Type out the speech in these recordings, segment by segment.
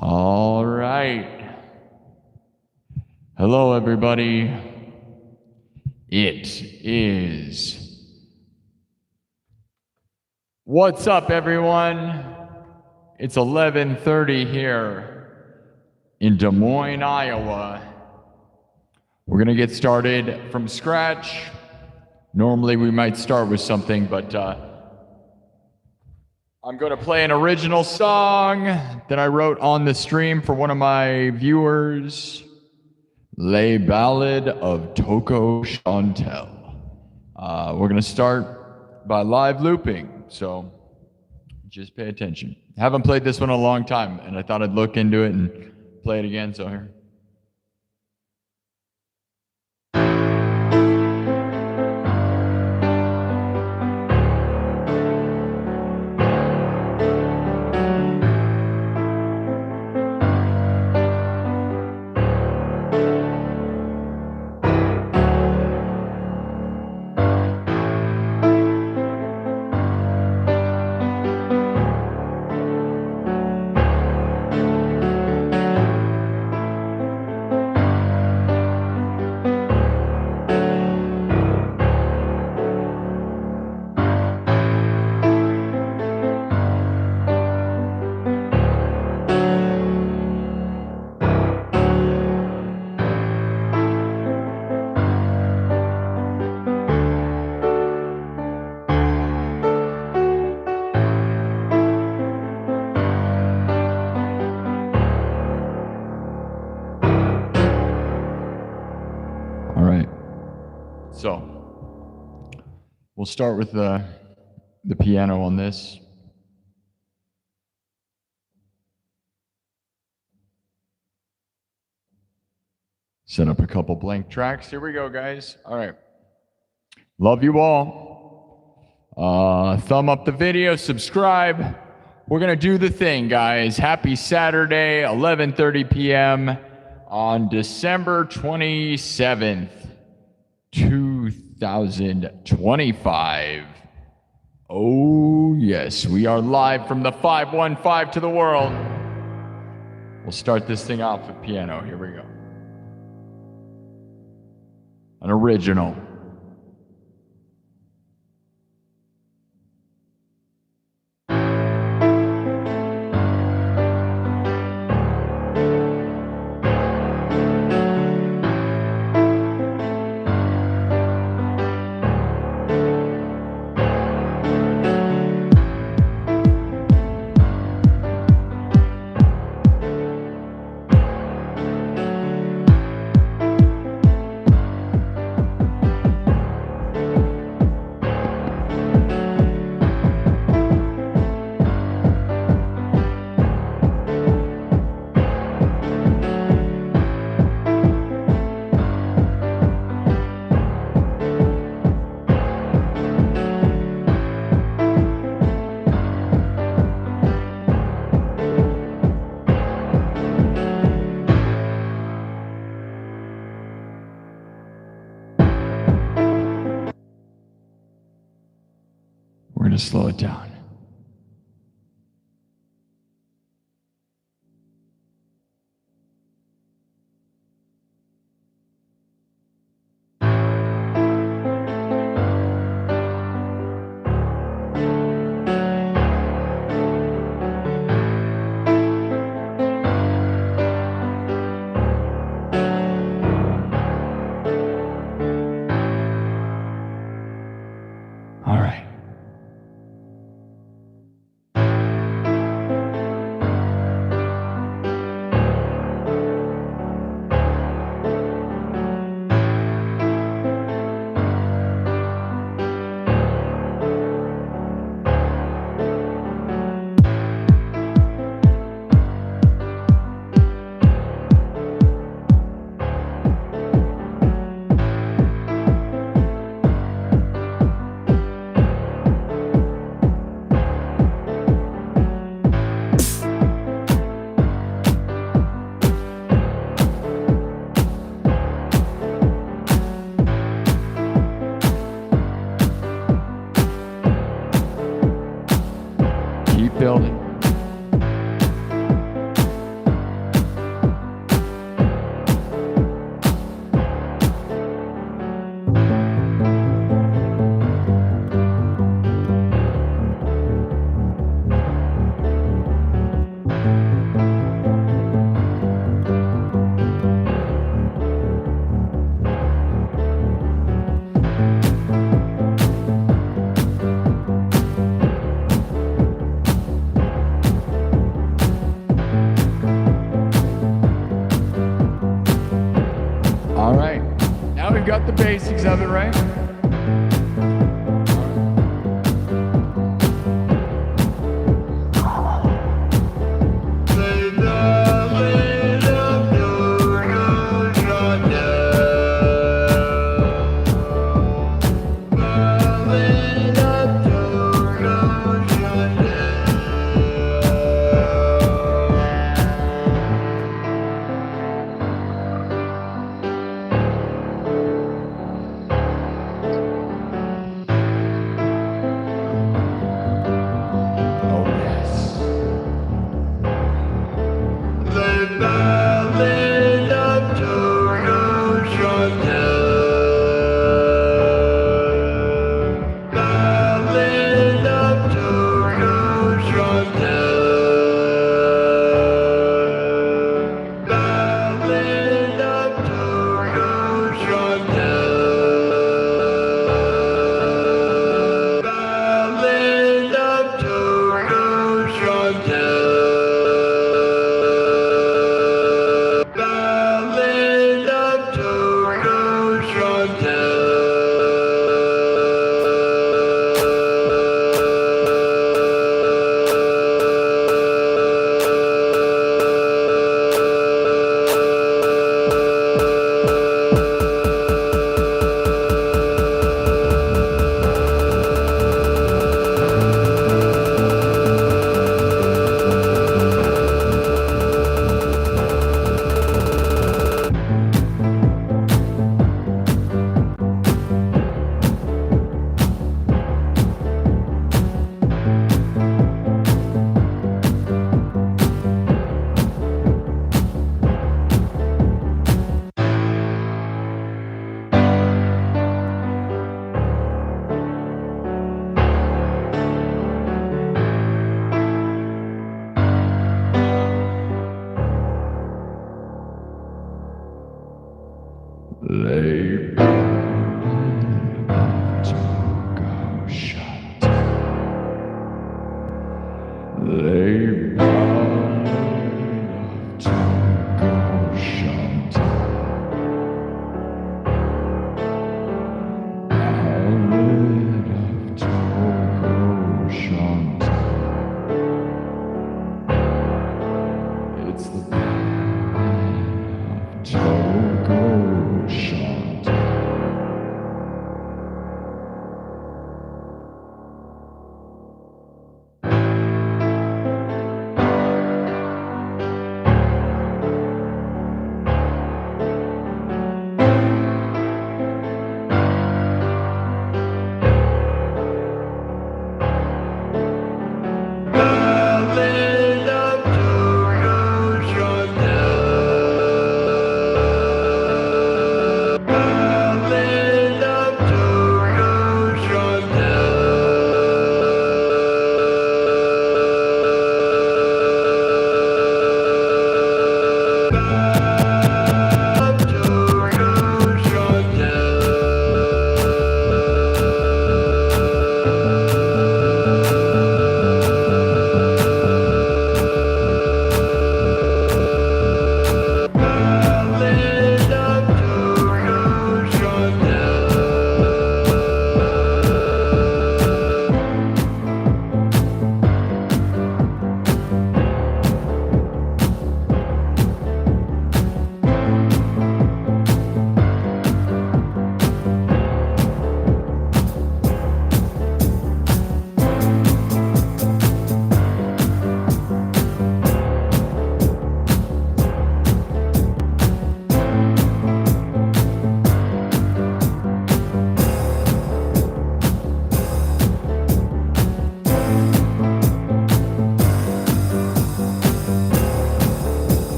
All right. Hello, everybody. It is... What's up, everyone? It's 11:30 here in Des Moines, Iowa. We're going to get started from scratch. Normally, we might start with something, but I'm going to play an original song that I wrote on the stream for one of my viewers, Les Ballad of Toko Chantel. We're going to start by live looping, so just pay attention. Haven't played this one in a long time, and I thought I'd look into it and play it again, so here. So, we'll start with the piano on this. Set up a couple blank tracks. Here we go, guys. All right. Love you all. Thumb up the video, subscribe. We're going to do the thing, guys. Happy Saturday, 11:30 p.m. on December 27th. 2025. Oh, yes, we are live from the 515 to the world. We'll start this thing off with piano. Here we go. An original. Slow it down. All right. the basics of it, right?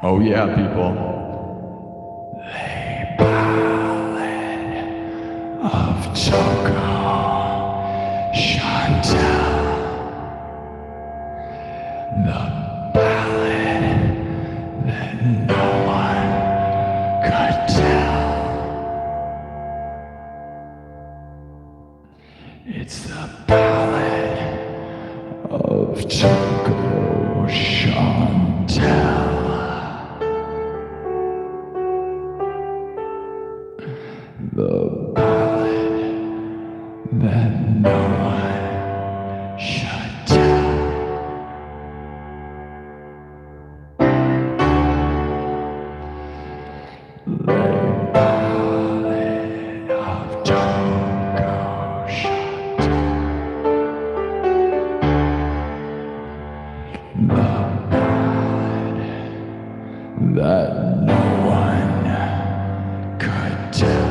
Oh yeah, people. The Ballad of Toko. It's the ballad of Coco Chantel. The ballad that no one should tell. The ballad of Coco Chantel. The ballad that no one could tell.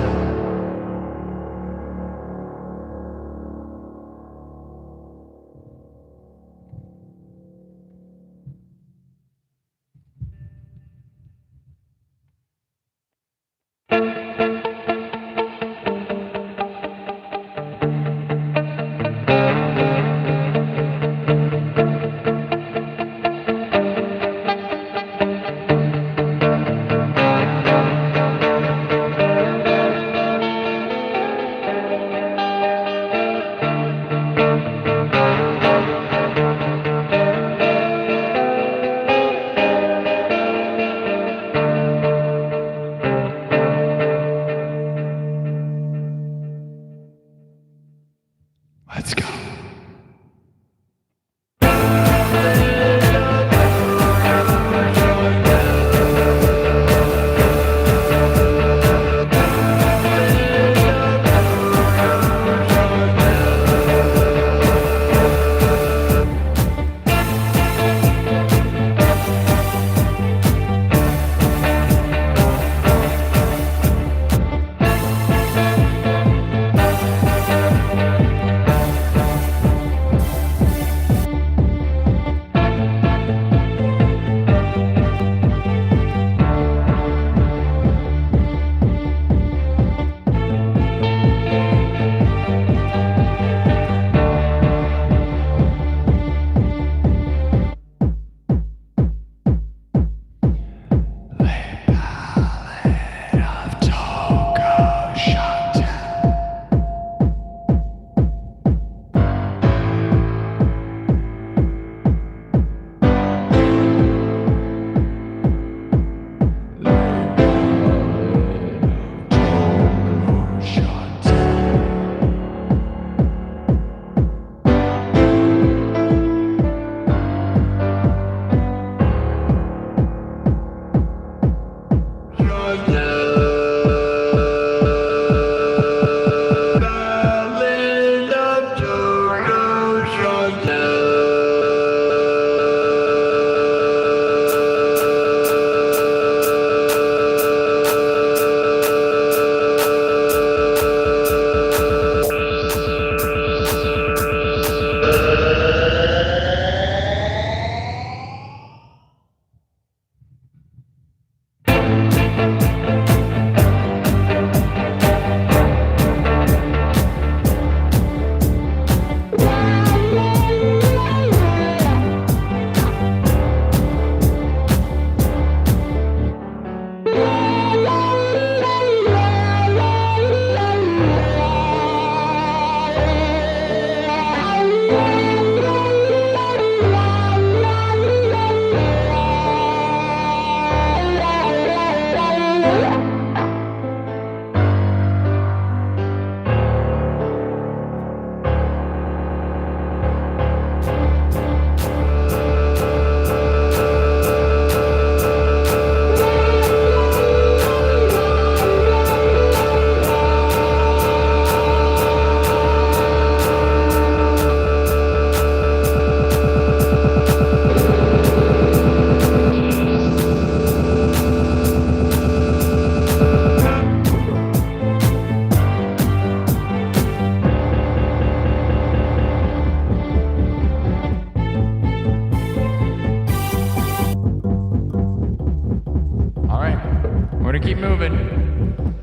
Let's go.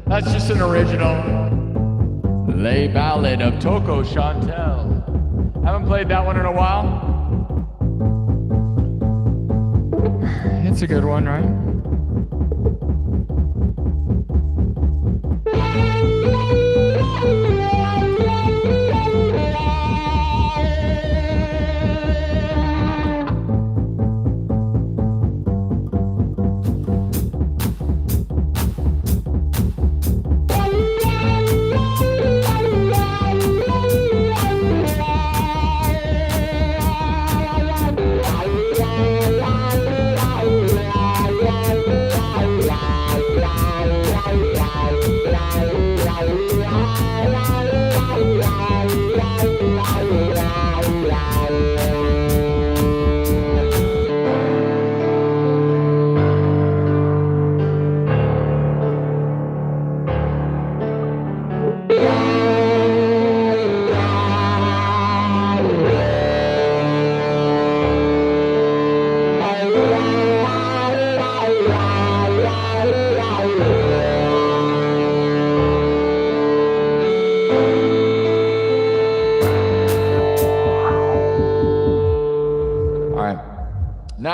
That's just an original lay ballad of Coco Chantel. Haven't played that one in a while. It's a good one, right?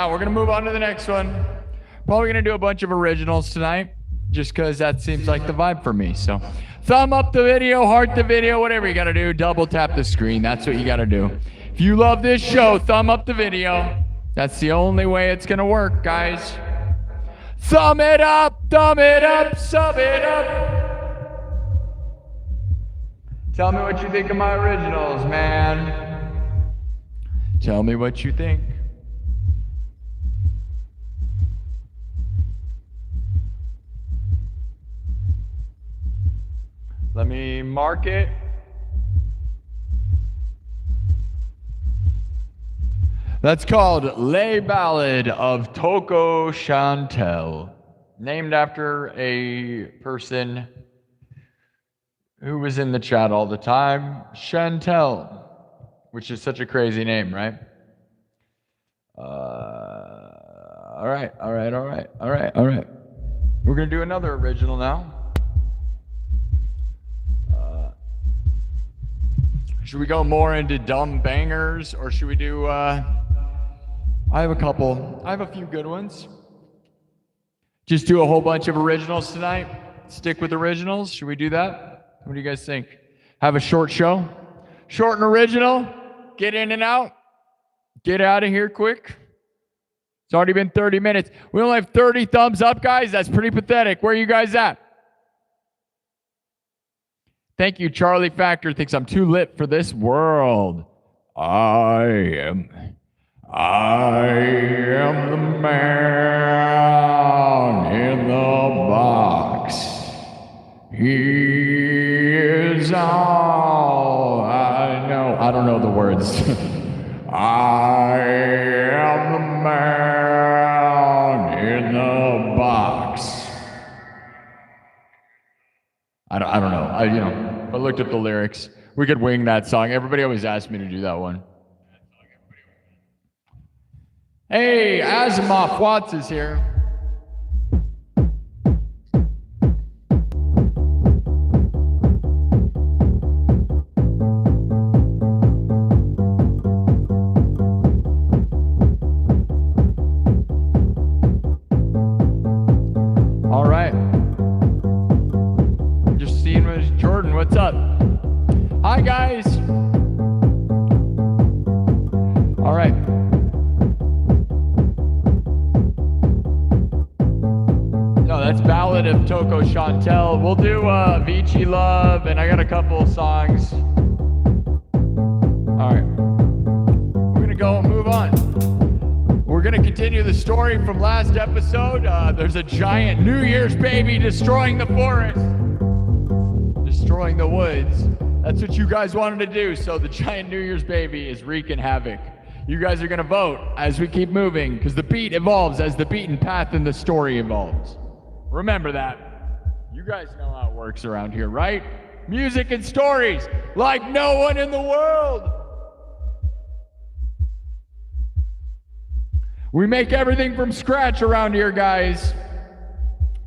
that. We're going to move on to the next one. Probably going to do a bunch of originals tonight, just because that seems like the vibe for me. So thumb up the video, heart the video, whatever you got to do. Double tap the screen. That's what you got to do. If you love this show, thumb up the video. That's the only way it's going to work, guys. Thumb it up, sub it up. Tell me what you think of my originals, man. Tell me what you think. Let me mark it. That's called Les Ballad of Coco Chantel, named after a person who was in the chat all the time, Chantel, which is such a crazy name, right? All right. We're gonna do another original now. Should we go more into dumb bangers, or should we do, I have a few good ones. Just do a whole bunch of originals tonight. Stick with originals. Should we do that? What do you guys think? Have a short show? Short and original. Get in and out. Get out of here quick. It's already been 30 minutes. We only have 30 thumbs up, guys. That's pretty pathetic. Where are you guys at? Thank you, Charlie Factor thinks I'm too lit for this world. I am the man in the box. He is all I know. I don't know the words. I am the man in the box. I don't know. I looked up the lyrics. We could wing that song. Everybody always asks me to do that one. Hey, Asimov Watts is here. All right. Just seeing Jordan, what's up? Hi, guys. All right. No, that's Ballad of Coco Chantel. We'll do Vici Love, and I got a couple songs. All right. We're going to go and move on. We're going to continue the story from last episode. There's a giant New Year's baby destroying the forest, destroying the woods. That's what you guys wanted to do, so the giant New Year's baby is wreaking havoc. You guys are going to vote as we keep moving, because the beat evolves as the beaten path in the story evolves. Remember that. You guys know how it works around here, right? Music and stories like no one in the world. We make everything from scratch around here, guys.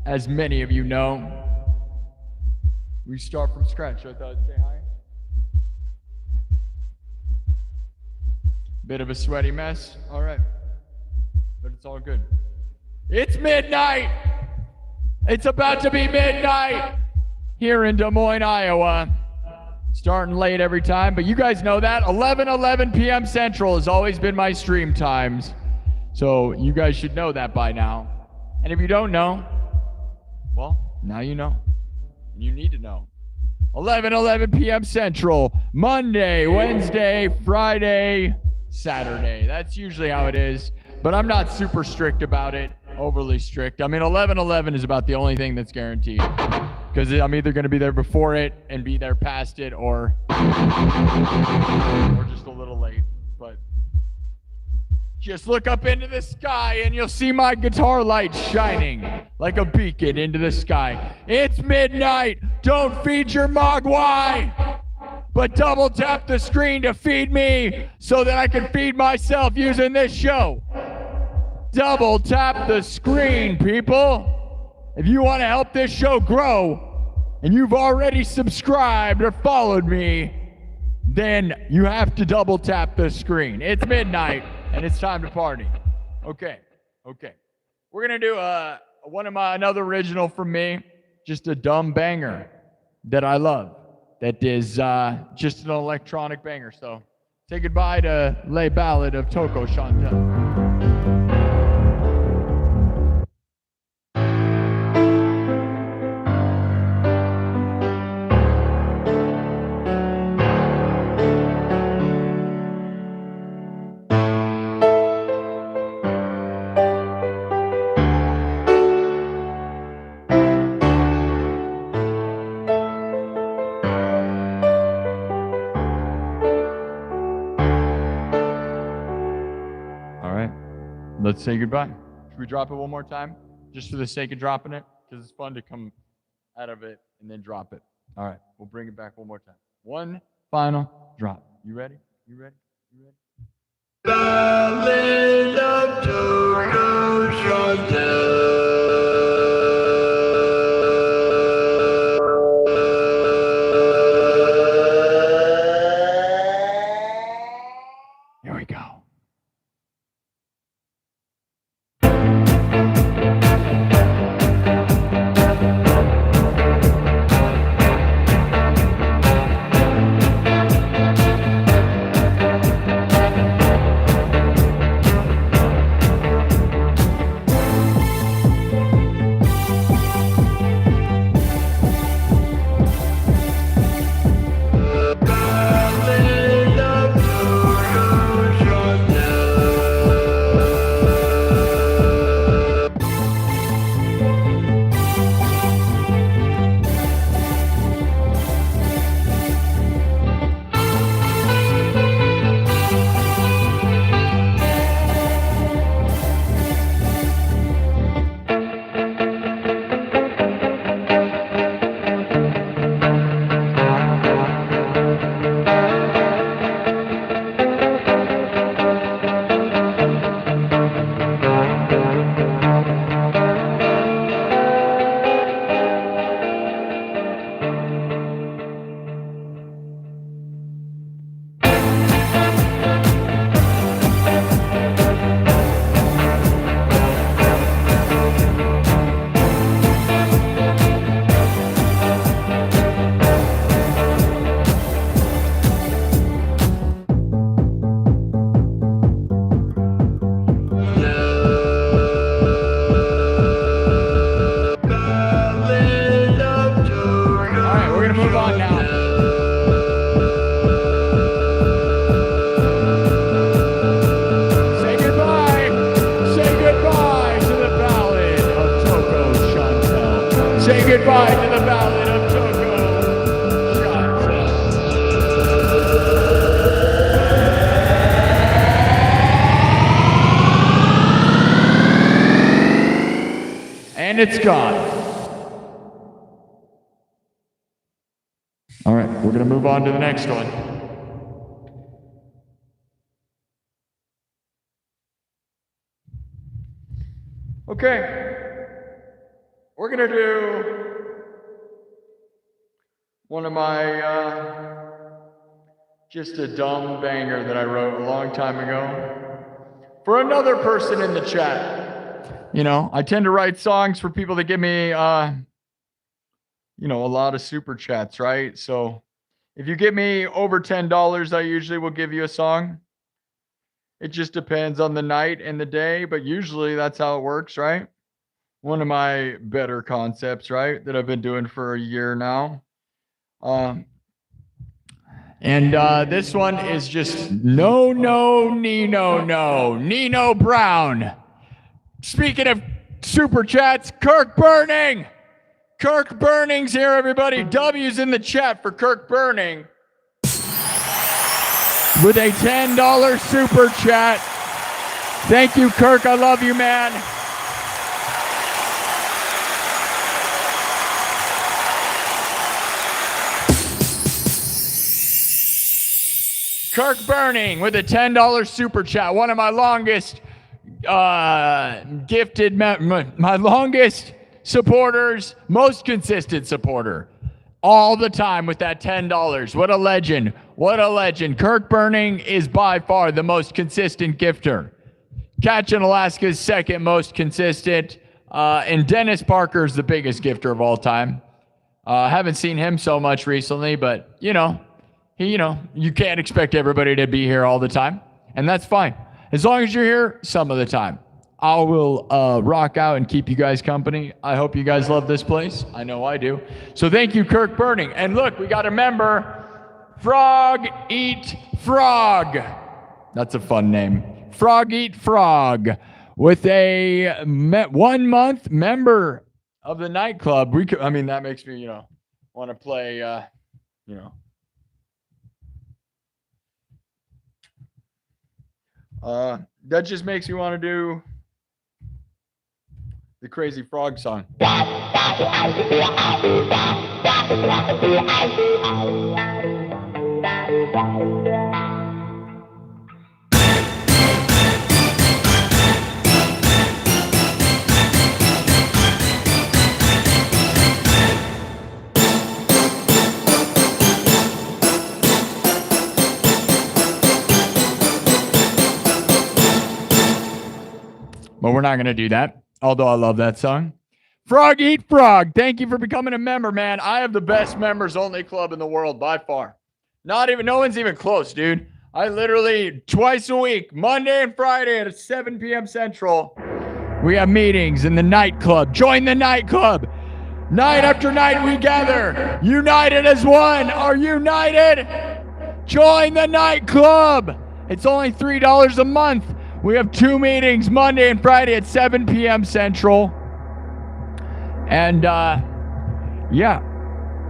As many of you know. We start from scratch. I thought I'd say hi. Bit of a sweaty mess. All right. But it's all good. It's midnight. It's about to be midnight here in Des Moines, Iowa. Starting late every time, but you guys know that. 11 p.m. Central has always been my stream times. So you guys should know that by now. And if you don't know, well, now you know. You need to know. 11 p.m. Central, Monday, Wednesday, Friday, Saturday. That's usually how it is. But I'm not super strict about it, overly strict. I mean, 11 is about the only thing that's guaranteed. Because I'm either going to be there before it and be there past it, or just a little late. But just look up into the sky and you'll see my guitar light shining like a beacon into the sky. It's midnight. Don't feed your mogwai, but double tap the screen to feed me so that I can feed myself using this show. Double tap the screen, people. If you want to help this show grow and you've already subscribed or followed me, then you have to double tap the screen. It's midnight and it's time to party. Okay. We're gonna do another original from me, just a dumb banger that I love. That is just an electronic banger. So say goodbye to Les Ballad of Toko Chantel. Let's say goodbye. Should we drop it one more time? Just for the sake of dropping it? Because it's fun to come out of it and then drop it. All right, we'll bring it back one more time. One final drop. You ready? You ready? You ready? Ballad of Toko Chantel. Here we go. Goodbye to the Ballad of Toko Chantel. And it's gone. All right, we're going to move on to the next one. Okay. We're going to do one of my, just a dumb banger that I wrote a long time ago for another person in the chat. You know, I tend to write songs for people that give me, a lot of super chats, right? So if you give me over $10, I usually will give you a song. It just depends on the night and the day, but usually that's how it works, right? One of my better concepts, right, that I've been doing for a year now. This one is just no, Nino Brown. Speaking of super chats, Kirk Burning. Kirk Burning's here, everybody. W's in the chat for Kirk Burning with a $10 super chat. Thank you, Kirk. I love you, man. Kirk Burning with a $10 super chat. One of my longest gifted, my longest supporters, most consistent supporter. All the time with that $10. What a legend. What a legend. Kirk Burning is by far the most consistent gifter. Catch in Alaska's second most consistent. And Dennis Parker's the biggest gifter of all time. Haven't seen him so much recently, but you can't expect everybody to be here all the time, and that's fine. As long as you're here some of the time, I will rock out and keep you guys company. I hope you guys love this place. I know I do. So thank you, Kirk Burning. And look, we got a member, Frog Eat Frog. That's a fun name. Frog Eat Frog, with a 1 month member of the nightclub. That makes me, want to play, that just makes me want to do the Crazy Frog song. But we're not going to do that, although I love that song. Frog Eat Frog, thank you for becoming a member, man. I have the best members only club in the world by far. No one's even close, dude. I literally, twice a week, Monday and Friday at 7 p.m. Central, we have meetings in the nightclub. Join the nightclub. Night after night we gather, united as one. Are you united? Join the nightclub. It's only $3 a month. We have 2 meetings Monday and Friday at 7 p.m. Central. And,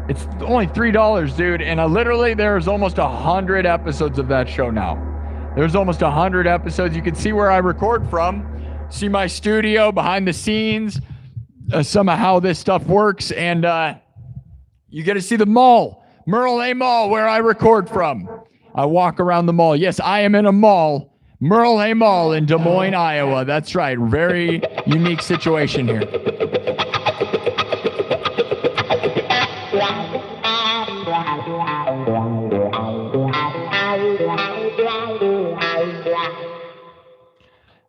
it's only $3, dude. And literally, there's almost 100 episodes of that show now. There's almost 100 episodes. You can see where I record from. See my studio, behind the scenes, some of how this stuff works. And you get to see the mall, Merle A Mall, where I record from. I walk around the mall. Yes, I am in a mall. Merle A Mall in Des Moines, Iowa. That's right. Very unique situation here.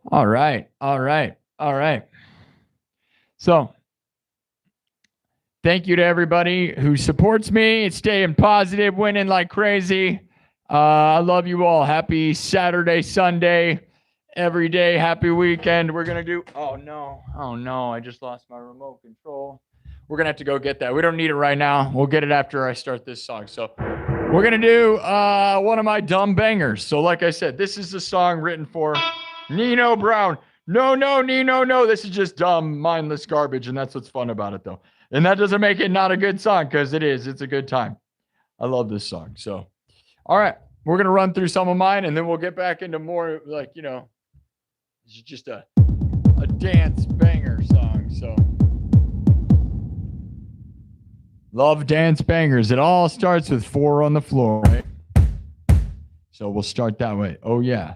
All right. So, thank you to everybody who supports me, staying positive, winning like crazy. I love you all. Happy Saturday, Sunday, every day. Happy weekend. We're going to do... Oh, no. I just lost my remote control. We're going to have to go get that. We don't need it right now. We'll get it after I start this song. So we're going to do one of my dumb bangers. So like I said, this is the song written for Nino Brown. No, Nino, no. This is just dumb, mindless garbage, and that's what's fun about it, though. And that doesn't make it not a good song, because it is. It's a good time. I love this song. So... all right, we're going to run through some of mine, and then we'll get back into more, it's just a dance banger song. So, love dance bangers. It all starts with 4 on the floor, right? So we'll start that way. Oh, yeah.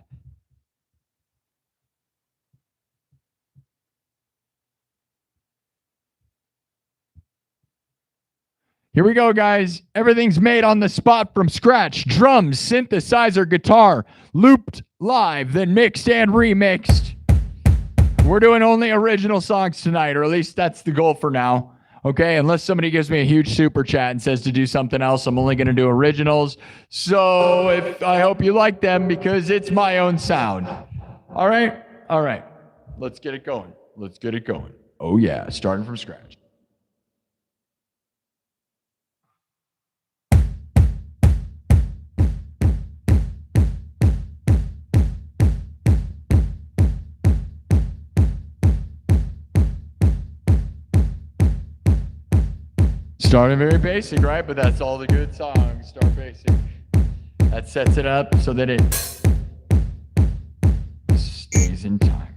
Here we go, guys. Everything's made on the spot from scratch. Drums, synthesizer, guitar, looped live, then mixed and remixed. We're doing only original songs tonight, or at least that's the goal for now. Okay, unless somebody gives me a huge super chat and says to do something else, I'm only going to do originals. So I hope you like them, because it's my own sound. All right. Let's get it going. Oh, yeah, starting from scratch. Starting very basic, right? But that's all the good songs. Start basic. That sets it up so that it stays in time.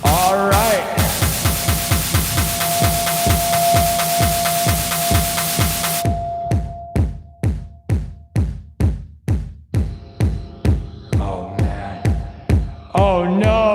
All right. Oh man. Oh no.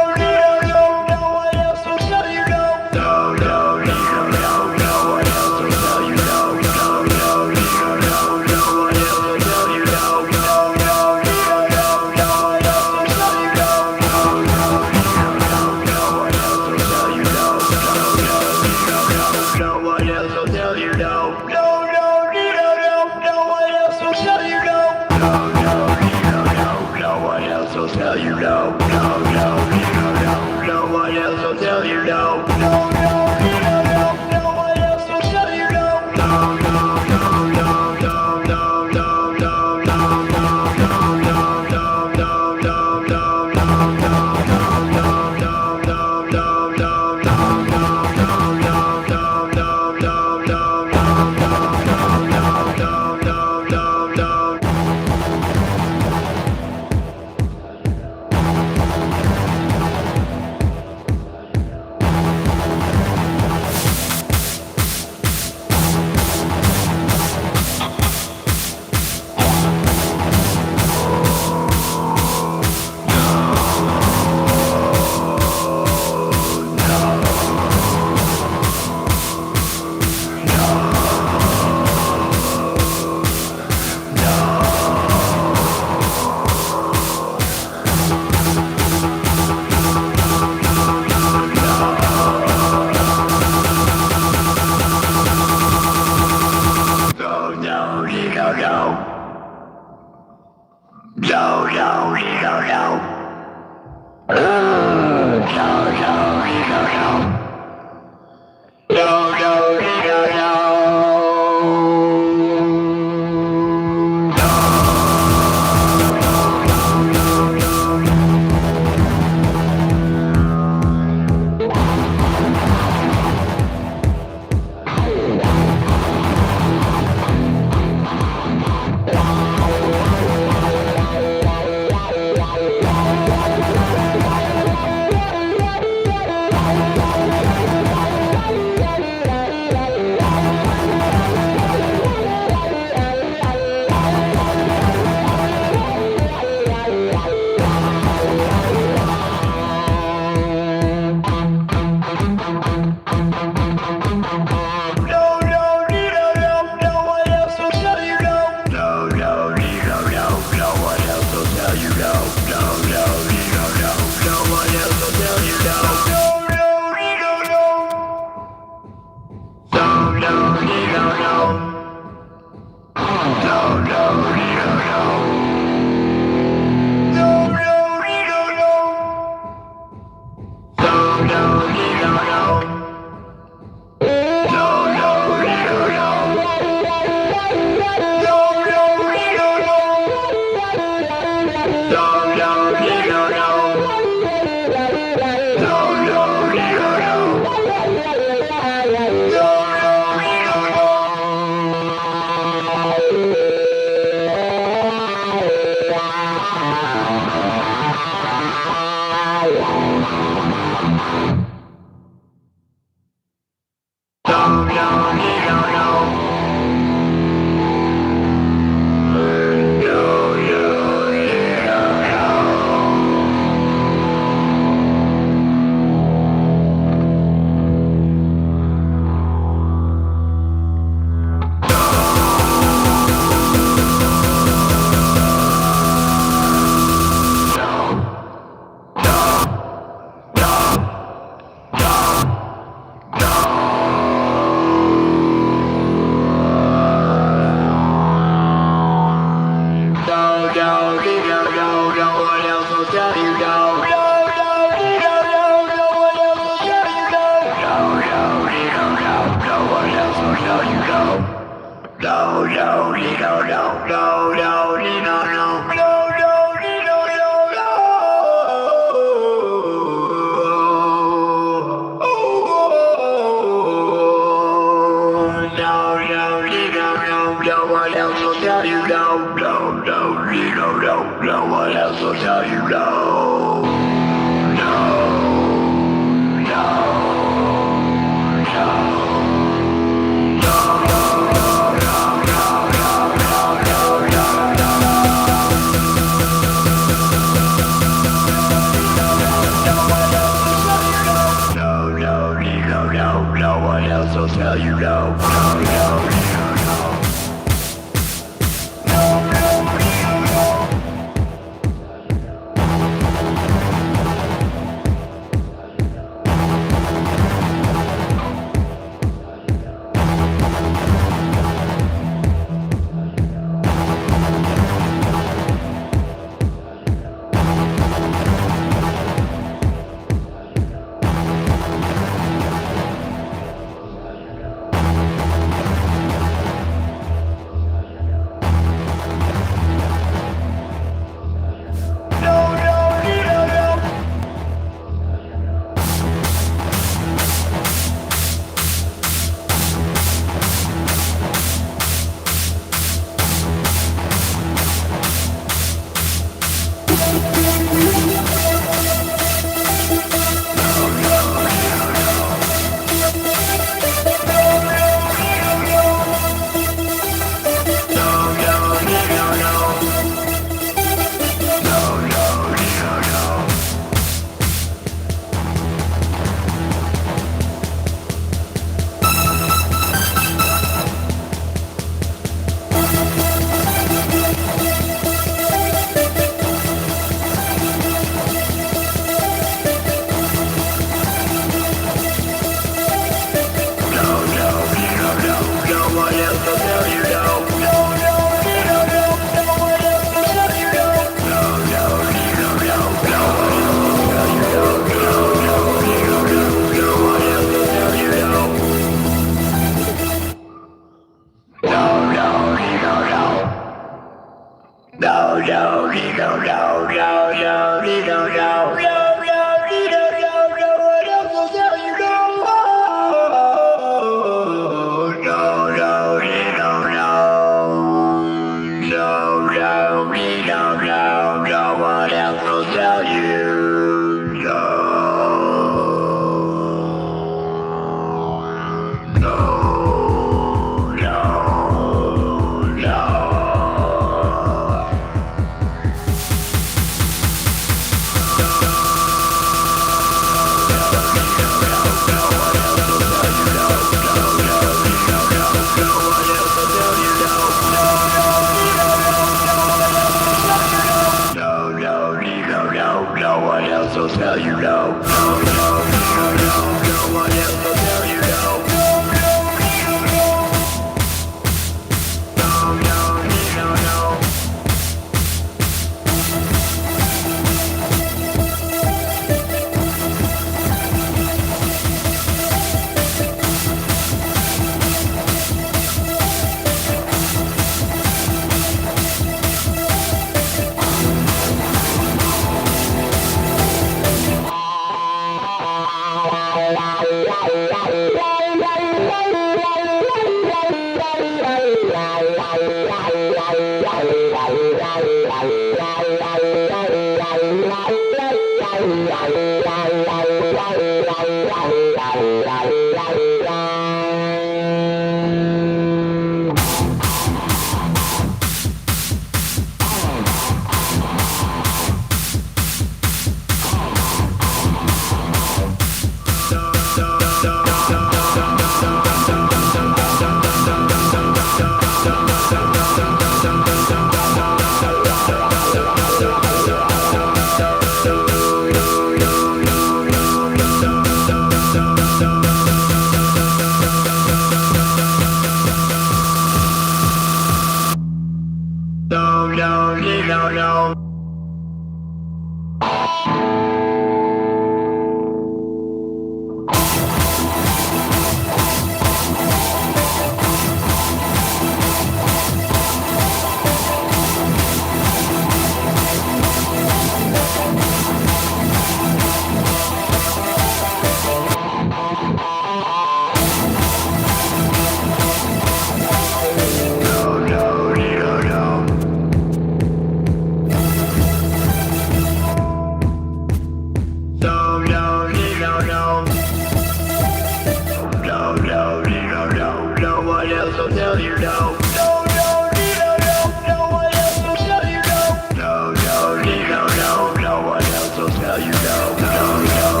tell you no. No, no, no, no, no one else will tell you no. No, no, no, no, no one else will tell you no. No,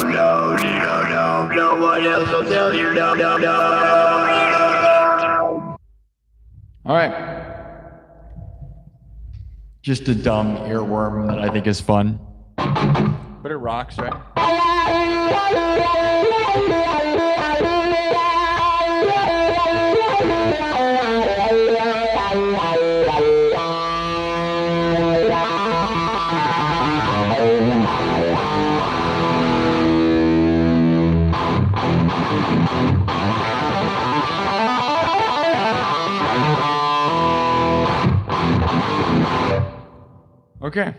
no, no, no, no one else will tell you no. All right. Just a dumb earworm that I think is fun. But it rocks, right? Okay.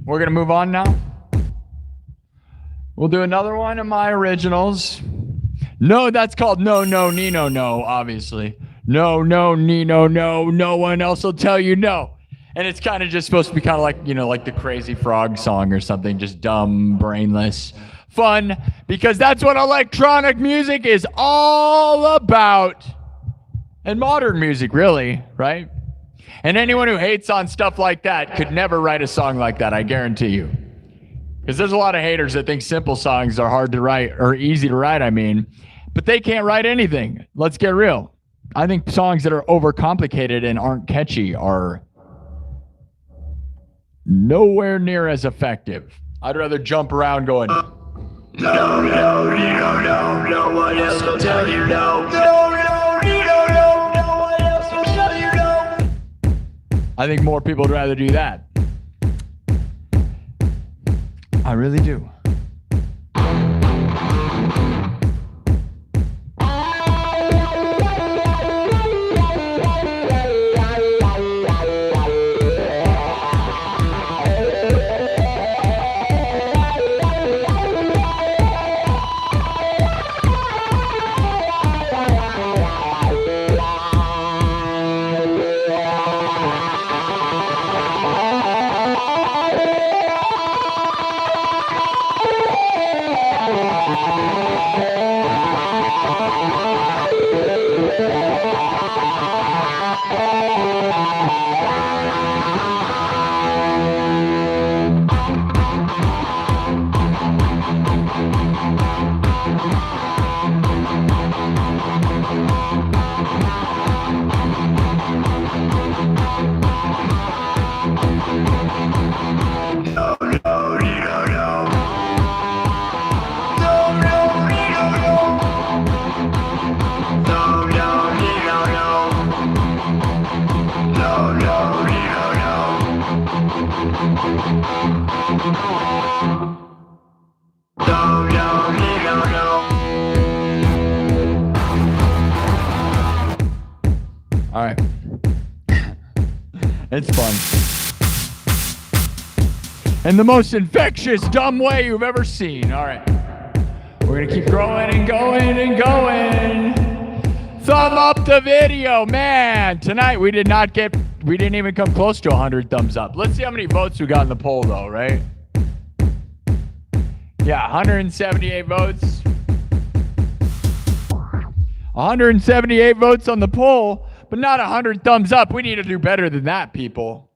We're going to move on now. We'll do another one of my originals. No, that's called No, No, Nino, No, obviously. No, No, Nino, No. No one else will tell you no. And it's kind of just supposed to be kind of like, like the Crazy Frog song or something, just dumb, brainless, fun, because that's what electronic music is all about. And modern music, really, right? And anyone who hates on stuff like that could never write a song like that, I guarantee you. Because there's a lot of haters that think simple songs are hard to write, or easy to write, but they can't write anything. Let's get real. I think songs that are overcomplicated and aren't catchy are nowhere near as effective. I'd rather jump around going, No, one else will tell you no. No one else will tell you no. I think more people would rather do that. I really do. All right. It's fun. In the most infectious, dumb way you've ever seen. All right. We're going to keep growing and going and going. Thumb up the video, man. Tonight we didn't even come close to 100 thumbs up. Let's see how many votes we got in the poll though, right? Yeah, 178 votes. 178 votes on the poll, but not 100 thumbs up. We need to do better than that, people.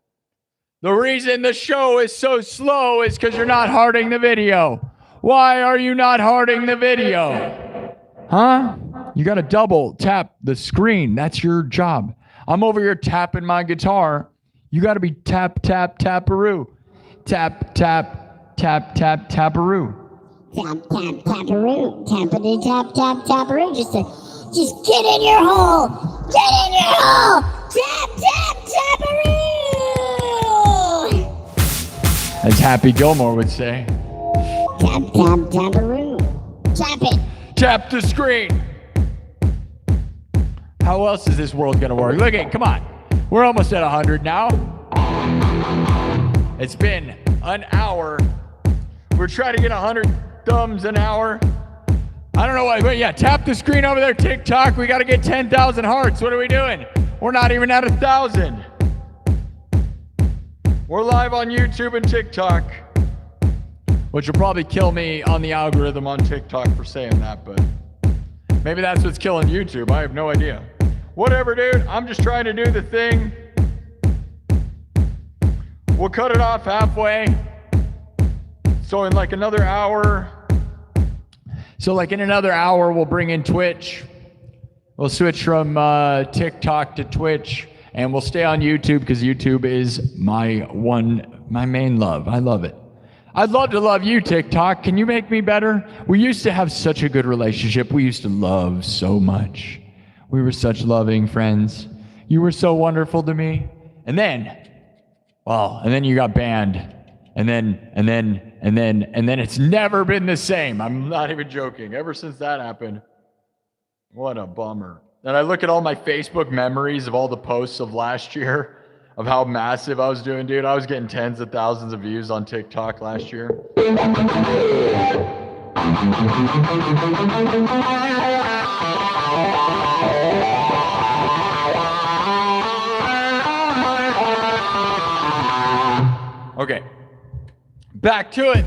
The reason the show is so slow is because you're not hearting the video. Why are you not hearting the video? Huh? You got to double tap the screen. That's your job. I'm over here tapping my guitar. You got to be tap, tap, taparoo. Tap, tap, tap, tap, taparoo. Tap, tap, taparoo. Tappity, tap, tap, taparoo. Just get in your hole. Get in your hole. Tap, tap, taparoo. As Happy Gilmore would say. Tap, tap, taparoo. Tap it. Tap the screen. How else is this world gonna work? Look at, come on. We're almost at 100 now. It's been an hour. We're trying to get 100 thumbs an hour. I don't know why, but yeah, tap the screen over there, TikTok. We gotta get 10,000 hearts. What are we doing? We're not even at 1,000. We're live on YouTube and TikTok, which will probably kill me on the algorithm on TikTok for saying that, but maybe that's what's killing YouTube. I have no idea. Whatever, dude. I'm just trying to do the thing. We'll cut it off halfway. So in like another hour. In another hour, we'll bring in Twitch. We'll switch from TikTok to Twitch, and we'll stay on YouTube because YouTube is my main love. I love it. I'd love to love you, TikTok. Can you make me better? We used to have such a good relationship. We used to love so much. We were such loving friends. You were so wonderful to me. And then you got banned. And then it's never been the same. I'm not even joking. Ever since that happened. What a bummer. And I look at all my Facebook memories of all the posts of last year, of how massive I was doing, dude. I was getting tens of thousands of views on TikTok last year. Okay. Back to it.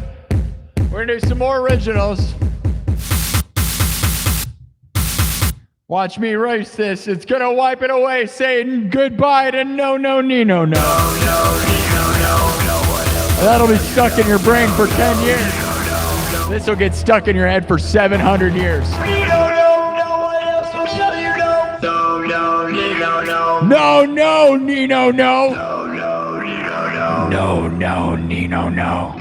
We're gonna do some more originals. Watch me erase this. It's gonna wipe it away, saying goodbye to no, Nino, no. That'll be stuck in your brain for 10 years. This will get stuck in your head for 700 years. No, what else will tell you no? No, Nino, no. No, Nino, no. No, Nino, no.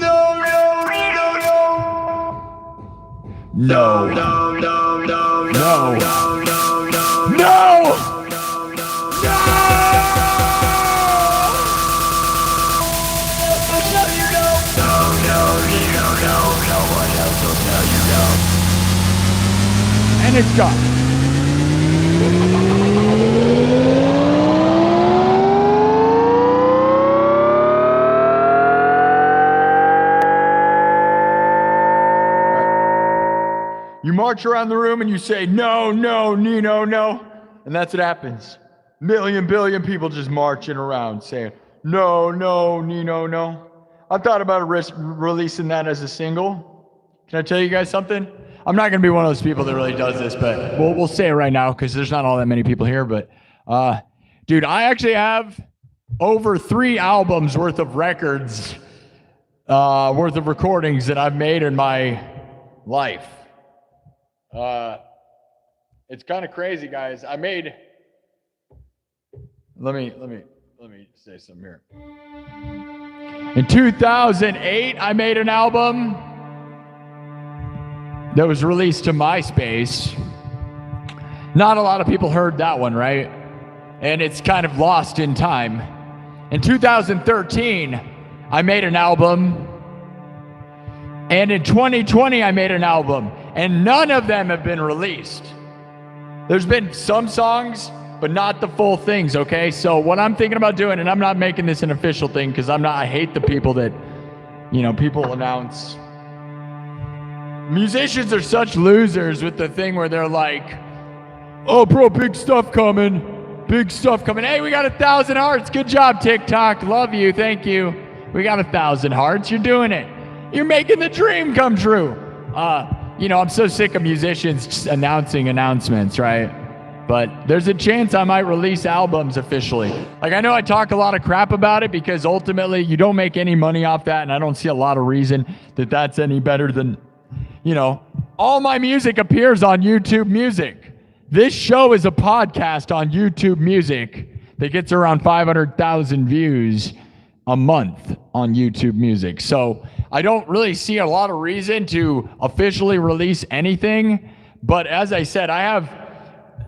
No, Nino, no. No, No. no. No! And it's gone. You march around the room and you say, no, Nino, no. And that's what happens. Billion people just marching around saying, no, Nino, no. I've thought about releasing that as a single. Can I tell you guys something? I'm not going to be one of those people that really does this, but we'll say it right now because there's not all that many people here. But, dude, I actually have over 3 albums worth of records, worth of recordings that I've made in my life. It's kind of crazy, guys. I made. Let me say something here. In 2008, I made an album that was released to MySpace. Not a lot of people heard that one, right? And it's kind of lost in time. In 2013, I made an album. And in 2020, I made an album. And none of them have been released. There's been some songs, but not the full things, okay? So what I'm thinking about doing, and I'm not making this an official thing because I hate the people that, people announce. Musicians are such losers with the thing where they're like, oh, bro, big stuff coming. Hey, we got 1,000 hearts. Good job, TikTok. Love you. Thank you. We got 1,000 hearts. You're doing it. You're making the dream come true. I'm so sick of musicians announcing announcements, right? But there's a chance I might release albums officially. Like, I know I talk a lot of crap about it because ultimately you don't make any money off that, and I don't see a lot of reason that that's any better than, all my music appears on YouTube Music. This show is a podcast on YouTube Music that gets around 500,000 views a month on YouTube Music. So I don't really see a lot of reason to officially release anything. But as I said,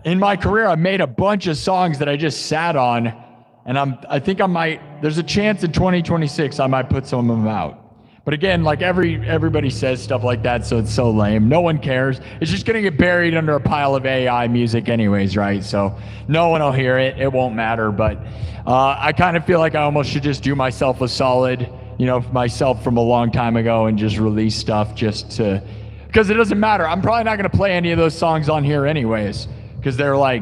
in my career, I've made a bunch of songs that I just sat on. And I think there's a chance in 2026 I might put some of them out. But again, like everybody says stuff like that, so it's so lame. No one cares. It's just going to get buried under a pile of AI music anyways, right? So no one will hear it. It won't matter. But I kind of feel like I almost should just do myself a solid, myself from a long time ago and just release stuff because it doesn't matter. I'm probably not going to play any of those songs on here anyways because I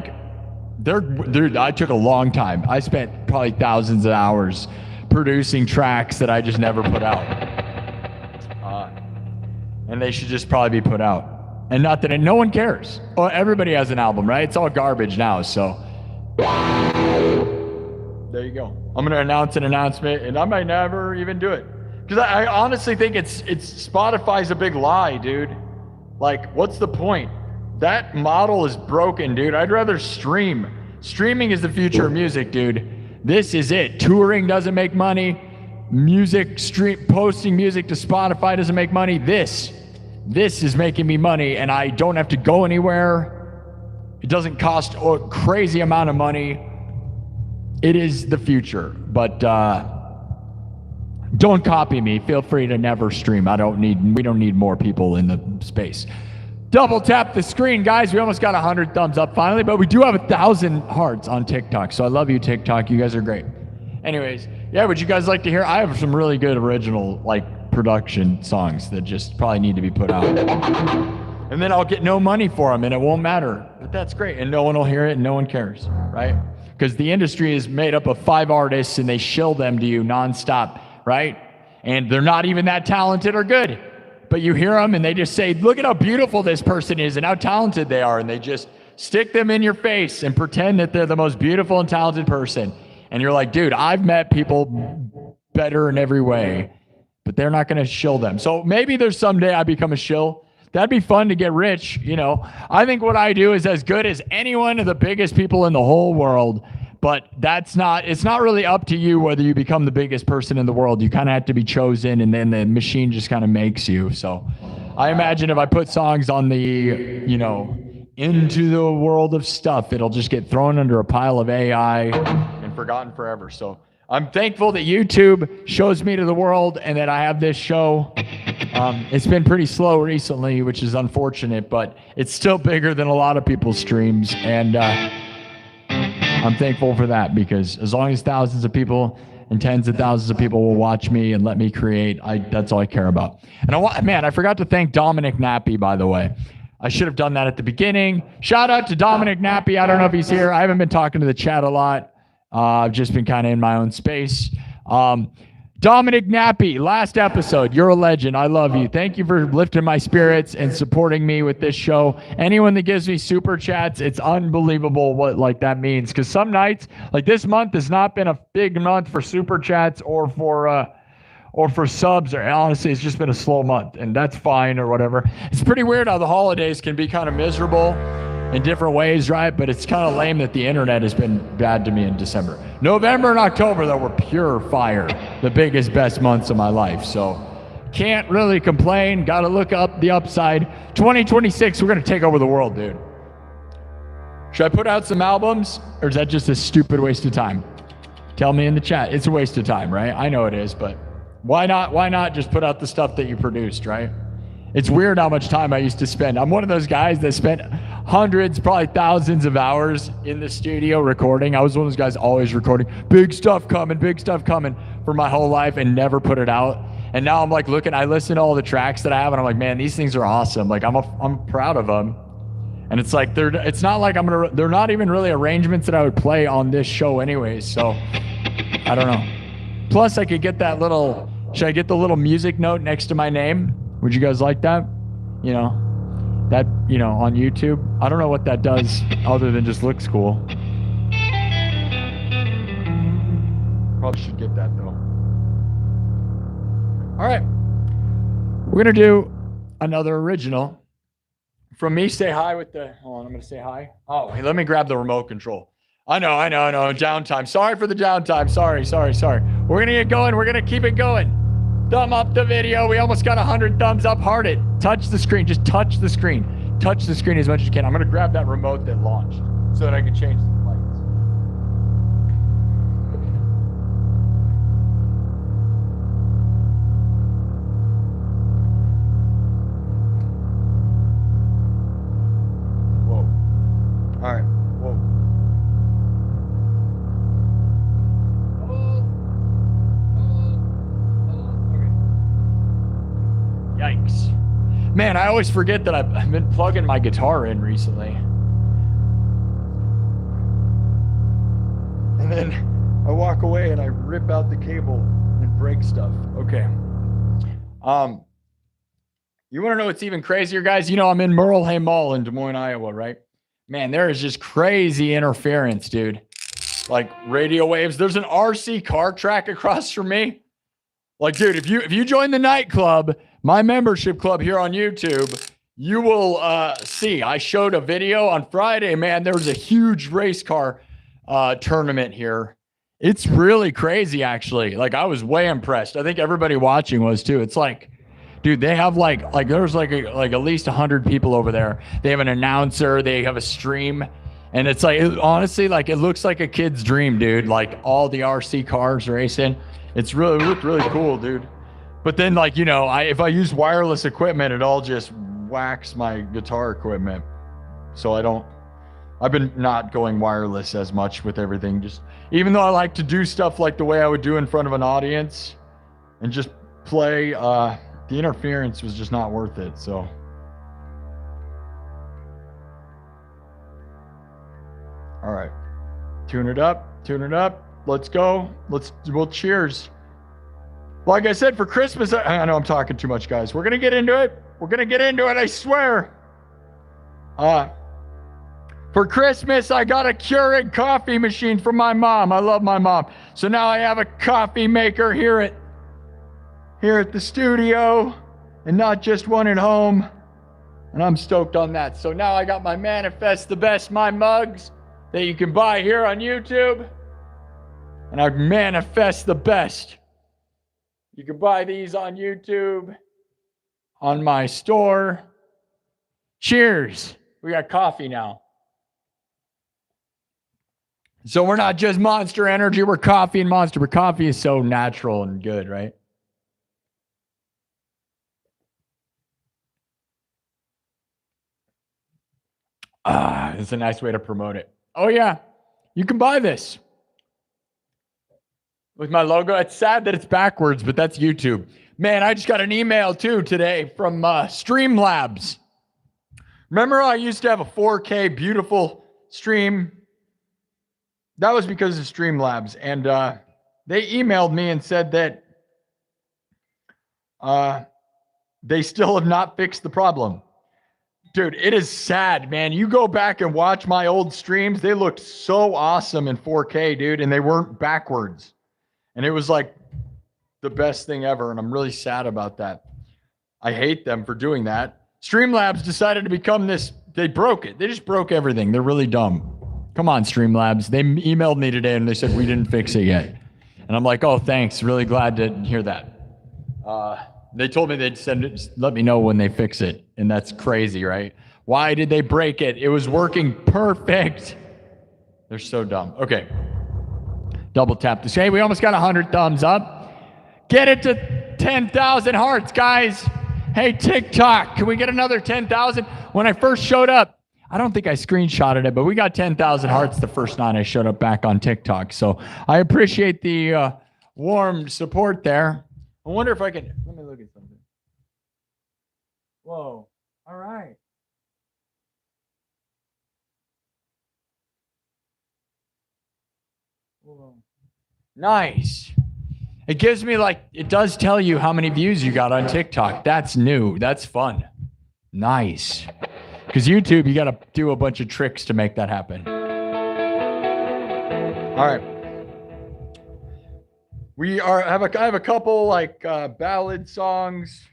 took a long time. I spent probably thousands of hours producing tracks that I just never put out. And they should just probably be put out. And not that no one cares. Well, everybody has an album, right? It's all garbage now, so. There you go. I'm gonna announce an announcement, and I might never even do it. Because I honestly think it's Spotify's a big lie, dude. Like, what's the point? That model is broken, dude. I'd rather stream. Streaming is the future of music, dude. This is it. Touring doesn't make money. Posting music to Spotify doesn't make money. This is making me money, and I don't have to go anywhere. It doesn't cost a crazy amount of money. It is the future, but don't copy me. Feel free to never stream. We don't need more people in the space. Double tap the screen, guys. We almost got 100 thumbs up finally, but we do have 1,000 hearts on TikTok. So I love you, TikTok. You guys are great. Anyways, yeah, would you guys like to hear? I have some really good original, production songs that just probably need to be put out. And then I'll get no money for them, and it won't matter. But that's great, and no one will hear it, and no one cares, right? Because the industry is made up of 5 artists, and they shill them to you nonstop, right? and they're not even that talented or good. But you hear them and they just say, look at how beautiful this person is and how talented they are. And they just stick them in your face and pretend that they're the most beautiful and talented person. And you're like, dude, I've met people better in every way, but they're not going to shill them. So maybe there's someday I become a shill. That'd be fun to get rich. You know, I think what I do is as good as any one of the biggest people in the whole world. But it's not really up to you whether you become the biggest person in the world. You kind of have to be chosen, and then the machine just kind of makes you. So I imagine if I put songs on the, you know, into the world of stuff, it'll just get thrown under a pile of AI and forgotten forever. So I'm thankful that YouTube shows me to the world and that I have this show. It's been pretty slow recently, which is unfortunate, but it's still bigger than a lot of people's streams. And I'm thankful for that, because as long as thousands of people and tens of thousands of people will watch me and let me create, that's all I care about. And I forgot to thank Dominic Nappy, by the way. I should have done that at the beginning. Shout out to Dominic Nappy. I don't know if he's here. I haven't been talking to the chat a lot. I've just been kind of in my own space. Dominic Nappy, last episode, you're a legend. I love you. Thank you for lifting my spirits and supporting me with this show. Anyone that gives me super chats, it's unbelievable what that means. Because some nights, like this month has not been a big month for super chats or for subs. Or honestly, it's just been a slow month, and that's fine or whatever. It's pretty weird how the holidays can be kind of miserable in different ways, right? But it's kind of lame that the internet has been bad to me in December. November and October, though, were pure fire. The biggest, best months of my life. So can't really complain. Got to look up the upside. 2026, we're going to take over the world, dude. Should I put out some albums, or is that just a stupid waste of time? Tell me in the chat. It's a waste of time, right? I know it is, but why not? Why not just put out the stuff that you produced, right? It's weird how much time I used to spend. I'm one of those guys that spent hundreds, probably thousands of hours in the studio recording. I was one of those guys always recording big stuff coming for my whole life and never put it out. And now I'm like I listen to all the tracks that I have and I'm like, man, these things are awesome. Like I'm proud of them. And it's like, it's not like they're not even really arrangements that I would play on this show anyways. So I don't know. Plus I could get should I get the little music note next to my name? Would you guys like that? You know, on YouTube. I don't know what that does other than just looks cool. Probably should get that though. All right. We're going to do another original from me. Say hi with the, hold on, I'm going to say hi. Oh, hey, let me grab the remote control. I know. Downtime. Sorry for the downtime. Sorry. We're going to get going. We're going to keep it going. Thumb up the video. We almost got 100 thumbs up. Heart it. Touch the screen. Just touch the screen. Touch the screen as much as you can. I'm going to grab that remote that launched so that I can change the lights. Whoa. All right. Whoa. Yikes. Man, I always forget that I've been plugging my guitar in recently. And then I walk away and I rip out the cable and break stuff. Okay. You want to know what's even crazier, guys? You know, I'm in Merle Mall in Des Moines, Iowa, right? Man, there is just crazy interference, dude. Like radio waves. There's an RC car track across from me. Like, dude, if you join the nightclub, my membership club here on YouTube, you will see. I showed a video on Friday, man. There was a huge race car tournament here. It's really crazy, actually. Like, I was way impressed. I think everybody watching was too. It's like, dude, they have like there's like at least 100 people over there. They have an announcer. They have a stream. And it's like, honestly, like it looks like a kid's dream, dude. Like all the RC cars racing. It looked really cool, dude. But then, like, you know, if I use wireless equipment, it all just whacks my guitar equipment. So I've been not going wireless as much with everything. Just, even though I like to do stuff like the way I would do in front of an audience and just play, the interference was just not worth it, so. All right, tune it up. Let's go. Well, cheers. Like I said, for Christmas, I know I'm talking too much, guys. We're going to get into it. We're going to get into it, I swear. For Christmas, I got a Keurig coffee machine from my mom. I love my mom. So now I have a coffee maker here at the studio and not just one at home. And I'm stoked on that. So now I got my Manifest the Best My mugs that you can buy here on YouTube. And I manifest the best. You can buy these on YouTube, on my store. Cheers. We got coffee now. So we're not just Monster Energy, we're coffee and Monster, but coffee is so natural and good, right? It's a nice way to promote it. Oh yeah, you can buy this. With my logo. It's sad that it's backwards, but that's YouTube. Man, I just got an email too today from Streamlabs. Remember I used to have a 4K beautiful stream? That was because of Streamlabs. And they emailed me and said that they still have not fixed the problem. Dude, it is sad, man. You go back and watch my old streams. They looked so awesome in 4K, dude, and they weren't backwards. And it was like the best thing ever, and I'm really sad about that. I hate them for doing that. Streamlabs decided to become this. They broke it. They just broke everything. They're really dumb. Come on, Streamlabs. They emailed me today, and they said, we didn't fix it yet. And I'm like, oh, thanks. Really glad to hear that. They told me they'd let me know when they fix it, and that's crazy, right? Why did they break it? It was working perfect. They're so dumb. Okay. Double tap this. Hey, we almost got 100 thumbs up. Get it to 10,000 hearts, guys. Hey, TikTok, can we get another 10,000? When I first showed up, I don't think I screenshotted it, but we got 10,000 hearts the first night I showed up back on TikTok. So I appreciate the warm support there. I wonder if I can, let me look at something. Whoa, all right. Whoa. Nice. It gives me it does tell you how many views you got on TikTok. That's new. That's fun. Nice. Because YouTube, you got to do a bunch of tricks to make that happen. All right. I have a couple ballad songs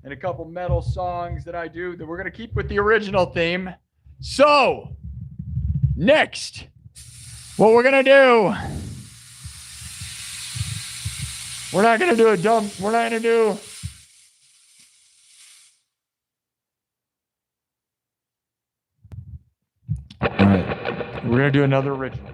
and a couple metal songs that I do that we're going to keep with the original theme. So, next, what we're going to do, we're not going to do we're not going to do, all right, we're going to do another original.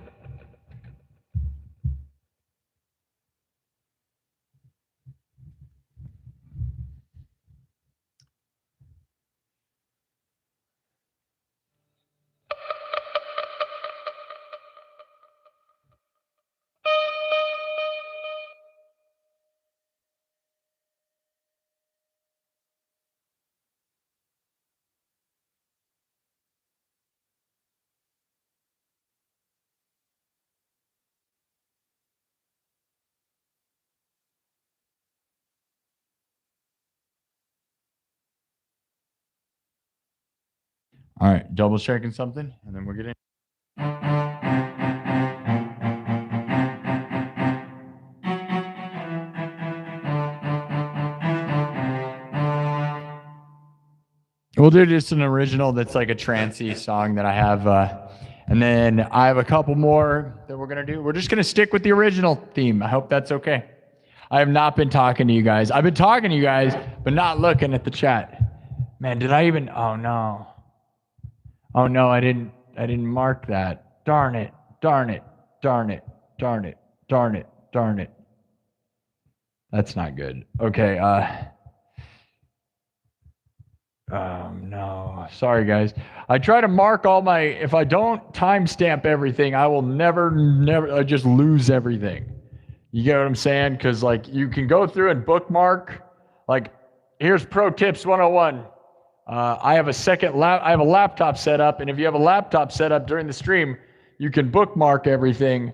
All right, double checking something, and then we'll get in. We'll do just an original that's like a trancey song that I have, and then I have a couple more that we're gonna do. We're just gonna stick with the original theme. I hope that's okay. I have not been talking to you guys. I've been talking to you guys, but not looking at the chat. Man, did I even? Oh no. Oh no, I didn't mark that. Darn it, darn it, darn it, darn it, darn it, darn it. That's not good. Okay, no, sorry guys. I try to mark all my, if I don't timestamp everything, I will never, I just lose everything. You get what I'm saying? Because you can go through and bookmark, here's Pro Tips 101. I have a laptop set up, and if you have a laptop set up during the stream, you can bookmark everything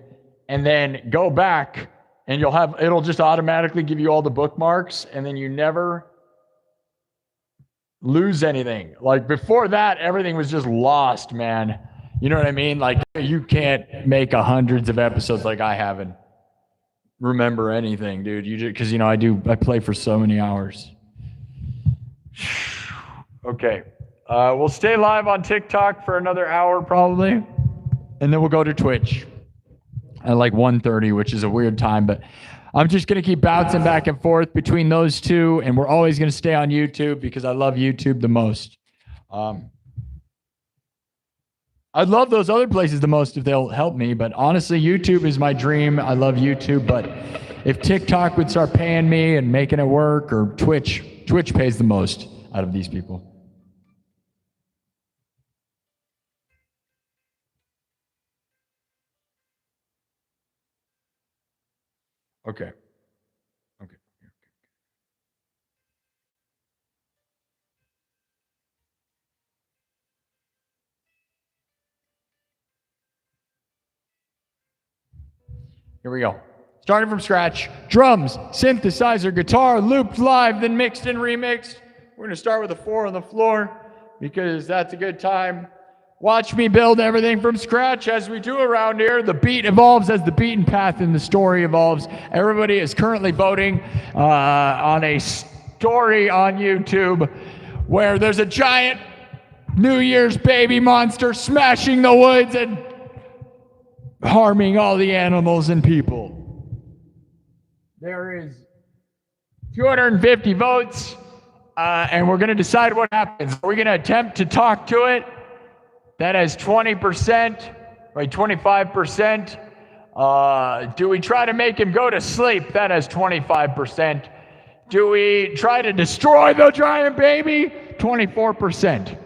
and then go back and it'll just automatically give you all the bookmarks, and then you never lose anything. Like before that, everything was just lost, man. You know what I mean? Like you can't make hundreds of episodes like I have and remember anything, dude. You just, because I play for so many hours. Okay. We'll stay live on TikTok for another hour probably, and then we'll go to Twitch at like 1:30, which is a weird time, but I'm just going to keep bouncing back and forth between those two, and we're always going to stay on YouTube because I love YouTube the most. I'd love those other places the most if they'll help me, but honestly, YouTube is my dream. I love YouTube, but if TikTok would start paying me and making it work, or Twitch pays the most out of these people. Okay. Here we go. Starting from scratch. Drums, synthesizer, guitar, looped live, then mixed and remixed. We're going to start with a 4 on the floor because that's a good time. Watch me build everything from scratch as we do around here. The beat evolves as the beaten path and the story evolves. Everybody is currently voting on a story on YouTube where there's a giant New Year's baby monster smashing the woods and harming all the animals and people. There is 250 votes, and we're going to decide what happens. Are we going to attempt to talk to it? That has 20%, right? 25%. Do we try to make him go to sleep? That has 25%. Do we try to destroy the giant baby? 24%.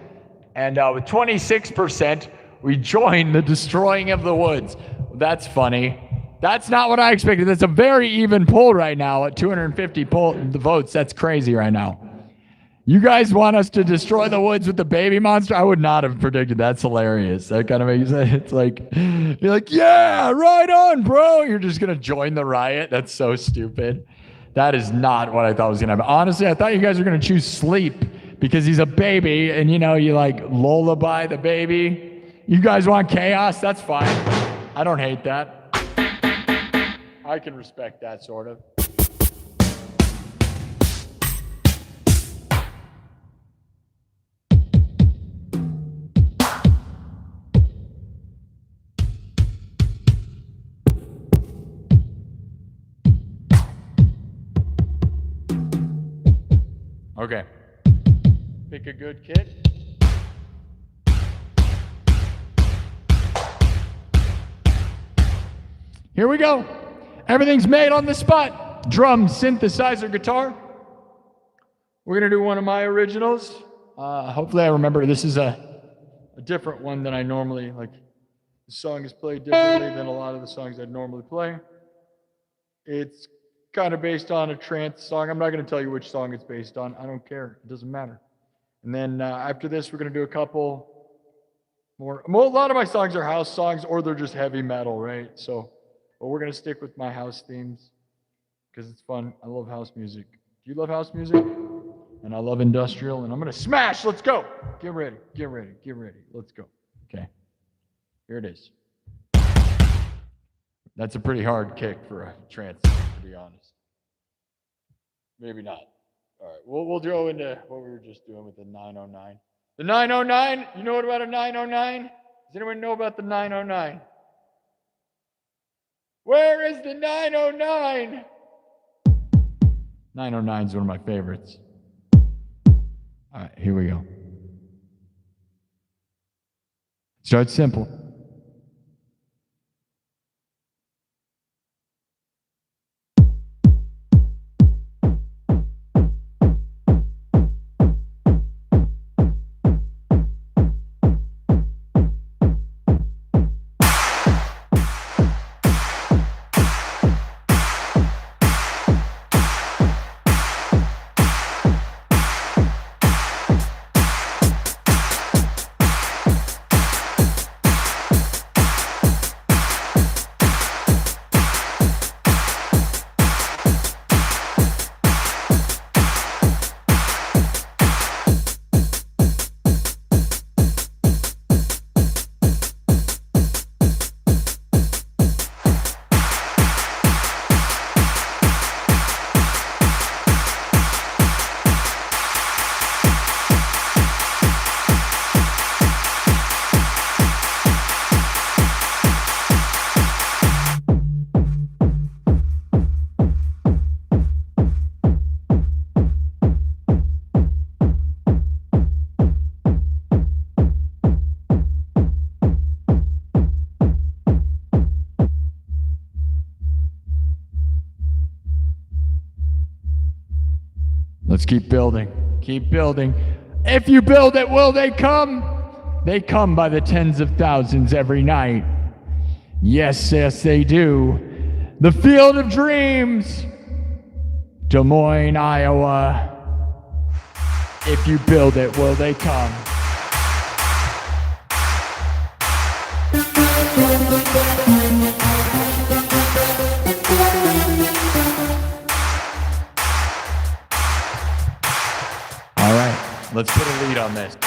And with 26%, we join the destroying of the woods. That's funny. That's not what I expected. That's a very even poll right now at 250 votes. That's crazy right now. You guys want us to destroy the woods with the baby monster? I would not have predicted. That's hilarious. That kind of makes sense. It's like, you're like, yeah, right on, bro. You're just going to join the riot. That's so stupid. That is not what I thought was going to happen. Honestly, I thought you guys were going to choose sleep because he's a baby and, you like lullaby the baby. You guys want chaos? That's fine. I don't hate that. I can respect that, sort of. Okay. Pick a good kit. Here we go. Everything's made on the spot. Drums, synthesizer, guitar. We're going to do one of my originals. Hopefully I remember this is a different one than I normally, like, the song is played differently than a lot of the songs I'd normally play. It's kind of based on a trance song. I'm not going to tell you which song it's based on. I don't care. It doesn't matter. And then after this, we're going to do a couple more. A lot of my songs are house songs or they're just heavy metal, right? So, but we're going to stick with my house themes because it's fun. I love house music. Do you love house music? And I love industrial, and I'm going to smash. Let's go. Get ready. Get ready. Get ready. Let's go. Okay. Here it is. That's a pretty hard kick for a trance, to be honest. Maybe not. All right. We'll go into what we were just doing with the 909. The 909? You know what about a 909? Does anyone know about the 909? Where is the 909? 909 is one of my favorites. All right, here we go. Start simple. Let's keep building. Keep building. If you build it, will they come? They come by the tens of thousands every night. Yes, yes, they do. The Field of Dreams, Des Moines, Iowa. If you build it, will they come? All right, let's put a lead on this.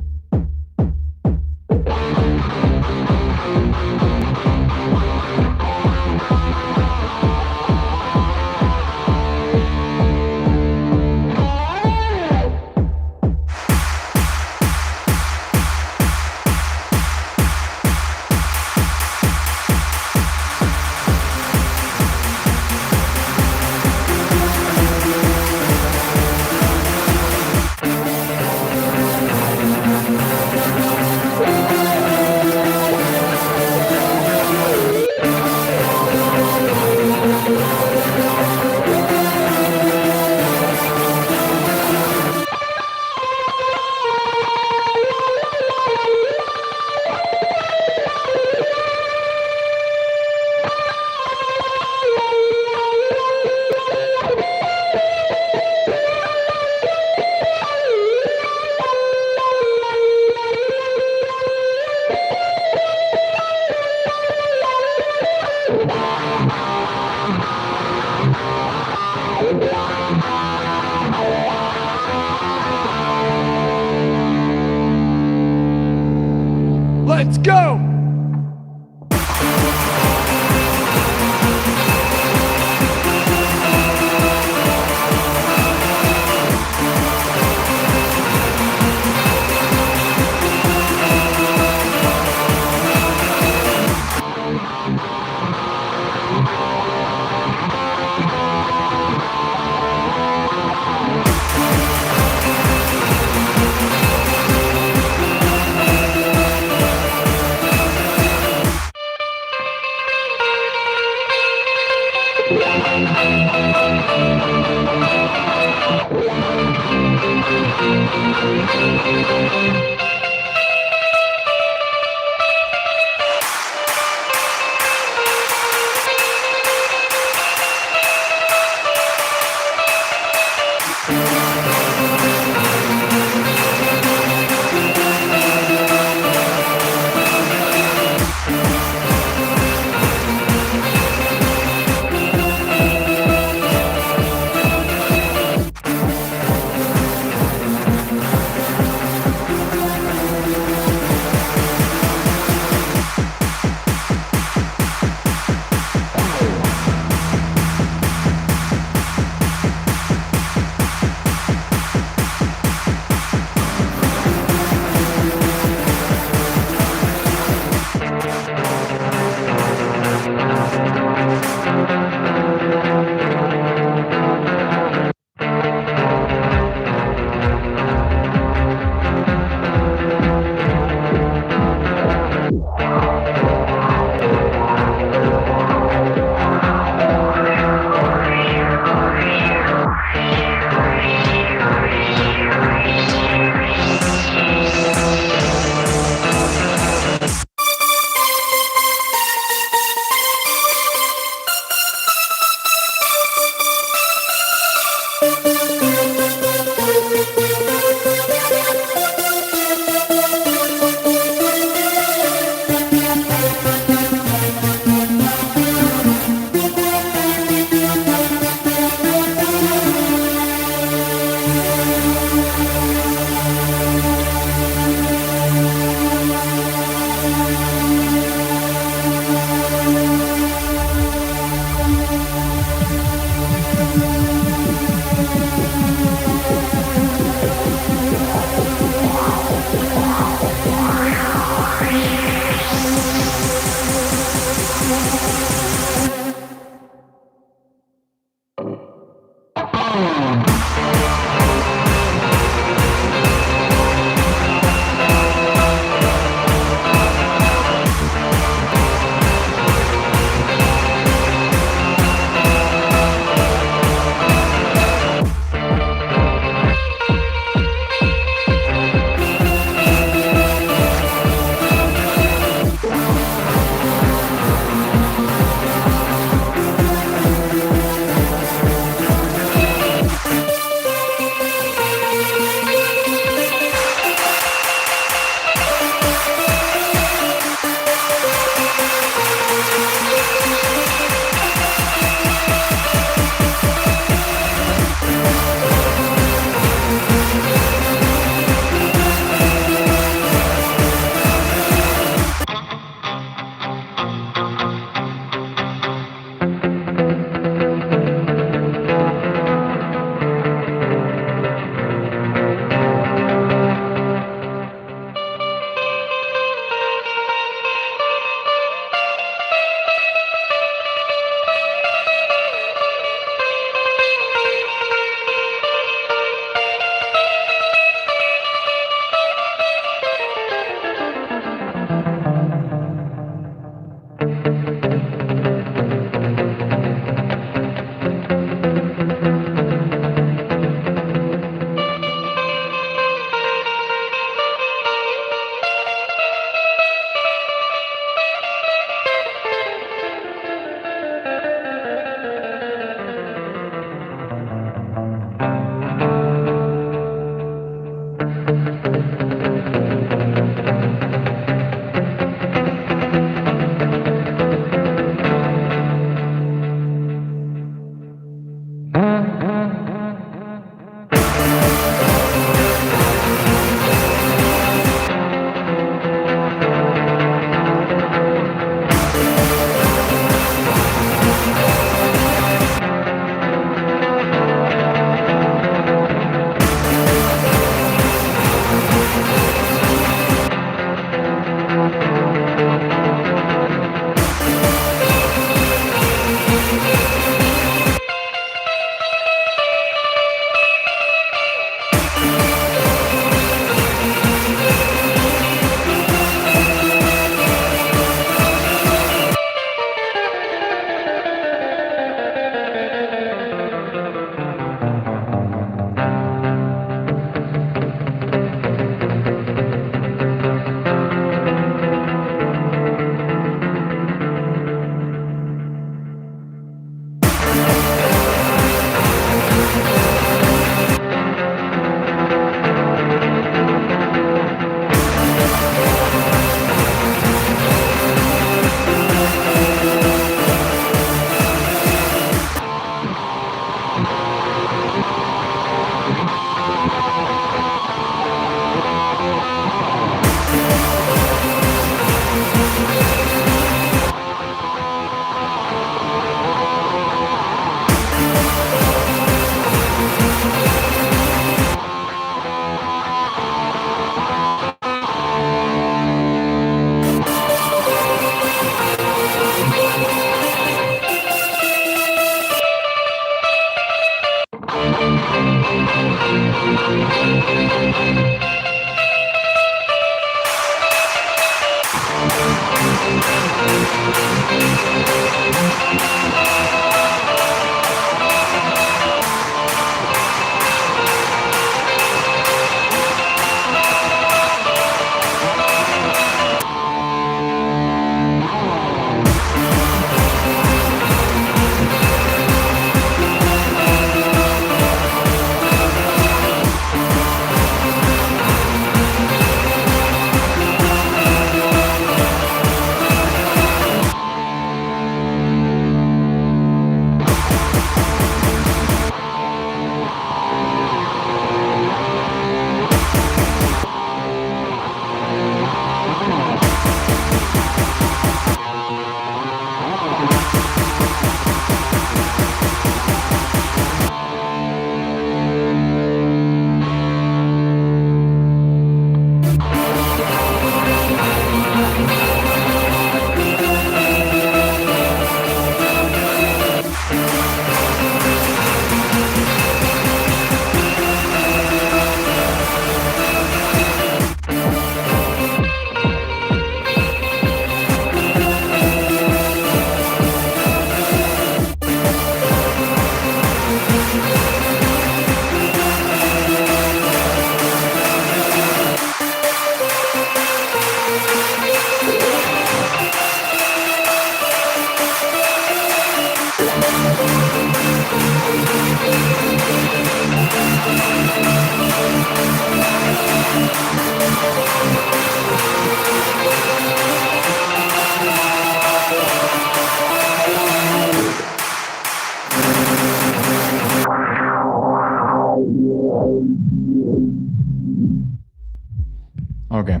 Okay.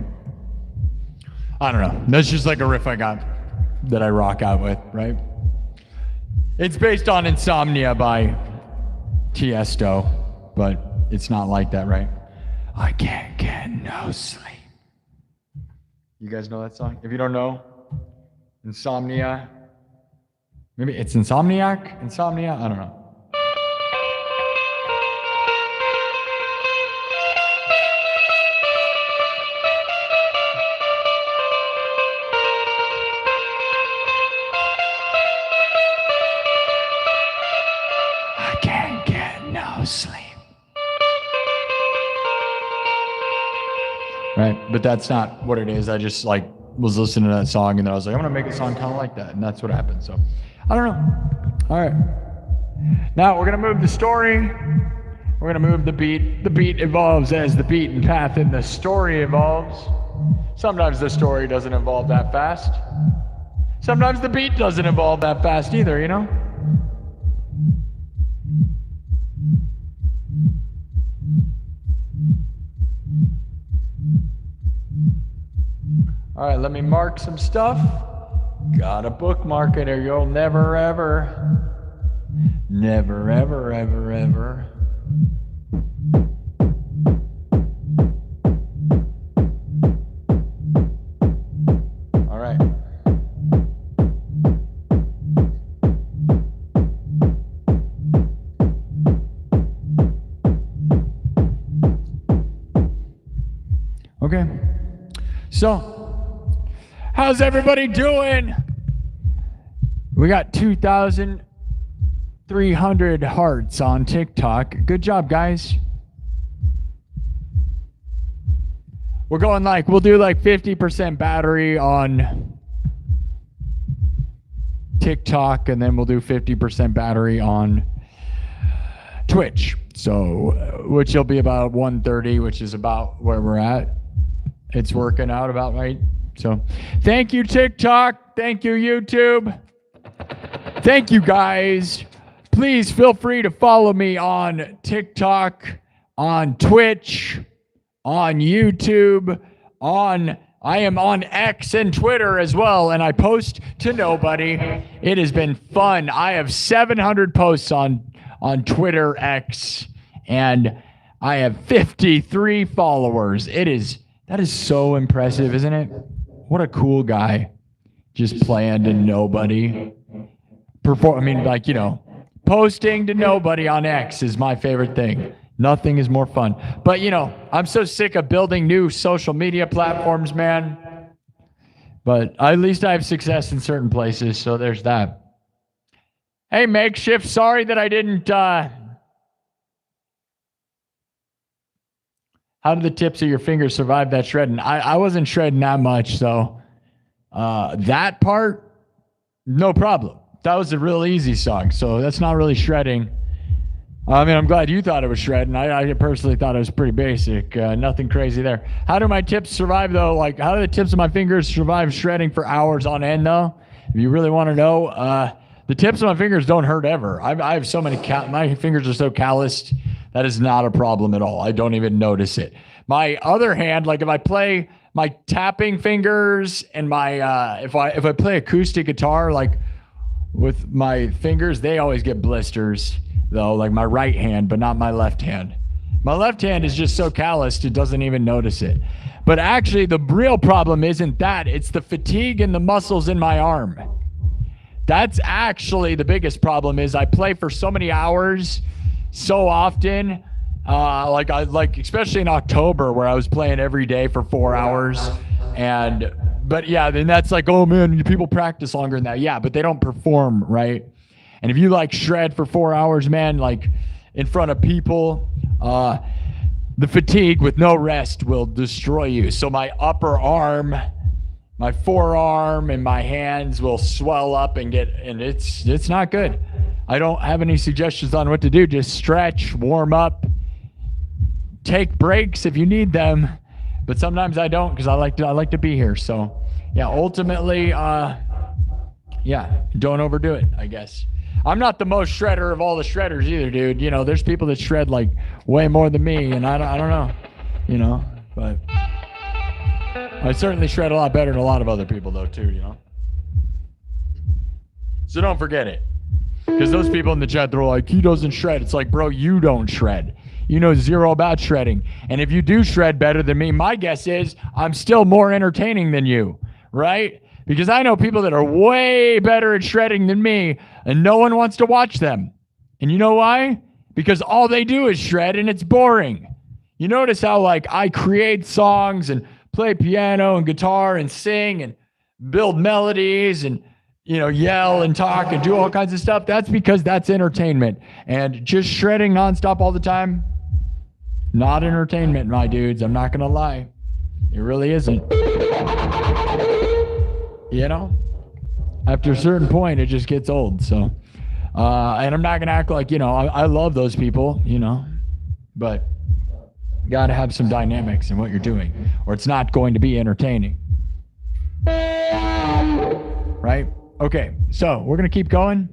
I don't know. That's just like a riff I got that I rock out with, right? It's based on Insomnia by Tiesto, but it's not like that, right? I can't get no sleep. You guys know that song? If you don't know, Insomnia. Maybe it's Insomniac? Insomnia? I don't know. I can't get no sleep. Right, but that's not what it is. I just like was listening to that song and then I was like, I'm gonna make a song kind of like that, and that's what happened. So I don't know. All right, now we're gonna move the story. We're gonna move the beat. The beat evolves as the beaten path and the story evolves. Sometimes the story doesn't evolve that fast. Sometimes the beat doesn't evolve that fast either, you know? All right, let me mark some stuff. Gotta bookmark it or you'll never ever, never ever ever ever. All right. Okay. So, how's everybody doing? We got 2,300 hearts on TikTok. Good job, guys. We're going like, we'll do like 50% battery on TikTok, and then we'll do 50% battery on Twitch. So, which will be about 130, which is about where we're at. It's working out about right. So thank you, TikTok. Thank you, YouTube. Thank you, guys. Please feel free to follow me on TikTok, on Twitch, on YouTube, I am on X and Twitter as well, and I post to nobody. It has been fun. I have 700 posts on Twitter X, and I have 53 followers. That is so impressive, isn't it? What a cool posting to nobody on X is my favorite thing. Nothing is more fun. But, you know, I'm so sick of building new social media platforms, man. But at least I have success in certain places, so there's that. Hey, Makeshift, sorry that I didn't... How do the tips of your fingers survive that shredding? I wasn't shredding that much, so that part, no problem. That was a real easy song, so that's not really shredding. I mean, I'm glad you thought it was shredding. I personally thought it was pretty basic. Nothing crazy there. How do my tips survive, though? Like, how do the tips of my fingers survive shredding for hours on end, though? If you really want to know, the tips of my fingers don't hurt ever. I have so many, my fingers are so calloused. That is not a problem at all. I don't even notice it. My other hand, like if I play my tapping fingers and my, if I play acoustic guitar, like with my fingers, they always get blisters. Though, like my right hand, but not my left hand. My left hand is just so calloused, it doesn't even notice it. But actually, the real problem isn't that. It's the fatigue in the muscles in my arm. That's actually the biggest problem is I play for so many hours, so often. Like especially in October where I was playing every day for 4 hours. But yeah, then that's like, oh man, people practice longer than that. Yeah, but they don't perform, right? And if you like shred for 4 hours, man, like in front of people, the fatigue with no rest will destroy you. So my upper arm, my forearm, and my hands will swell up and it's not good. I don't have any suggestions on what to do. Just stretch, warm up, take breaks if you need them. But sometimes I don't because I like to be here. So yeah, ultimately, yeah, don't overdo it, I guess. I'm not the most shredder of all the shredders either, dude. You know, there's people that shred like way more than me, and I don't know, you know, but I certainly shred a lot better than a lot of other people, though, too, you know. So don't forget it, because those people in the chat, they're like, he doesn't shred. It's like, bro, you don't shred. You know zero about shredding. And if you do shred better than me, my guess is I'm still more entertaining than you, right? Because I know people that are way better at shredding than me, and no one wants to watch them. And you know why? Because all they do is shred, and it's boring. You notice how, like, I create songs and play piano and guitar and sing and build melodies and, you know, yell and talk and do all kinds of stuff. That's because that's entertainment. And just shredding nonstop all the time, not entertainment, my dudes. I'm not going to lie. It really isn't. You know, after a certain point, it just gets old. So, and I'm not going to act like, you know, I love those people, you know, but got to have some dynamics in what you're doing, or it's not going to be entertaining. Right? Okay, so we're going to keep going.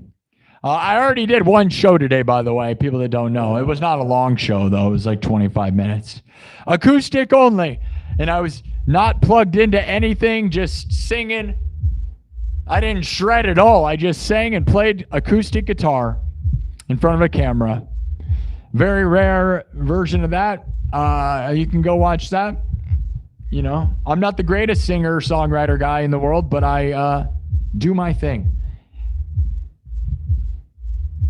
I already did one show today, by the way, people that don't know. It was not a long show, though. It was like 25 minutes. Acoustic only. And I was not plugged into anything, just singing. I didn't shred at all. I just sang and played acoustic guitar in front of a camera. Very rare version of that. You can go watch that. You know, I'm not the greatest singer, songwriter guy in the world, but I do my thing.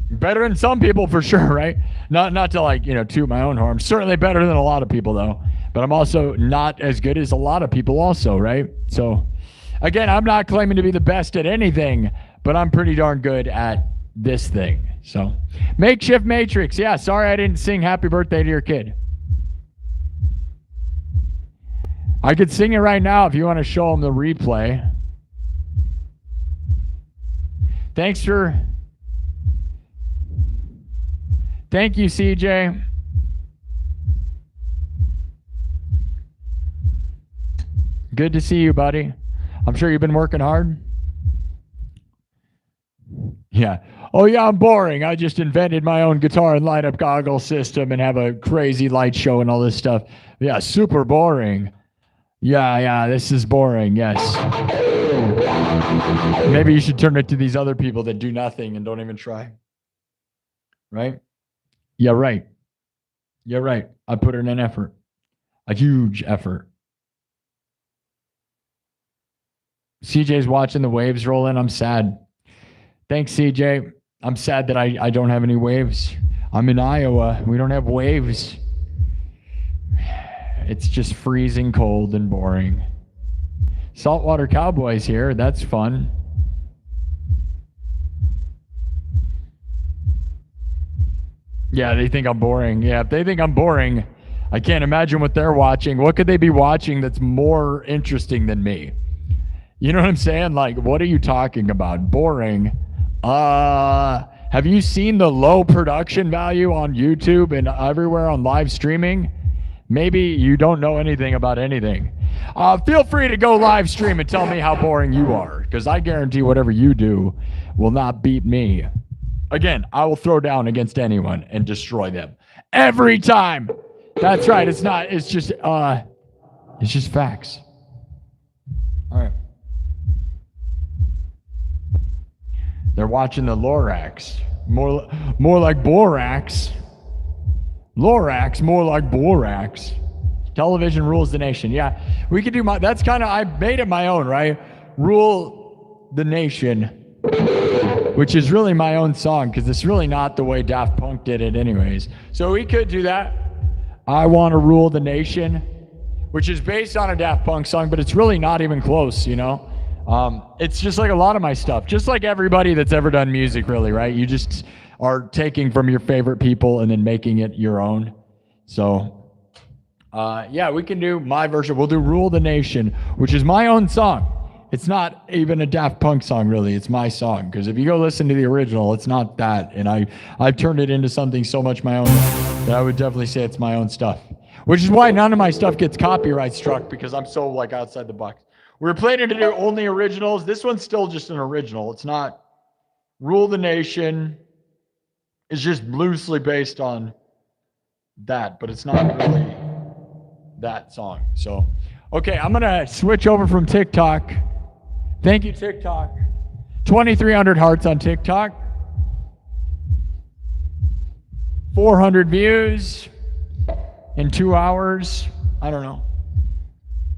Better than some people for sure, right? Not to like, you know, toot my own horn. Certainly better than a lot of people though. But I'm also not as good as a lot of people also, right? So again, I'm not claiming to be the best at anything, but I'm pretty darn good at this thing. So Makeshift Matrix. Yeah, sorry I didn't sing happy birthday to your kid. I could sing it right now if you want to show them the replay. Thank you, CJ. Good to see you, buddy. I'm sure you've been working hard. Yeah. Oh, yeah, I'm boring. I just invented my own guitar and light-up goggle system and have a crazy light show and all this stuff. Yeah, super boring. Yeah, this is boring, yes. Maybe you should turn it to these other people that do nothing and don't even try. Right? Yeah, right. You're right. I put in an effort. A huge effort. CJ's watching the waves roll in. I'm sad. Thanks, CJ. I'm sad that I don't have any waves. I'm in Iowa. We don't have waves. It's just freezing cold and boring. Saltwater Cowboys here. That's fun. Yeah, they think I'm boring. Yeah, if they think I'm boring, I can't imagine what they're watching. What could they be watching that's more interesting than me? You know what I'm saying? Like, what are you talking about? Boring. Have you seen the low production value on YouTube and everywhere on live streaming? Maybe you don't know anything about anything. Feel free to go live stream and tell me how boring you are, because I guarantee whatever you do will not beat me. Again, I will throw down against anyone and destroy them every time. That's right. It's just facts. All right. They're watching the Lorax. More like Borax. Lorax, more like Borax. Television rules the nation. Yeah, we could do that's kind of, I made it my own, right? Rule the nation, which is really my own song, because it's really not the way Daft Punk did it anyways. So we could do that. I Want to Rule the Nation, which is based on a Daft Punk song, but it's really not even close, you know? It's just like a lot of my stuff, just like everybody that's ever done music, really, right? You just are taking from your favorite people and then making it your own. So, yeah, we can do my version. We'll do Rule the Nation, which is my own song. It's not even a Daft Punk song, really. It's my song, because if you go listen to the original, it's not that. And I've turned it into something so much my own that I would definitely say it's my own stuff, which is why none of my stuff gets copyright struck, because I'm so like outside the box. We were planning to do only originals. This one's still just an original. It's not Rule the Nation. It's just loosely based on that, but it's not really that song. So, okay, I'm going to switch over from TikTok. Thank you, TikTok. 2,300 hearts on TikTok. 400 views in 2 hours. I don't know.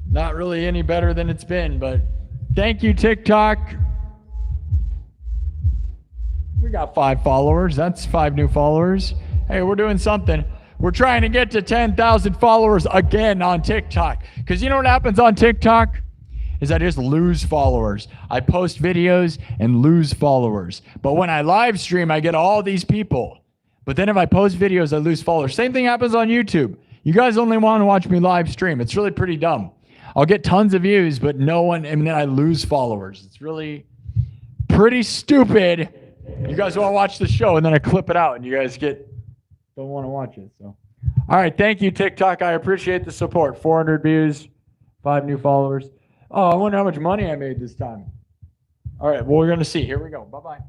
Not really any better than it's been, but thank you, TikTok. We got 5 followers. That's 5 new followers. Hey, we're doing something. We're trying to get to 10,000 followers again on TikTok. Because you know what happens on TikTok? Is I just lose followers. I post videos and lose followers. But when I live stream, I get all these people. But then if I post videos, I lose followers. Same thing happens on YouTube. You guys only want to watch me live stream. It's really pretty dumb. I'll get tons of views, but no one, and then I lose followers. It's really pretty stupid. You guys want to watch the show, and then I clip it out, and you guys don't want to watch it. So, all right, thank you, TikTok. I appreciate the support. 400 views, 5 new followers. Oh, I wonder how much money I made this time. All right, well, we're going to see. Here we go. Bye-bye.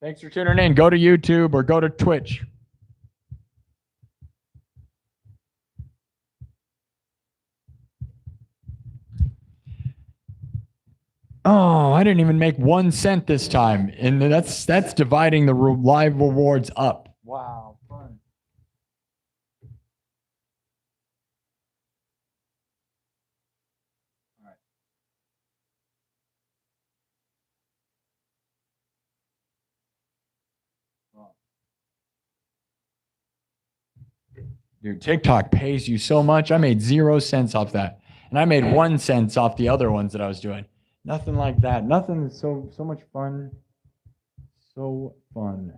Thanks for tuning in. Go to YouTube or go to Twitch. Oh, I didn't even make 1 cent this time. And that's dividing the live rewards up. Wow, fun. All right. Wow. Dude, TikTok pays you so much. I made 0 cents off that. And I made 1 cent off the other ones that I was doing. Nothing like that. Nothing is so much fun. So fun.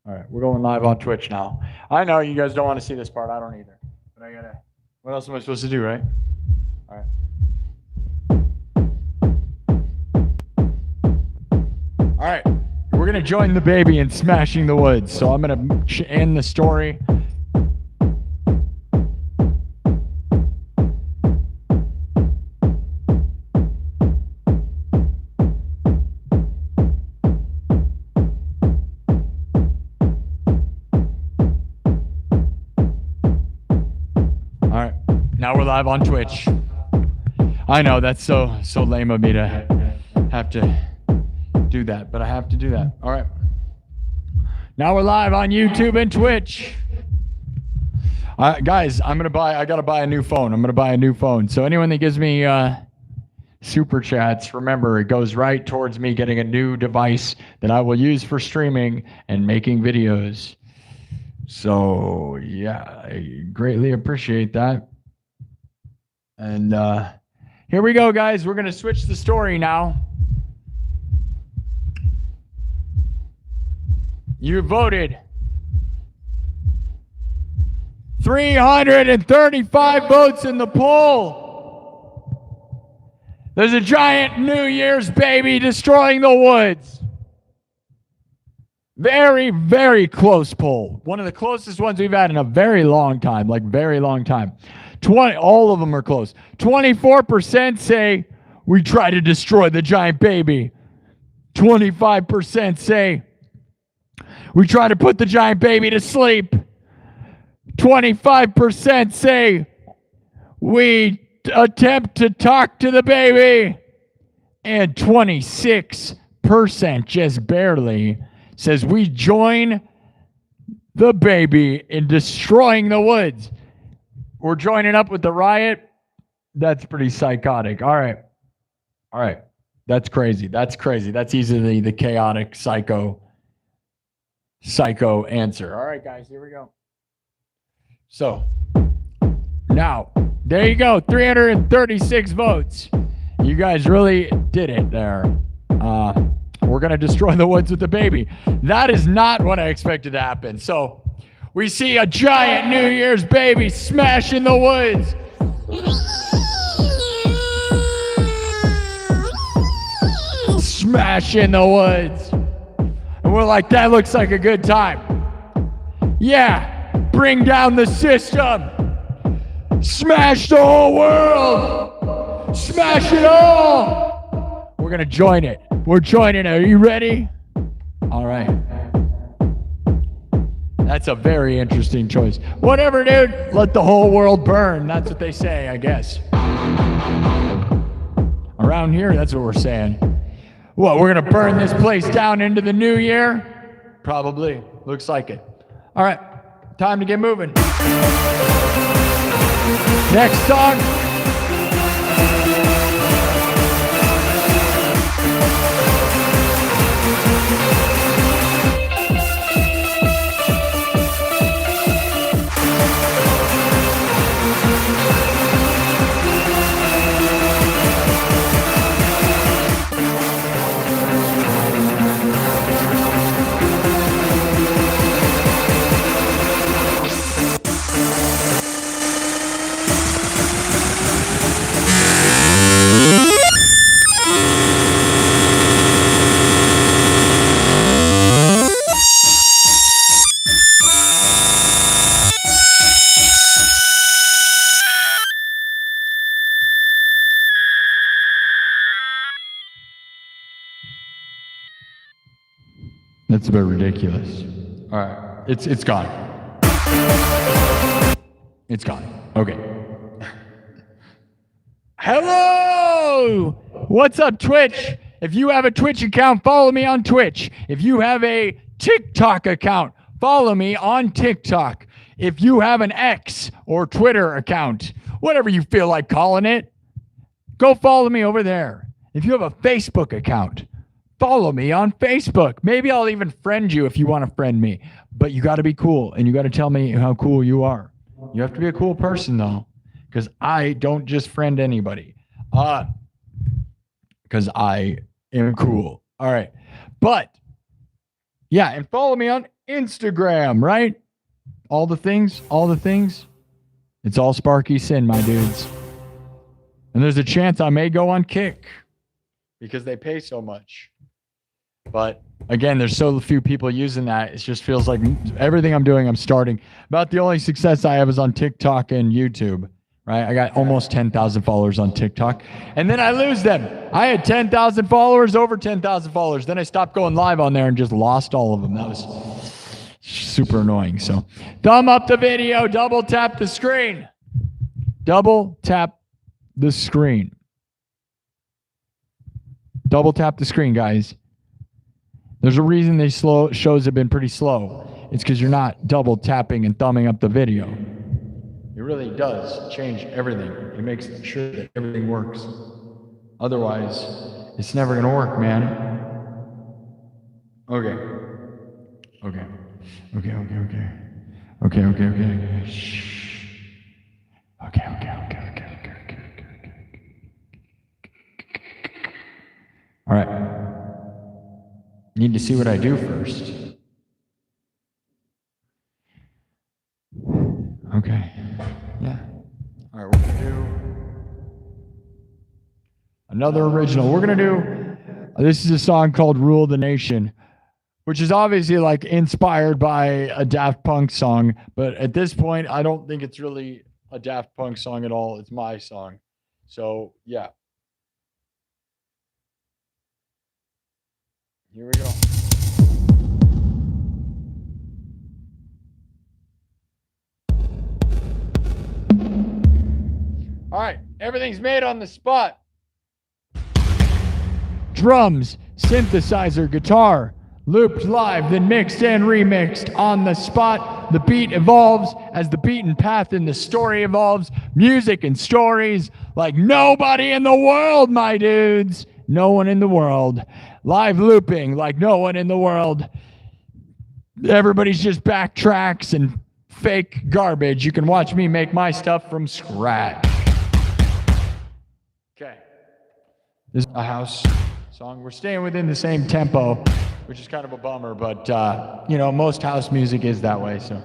All right, we're going live on Twitch now. I know you guys don't want to see this part. I don't either. But I gotta. What else am I supposed to do, right? All right. All right. We're gonna join the baby in Smashing the Woods. So I'm gonna end the story. Now we're live on Twitch. I know that's so lame of me to have to do that, but I have to do that. All right. Now we're live on YouTube and Twitch. Guys, I gotta buy a new phone. I'm gonna buy a new phone. So anyone that gives me super chats. Remember, it goes right towards me getting a new device that I will use for streaming and making videos. So, yeah, I greatly appreciate that. And here we go, guys. We're going to switch the story now. You voted. 335 votes in the poll. There's a giant New Year's baby destroying the woods. Very, very close poll. One of the closest ones we've had in a very long time, like very long time. All of them are close. 24% say we try to destroy the giant baby. 25% say we try to put the giant baby to sleep. 25% say we attempt to talk to the baby. And 26%, just barely, says we join the baby in destroying the woods. We're joining up with the riot. That's pretty psychotic. All right. That's crazy. That's easily the chaotic psycho answer. All right, guys, here we go. So now, there you go. 336 votes. You guys really did it there. We're going to destroy the woods with the baby. That is not what I expected to happen. So we see a giant New Year's baby smashing the woods. Smashing the woods. And we're like, that looks like a good time. Yeah. Bring down the system. Smash the whole world. Smash it all. We're going to join it. We're joining it. Are you ready? All right. That's a very interesting choice. Whatever, dude. Let the whole world burn. That's what they say, I guess. Around here, that's what we're saying. What, we're going to burn this place down into the new year? Probably. Looks like it. All right. Time to get moving. Next song. That's a bit ridiculous. All right, it's gone. It's gone. Okay. Hello! What's up, Twitch? If you have a Twitch account, follow me on Twitch. If you have a TikTok account, follow me on TikTok. If you have an X or Twitter account, whatever you feel like calling it, go follow me over there. If you have a Facebook account, follow me on Facebook. Maybe I'll even friend you if you want to friend me. But you got to be cool, and you got to tell me how cool you are. You have to be a cool person, though, because I don't just friend anybody. Because I am cool. All right. But, yeah, and follow me on Instagram, right? All the things. It's all Sparky SINN, my dudes. And there's a chance I may go on Kick because they pay so much. But again, there's so few people using that. It just feels like everything I'm doing, I'm starting. About the only success I have is on TikTok and YouTube, right? I got almost 10,000 followers on TikTok. And then I lose them. I had 10,000 followers, over 10,000 followers. Then I stopped going live on there and just lost all of them. That was super annoying. So thumb up the video, double tap the screen. Double tap the screen. Double tap the screen, guys. There's a reason these shows have been pretty slow. It's because you're not double tapping and thumbing up the video. It really does change everything. It makes sure that everything works. Otherwise, it's never gonna work, man. Okay. Shh. Okay. All right. Need to see what I do first. Okay. Yeah. All right, we're gonna do another original. We're gonna do, this is a song called Rule the Nation, which is obviously like inspired by a Daft Punk song, but at this point, I don't think it's really a Daft Punk song at all. It's my song. So, yeah. Here we go. All right, everything's made on the spot. Drums, synthesizer, guitar, looped live, then mixed and remixed on the spot. The beat evolves as the beaten path in the story evolves. Music and stories like nobody in the world, my dudes. No one in the world. Live looping like no one in the world. Everybody's just backtracks and fake garbage. You can watch me make my stuff from scratch. Okay. This is a house song. We're staying within the same tempo, which is kind of a bummer, but, you know, most house music is that way, so.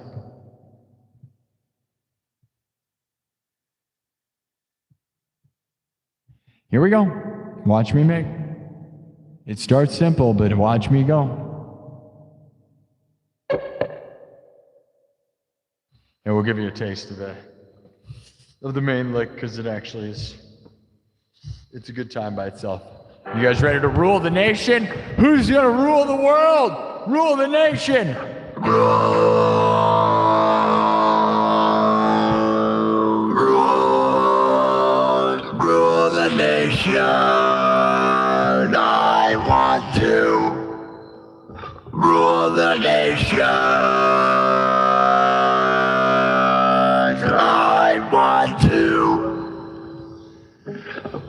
Here we go. Watch me make. It starts simple, but watch me go. And we'll give you a taste of the main lick, because it actually is, it's a good time by itself. You guys ready to rule the nation? Who's gonna rule the world? Rule the nation. Rule the nation. I want to rule the nation. I want to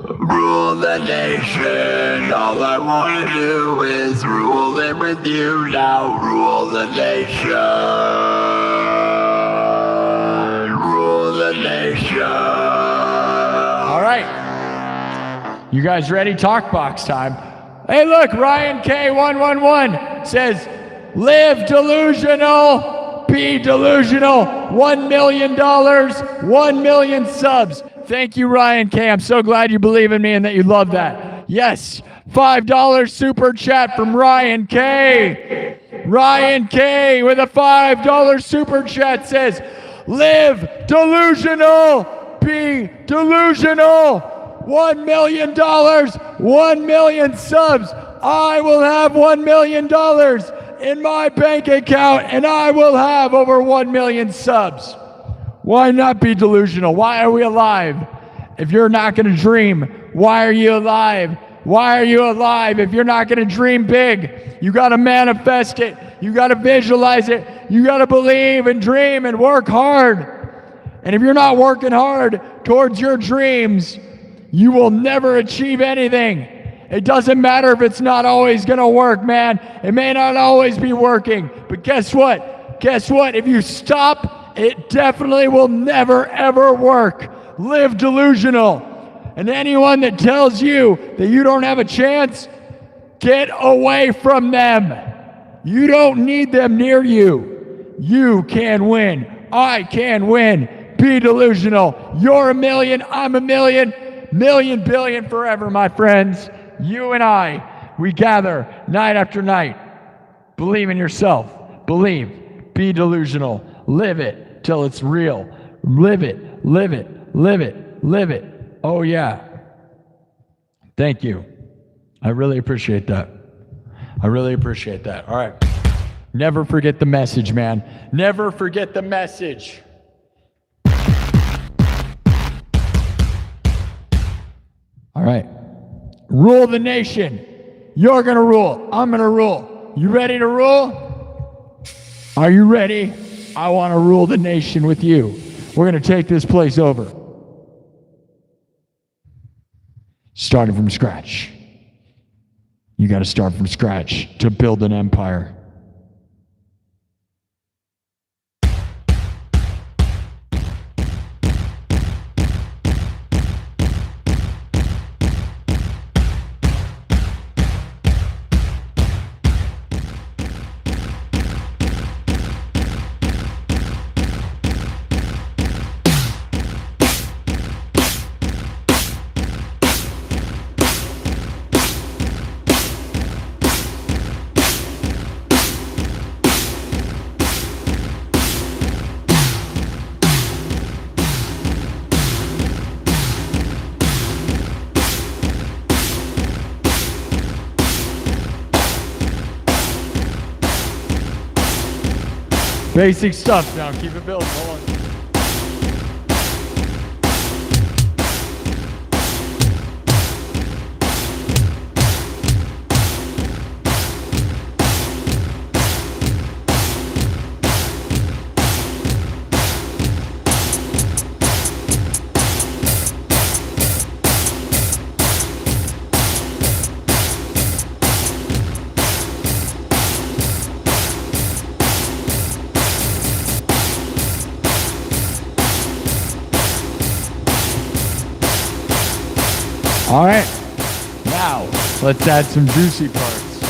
rule the nation. All I want to do is rule it with you. Now rule the nation. Rule the nation. All right. You guys ready? Talk box time. Hey, look, Ryan K111 says, live delusional, be delusional. $1 million, 1 million subs. Thank you, Ryan K. I'm so glad you believe in me and that you love that. Yes, $5 super chat from Ryan K. Ryan K with a $5 super chat says, live delusional, be delusional. $1 million, 1 million subs. I will have $1 million in my bank account, and I will have over 1 million subs. Why not be delusional? Why are we alive? If you're not going to dream, why are you alive? Why are you alive? If you're not going to dream big, you got to manifest it. You got to visualize it. You got to believe and dream and work hard. And if you're not working hard towards your dreams, you will never achieve anything. It doesn't matter if it's not always going to work, man. It may not always be working. But guess what? Guess what? If you stop, it definitely will never, ever work. Live delusional. And anyone that tells you that you don't have a chance, get away from them. You don't need them near you. You can win. I can win. Be delusional. You're a million. I'm a million. Million, billion forever, my friends. You and I, we gather night after night. Believe in yourself. Believe. Be delusional. Live it till it's real. Live it. Live it. Live it. Live it. Oh, yeah. Thank you. I really appreciate that. I really appreciate that. All right. Never forget the message, man. Never forget the message. All right. Rule the nation. You're going to rule. I'm going to rule. You ready to rule? Are you ready? I want to rule the nation with you. We're going to take this place over. starting from scratch. You got to start from scratch to build an empire. Basic stuff now, keep it building, hold on. All right, now let's add some juicy parts.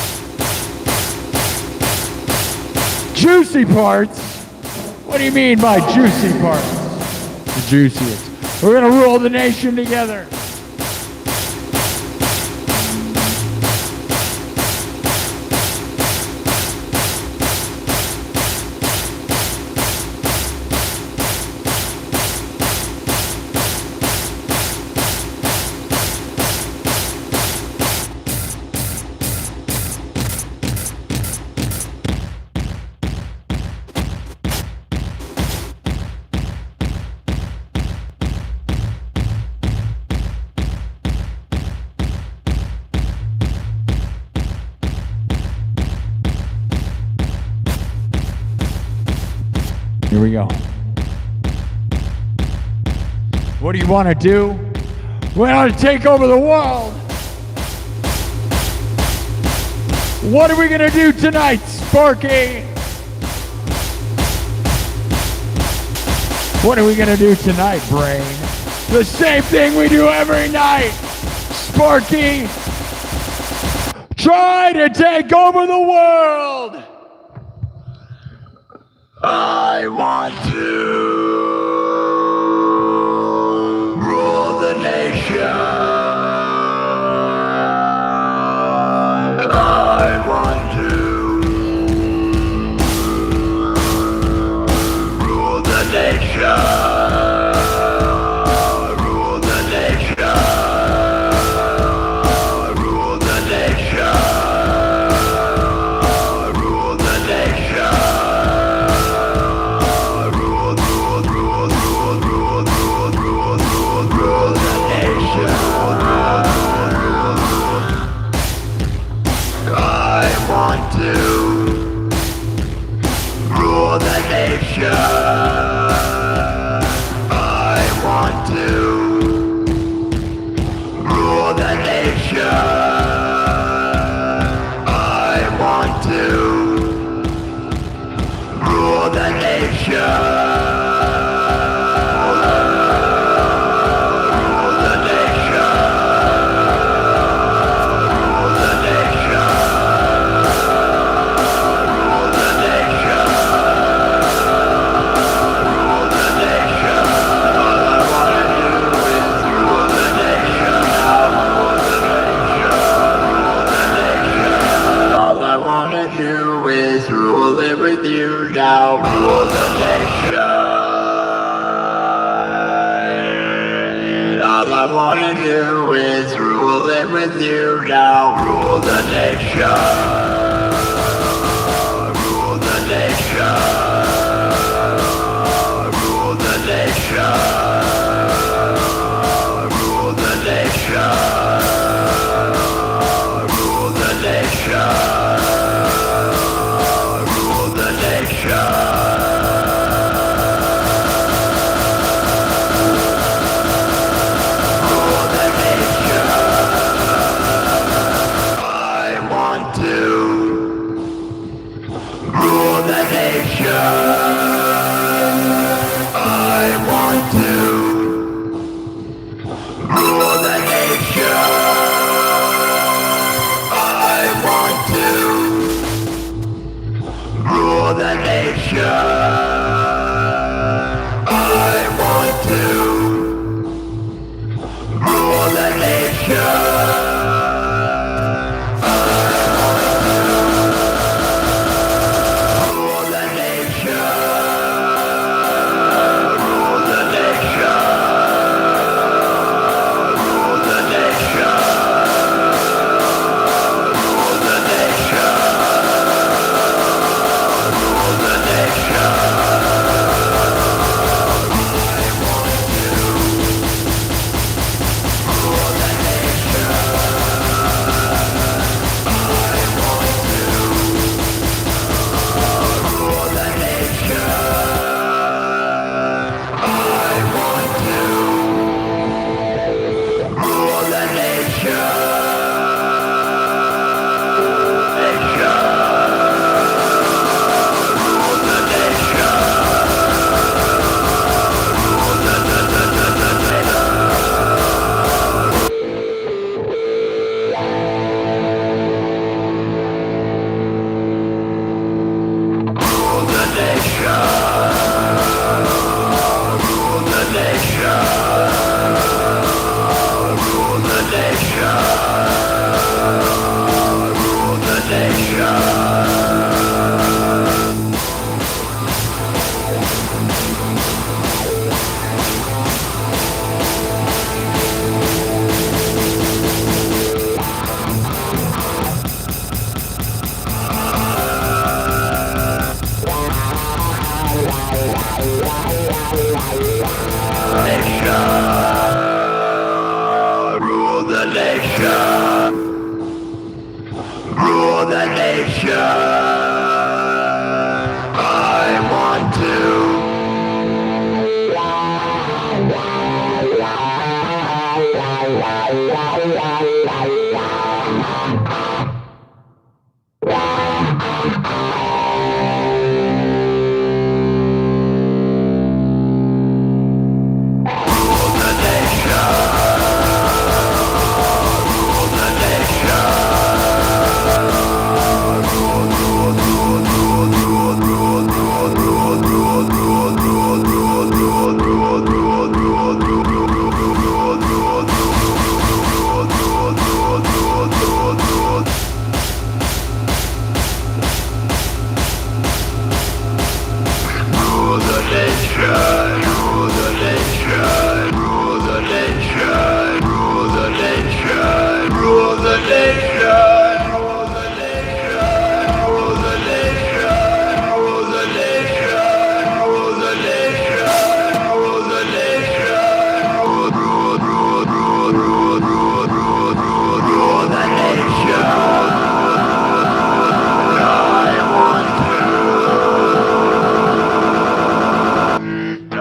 Juicy parts? What do you mean by juicy parts? The juiciest. We're gonna rule the nation together. Here we go. What do you want to do? We want to take over the world. What are we going to do tonight, Sparky? What are we going to do tonight, Brain? The same thing we do every night, Sparky. Try to take over the world. I want to rule the nation. I want to rule the nation. Rule the nation. Rule the nation. Rule the nation. With you now, rule the nation. Rule the nation. Rule the nation. Rule the nation. Rule the nation. Rule the nation. Rule the nation. rule the nation. I want to rule the nation. I want to rule the nation. I want to rule the nation. Rule the nation. Rule the nation.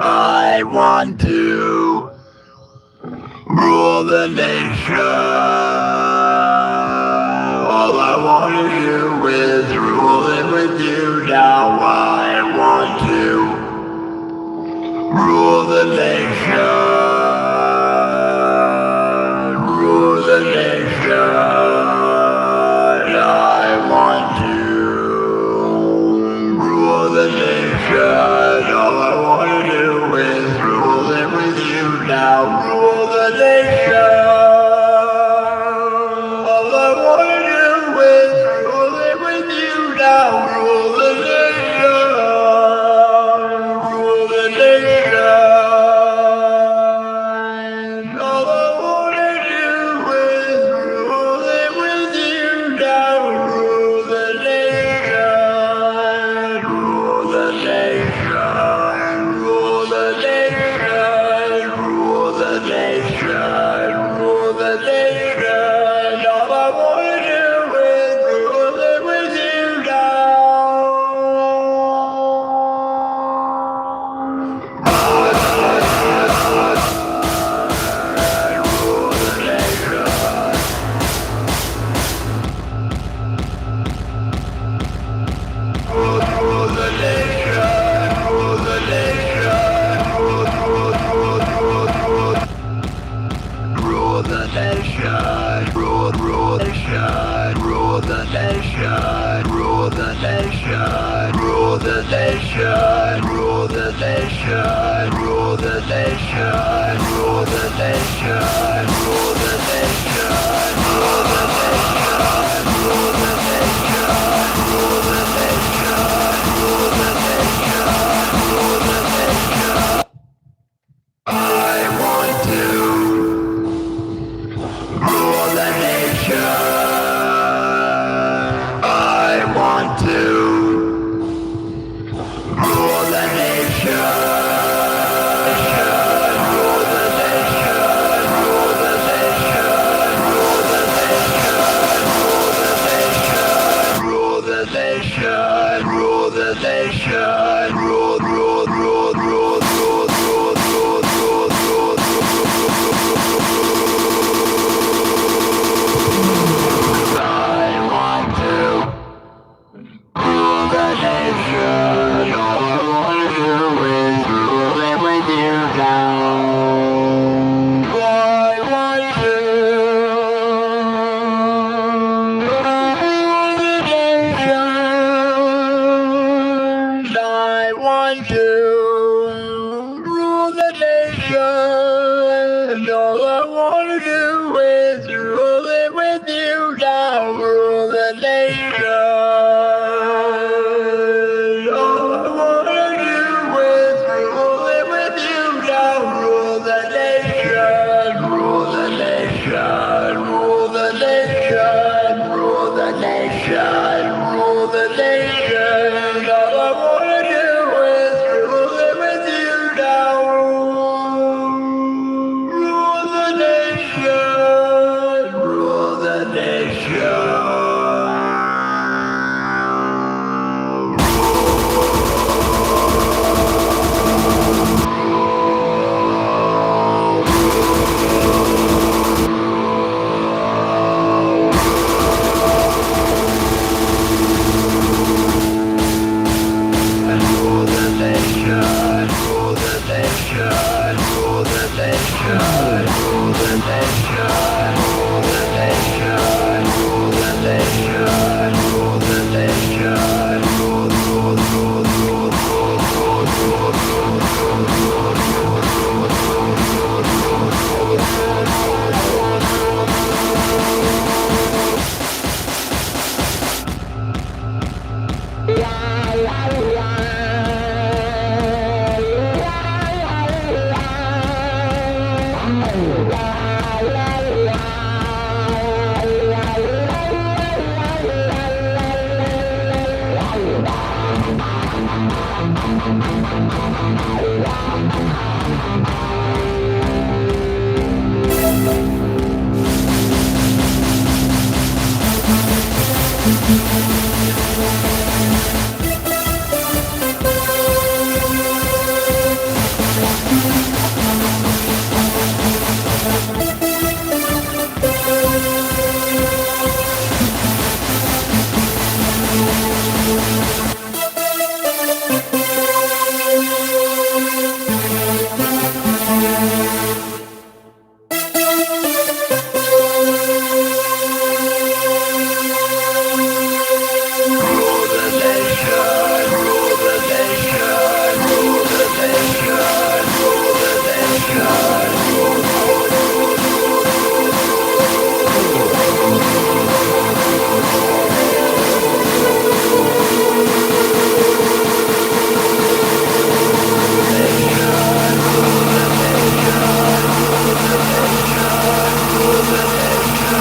I want to rule the nation. All I want to do is rule it with you. Now I want to rule the nation. Rule the nation. I want to rule the nation. All I want to do is rule it with you. Now rule the nation. All I want to do is rule it with you. Now rule the nation. Rule the nation. All I want to do is rule it with you. Now rule the nation. Rule the nation. nation, rule the nation, rule the nation, rule the nation, rule the nation, rule the nation, rule the nation, rule the nation, rule the nation, rule the nation, rule the nation. I want to rule the nation. I want to rule the nation. Rule the nation. Rule the nation. Rule the nation. Rule the nation. Rule the nation. Rule, rule, rule, rule, rule, rule, rule, rule, rule, I want to rule the nation. All I want to do is rule it with you down. I want to rule the nation. I want to rule the nation. All I want to do is rule it with you down. Rule the nation. All I want to do is rule it with you down. Rule the nation. Rule the nation. Rule the nation. Rule the nation. Rule the nation. All I want to do is rule it with you down. Rule the nation. Rule the nation. Rule the nation, rule the nation, rule the nation, rule the nation, rule the nation,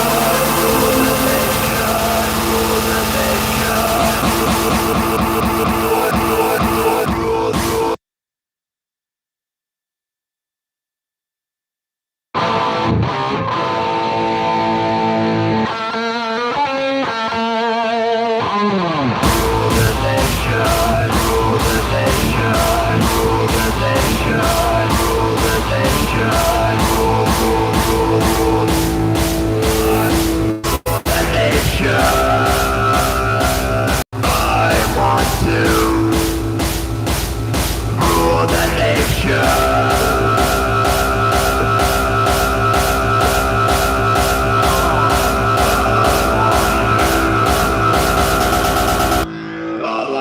rule the nation, rule the nation, rule, rule, rule, rule, rule, rule, rule,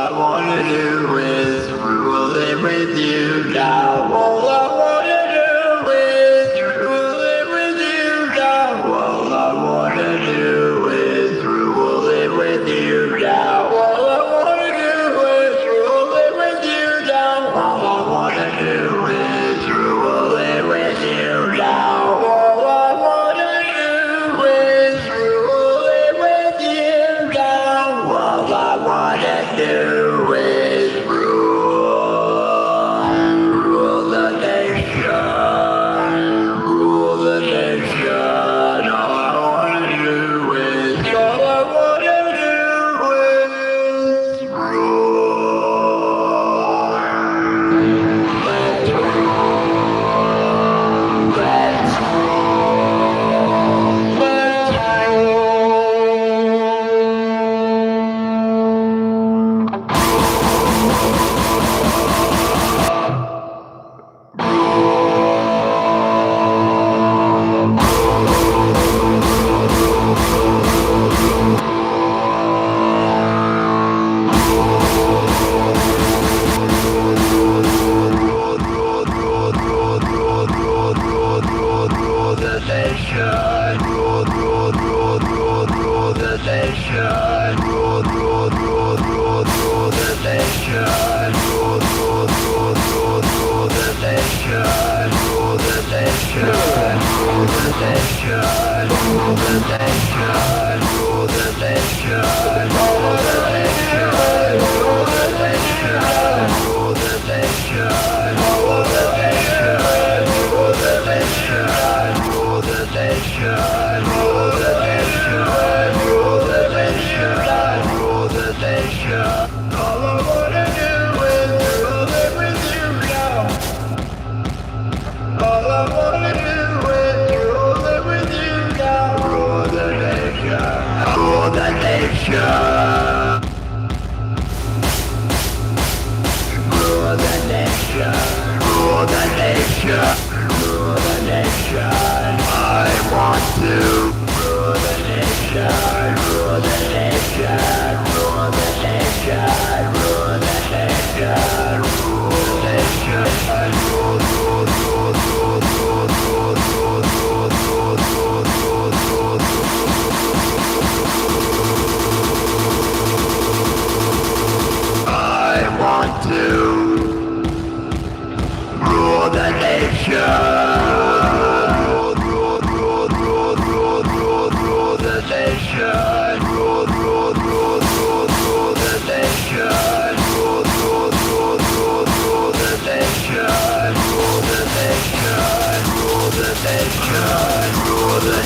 I wanna do is rule it with you now. All I wanna do is rule it with you now. All I wanna do is rule it with you now. All I wanna do is rule it with you now. All I wanna do is rule it with you now. All I wanna do is rule it with you now. All I wanna do is rule the nation. Rule the nation. All I wanna do is rule. Let's rule. Let's rule.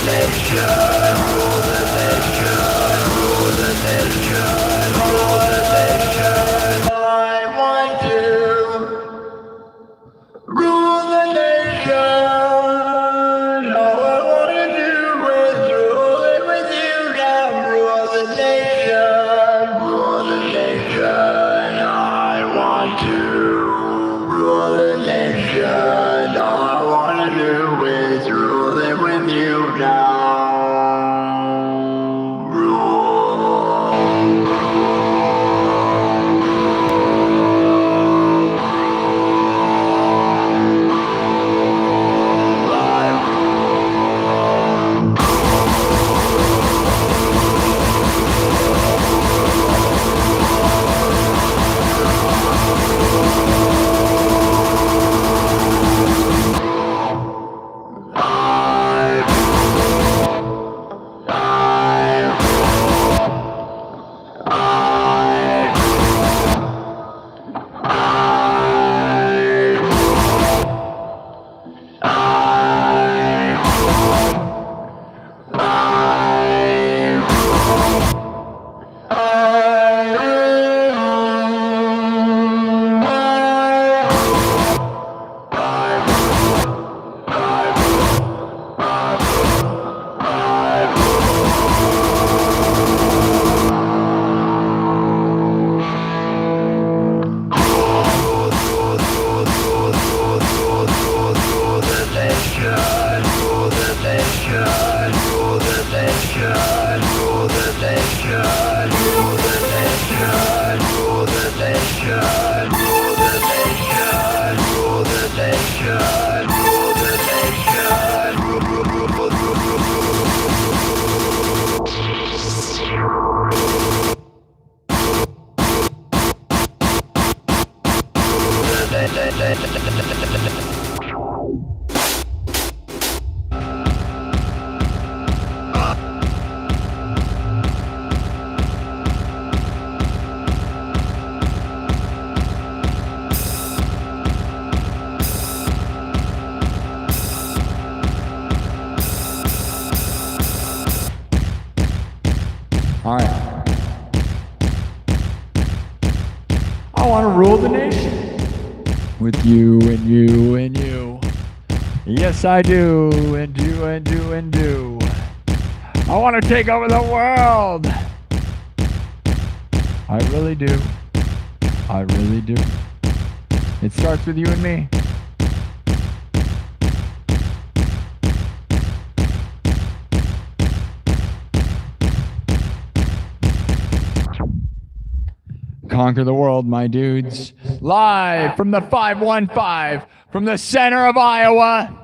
Let's All right. I want to rule the nation with you and you and you. Yes, I do, and do, and do, and do. I want to take over the world. I really do. I really do. It starts with you and me. Conquer the world, my dudes. Live from the 515, from the center of Iowa.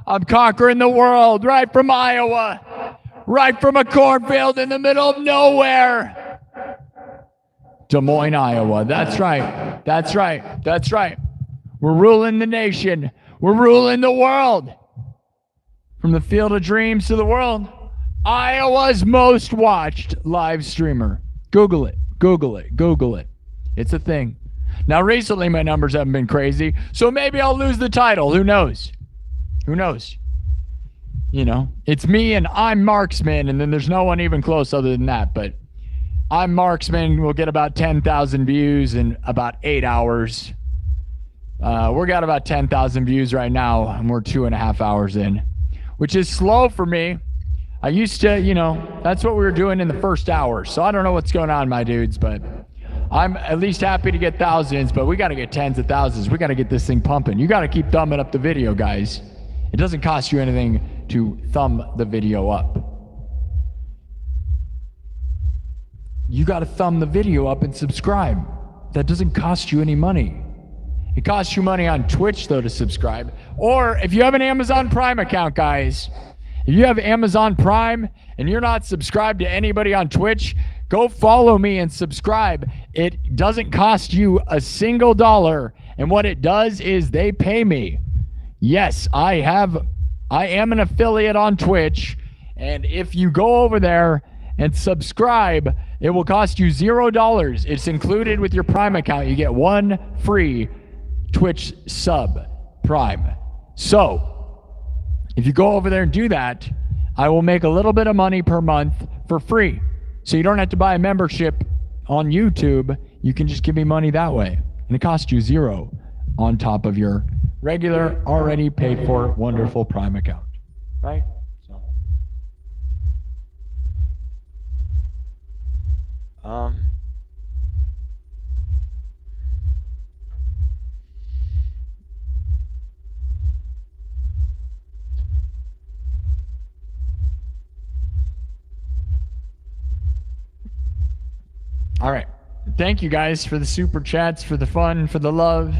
I'm conquering the world right from Iowa. Right from a cornfield in the middle of nowhere. Des Moines, Iowa. That's right. That's right. That's right. We're ruling the nation. We're ruling the world. From the field of dreams to the world. Iowa's most watched live streamer. Google it. Google it. Google it. It's a thing. Now, recently, my numbers haven't been crazy, so maybe I'll lose the title. Who knows? Who knows? You know, it's me and I'm Marksman, and then there's no one even close other than that. But I'm Marksman will get about 10,000 views in about 8 hours. We're got about 10,000 views right now, and we're 2.5 hours in, which is slow for me. I used to, you know, that's what we were doing in the first hour. So I don't know what's going on, my dudes, but I'm at least happy to get thousands, but we got to get tens of thousands. We got to get this thing pumping. You got to keep thumbing up the video, guys. It doesn't cost you anything to thumb the video up. You got to thumb the video up and subscribe. That doesn't cost you any money. It costs you money on Twitch, though, to subscribe. Or if you have an Amazon Prime account, guys, if you have Amazon Prime and you're not subscribed to anybody on Twitch, go follow me and subscribe. It doesn't cost you a single dollar. And what it does is they pay me. Yes, I am an affiliate on Twitch. And if you go over there and subscribe, it will cost you $0. It's included with your Prime account. You get one free Twitch sub, Prime. So, if you go over there and do that, I will make a little bit of money per month for free. So you don't have to buy a membership on YouTube. You can just give me money that way. And it costs you $0 on top of your regular, already paid for, wonderful Prime account. Right? So. All right. Thank you guys for the super chats, for the fun, for the love,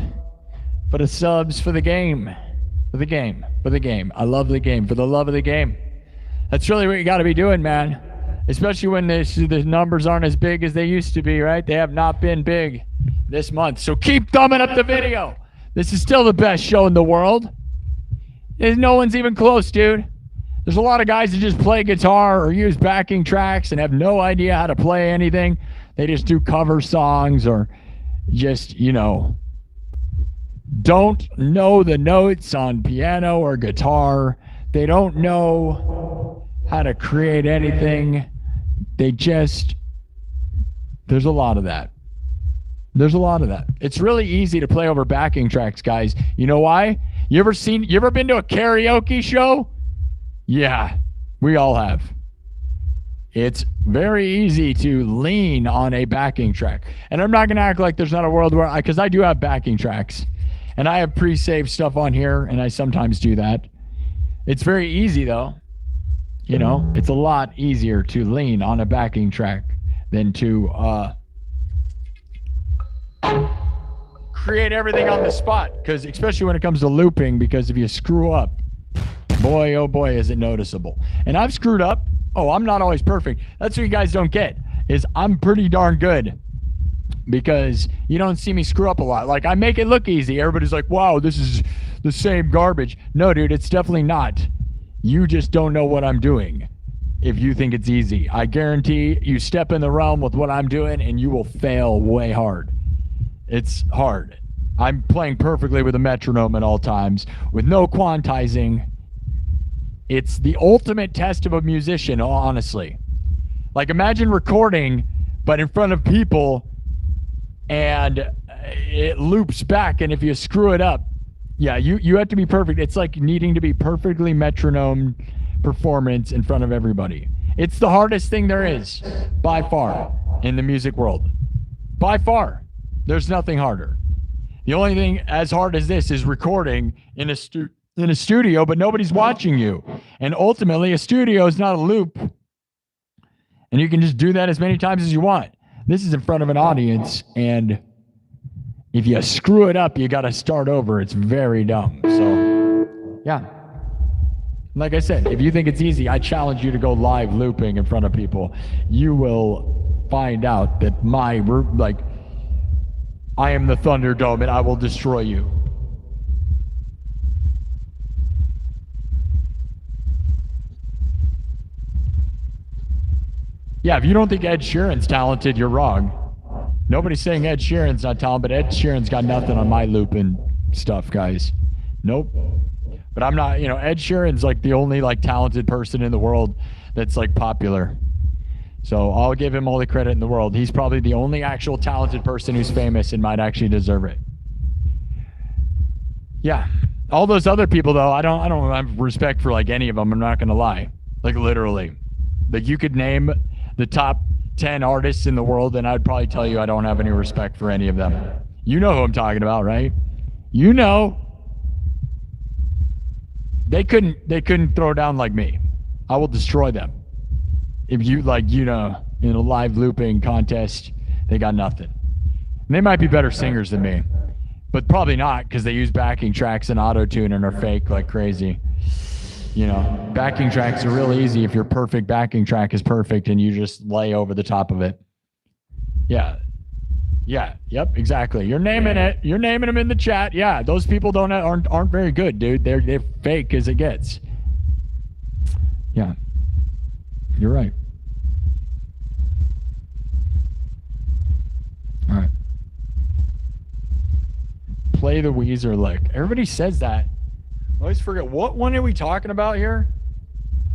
for the subs, for the game. For the game. For the game. I love the game. For the love of the game. That's really what you got to be doing, man. Especially when the numbers aren't as big as they used to be, right? They have not been big this month. So keep thumbing up the video. This is still the best show in the world. No one's even close, dude. There's a lot of guys that just play guitar or use backing tracks and have no idea how to play anything. They just do cover songs or just, you know, don't know the notes on piano or guitar. They don't know how to create anything. They just, there's a lot of that. There's a lot of that. It's really easy to play over backing tracks, guys. You know why? You ever been to a karaoke show? Yeah, we all have. It's very easy to lean on a backing track. And I'm not going to act like there's not a world where, because I do have backing tracks. And I have pre-saved stuff on here, and I sometimes do that. It's very easy, though. You know, it's a lot easier to lean on a backing track than to create everything on the spot. Because especially when it comes to looping, because if you screw up, boy, oh boy, is it noticeable. And I've screwed up. Oh, I'm not always perfect. That's what you guys don't get, is I'm pretty darn good. because you don't see me screw up a lot. Like, I make it look easy. Everybody's like, wow, this is the same garbage. No, dude, it's definitely not. You just don't know what I'm doing if you think it's easy. I guarantee you step in the realm with what I'm doing and you will fail way hard. It's hard. I'm playing perfectly with a metronome at all times with no quantizing. It's the ultimate test of a musician, honestly. Like, imagine recording, but in front of people, and it loops back, and if you screw it up, yeah, you have to be perfect. It's like needing to be perfectly metronome performance in front of everybody. It's the hardest thing there is, by far, in the music world. By far. There's nothing harder. The only thing as hard as this is recording in a studio, but nobody's watching you. And ultimately, a studio is not a loop. And you can just do that as many times as you want. This is in front of an audience, and if you screw it up, you got to start over. It's very dumb. So, yeah. Like I said, if you think it's easy, I challenge you to go live looping in front of people. You will find out that I am the Thunderdome, and I will destroy you. Yeah, if you don't think Ed Sheeran's talented, you're wrong. Nobody's saying Ed Sheeran's not talented, but Ed Sheeran's got nothing on my looping stuff, guys. Nope. But I'm not, Ed Sheeran's like the only like talented person in the world that's like popular. So I'll give him all the credit in the world. He's probably the only actual talented person who's famous and might actually deserve it. Yeah. All those other people though, I don't have respect for like any of them. I'm not going to lie. Like literally. Like you could name the top 10 artists in the world and I'd probably tell you I don't have any respect for any of them. You know who I'm talking about, right? You know. They couldn't throw down like me. I will destroy them. If you in a live looping contest, they got nothing. And they might be better singers than me, but probably not because they use backing tracks and auto-tune and are fake like crazy. Backing tracks are real easy if your perfect backing track is perfect and you just lay over the top of it. Yeah. Yeah. Yep. Exactly. You're naming it. You're naming them in the chat. Yeah. Those people aren't very good, dude. They're fake as it gets. Yeah. You're right. All right. Play the Weezer lick. Everybody says that. I always forget. What one are we talking about here?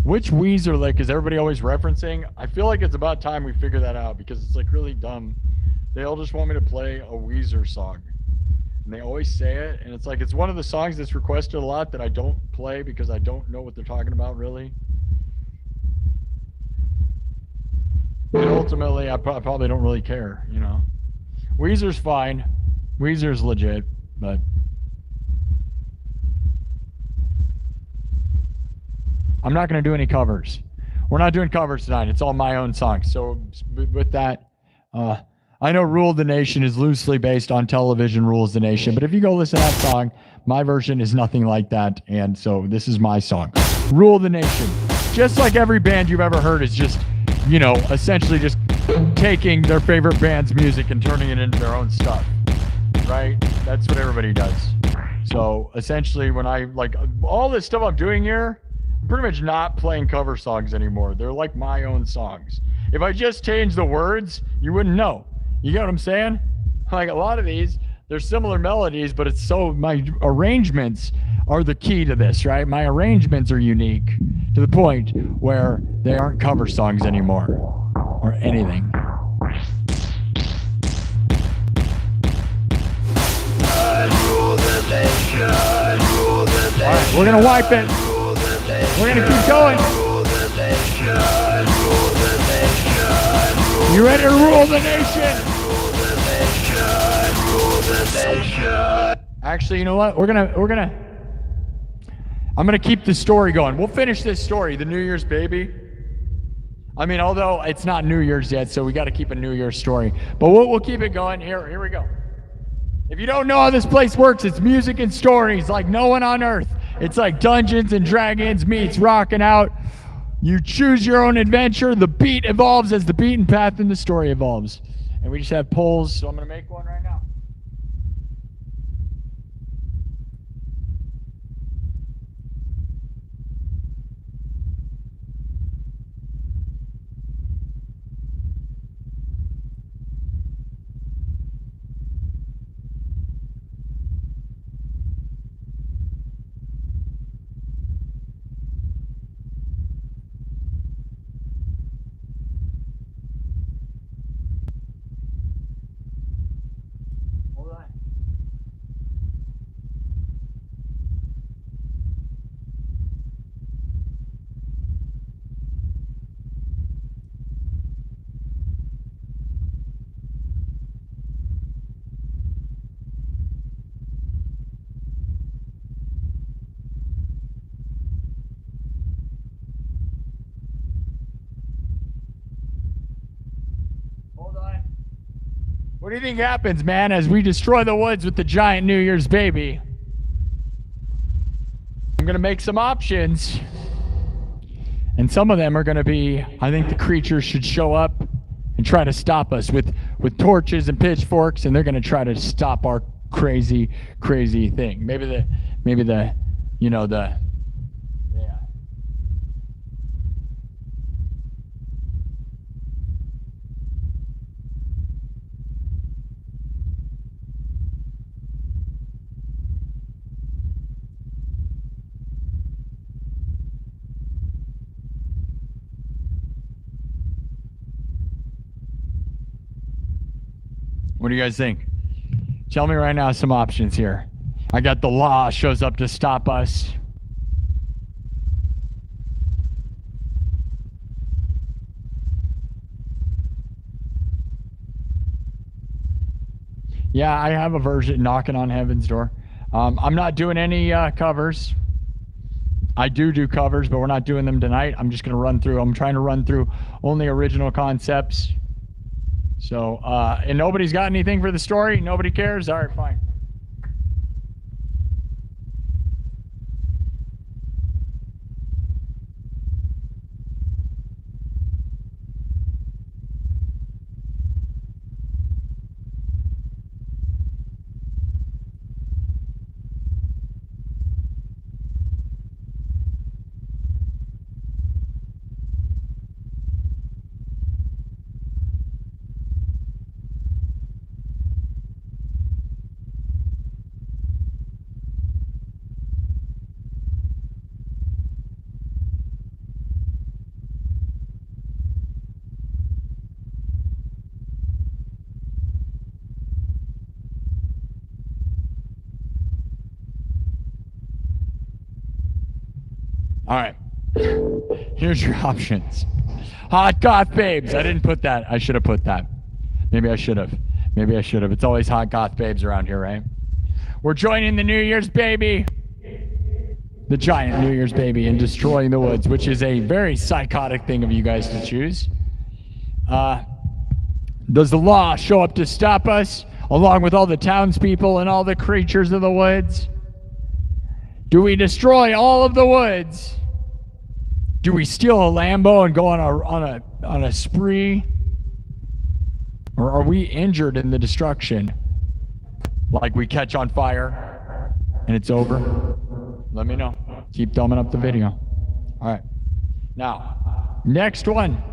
Which Weezer lick is everybody always referencing? I feel like it's about time we figure that out because it's like really dumb. They all just want me to play a Weezer song. And they always say it. And it's like, it's one of the songs that's requested a lot that I don't play because I don't know what they're talking about really. And ultimately, I probably don't really care, Weezer's fine. Weezer's legit, but I'm not going to do any covers. We're not doing covers tonight. It's all my own songs. So with that, I know Rule the Nation is loosely based on Television Rules the Nation, but if you go listen to that song, my version is nothing like that, and so this is my song. Rule the Nation. Just like every band you've ever heard is just, essentially just taking their favorite band's music and turning it into their own stuff, right? That's what everybody does. So essentially when I, all this stuff I'm doing here, I'm pretty much not playing cover songs anymore. They're like my own songs. If I just change the words, you wouldn't know. You get what I'm saying? Like a lot of these, they're similar melodies, but it's my arrangements are the key to this, right? My arrangements are unique to the point where they aren't cover songs anymore or anything. All right, we're gonna wipe it. We're gonna keep going. You ready to rule the nation? Actually, you know what? I'm gonna keep the story going. We'll finish this story, the New Year's baby. I mean, although it's not New Year's yet, so we got to keep a New Year's story. But we'll keep it going. Here we go. If you don't know how this place works, it's music and stories like no one on earth. It's like Dungeons and Dragons meets Rockin' Out. You choose your own adventure. The beat evolves as the beaten path and the story evolves. and we just have polls. So I'm going to make one right now. Hold on. Hold on. What do you think happens, man, as we destroy the woods with the giant New Year's baby? I'm going to make some options. And some of them are going to be, I think the creatures should show up and try to stop us with torches and pitchforks, and they're going to try to stop our crazy thing. Maybe the you know, the yeah. What do you guys think? Tell me right now some options here. I got the law shows up to stop us. Yeah, I have a version, Knocking on Heaven's Door. I'm not doing any covers. I do covers, but we're not doing them tonight. I'm just going to run through. I'm trying to run through only original concepts. So, and nobody's got anything for the story? Nobody cares? All right, fine. All right. Here's your options. Hot goth babes. I didn't put that. I should have put that. Maybe I should have. It's always hot goth babes around here, right? We're joining the New Year's baby. The giant New Year's baby and destroying the woods, which is a very psychotic thing of you guys to choose. Does the law show up to stop us, along with all the townspeople and all the creatures of the woods? Do we destroy all of the woods? Do we steal a Lambo and go on a spree? Or are we injured in the destruction? Like we catch on fire and it's over? Let me know. Keep thumbing up the video. All right. Now, next one.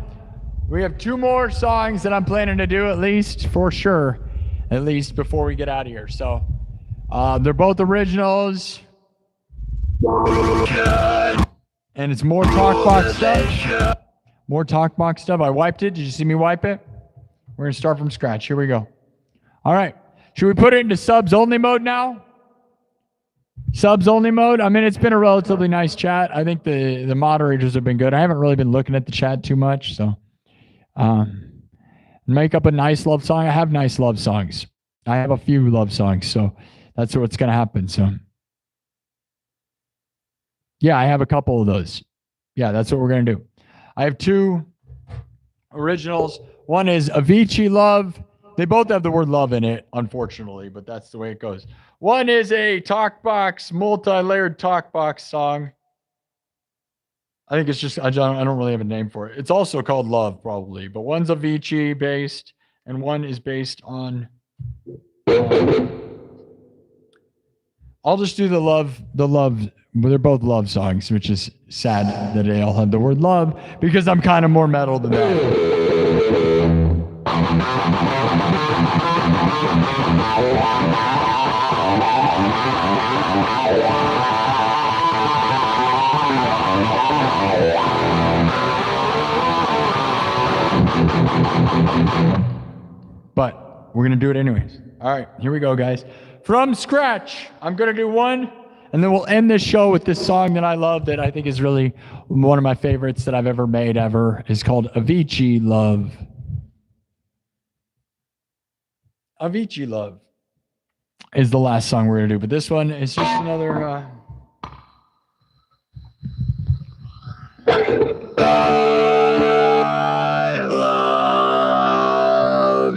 We have 2 more songs that I'm planning to do at least, for sure, at least before we get out of here. So, they're both originals. And it's more talkbox stuff. More talkbox stuff. I wiped it. Did you see me wipe it? We're going to start from scratch. Here we go. All right. Should we put it into subs only mode now? Subs only mode? I mean, it's been a relatively nice chat. I think the moderators have been good. I haven't really been looking at the chat too much. So, make up a nice love song. I have nice love songs. I have a few love songs. So that's what's going to happen. So, yeah, I have a couple of those. Yeah, that's what we're going to do. I have 2 originals. One is Avicii Love. They both have the word love in it, unfortunately, but that's the way it goes. One is a talkbox, multi-layered talkbox song. I think it's just, I don't really have a name for it. It's also called Love, probably, but one's Avicii based and one is based on. I'll just do the love. They're both love songs, which is sad that they all have the word love because I'm kind of more metal than that. But we're going to do it anyways. All right, here we go, guys. From scratch, I'm going to do one, and then we'll end this show with this song that I love that I think is really one of my favorites that I've ever made ever. It's called Avicii Love. Avicii Love is the last song we're going to do, but this one is just another... I love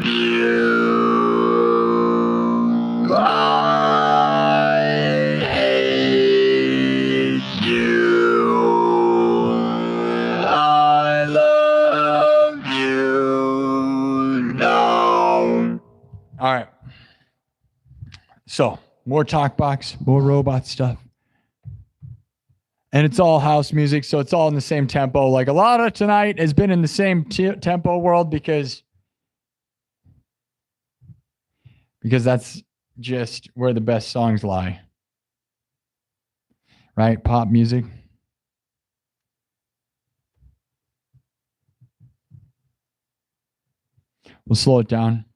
you. I hate you. I love you now. All right. So, more talk box, more robot stuff. And it's all house music, so it's all in the same tempo. Like a lot of tonight has been in the same tempo world because that's just where the best songs lie. Right? Pop music. We'll slow it down.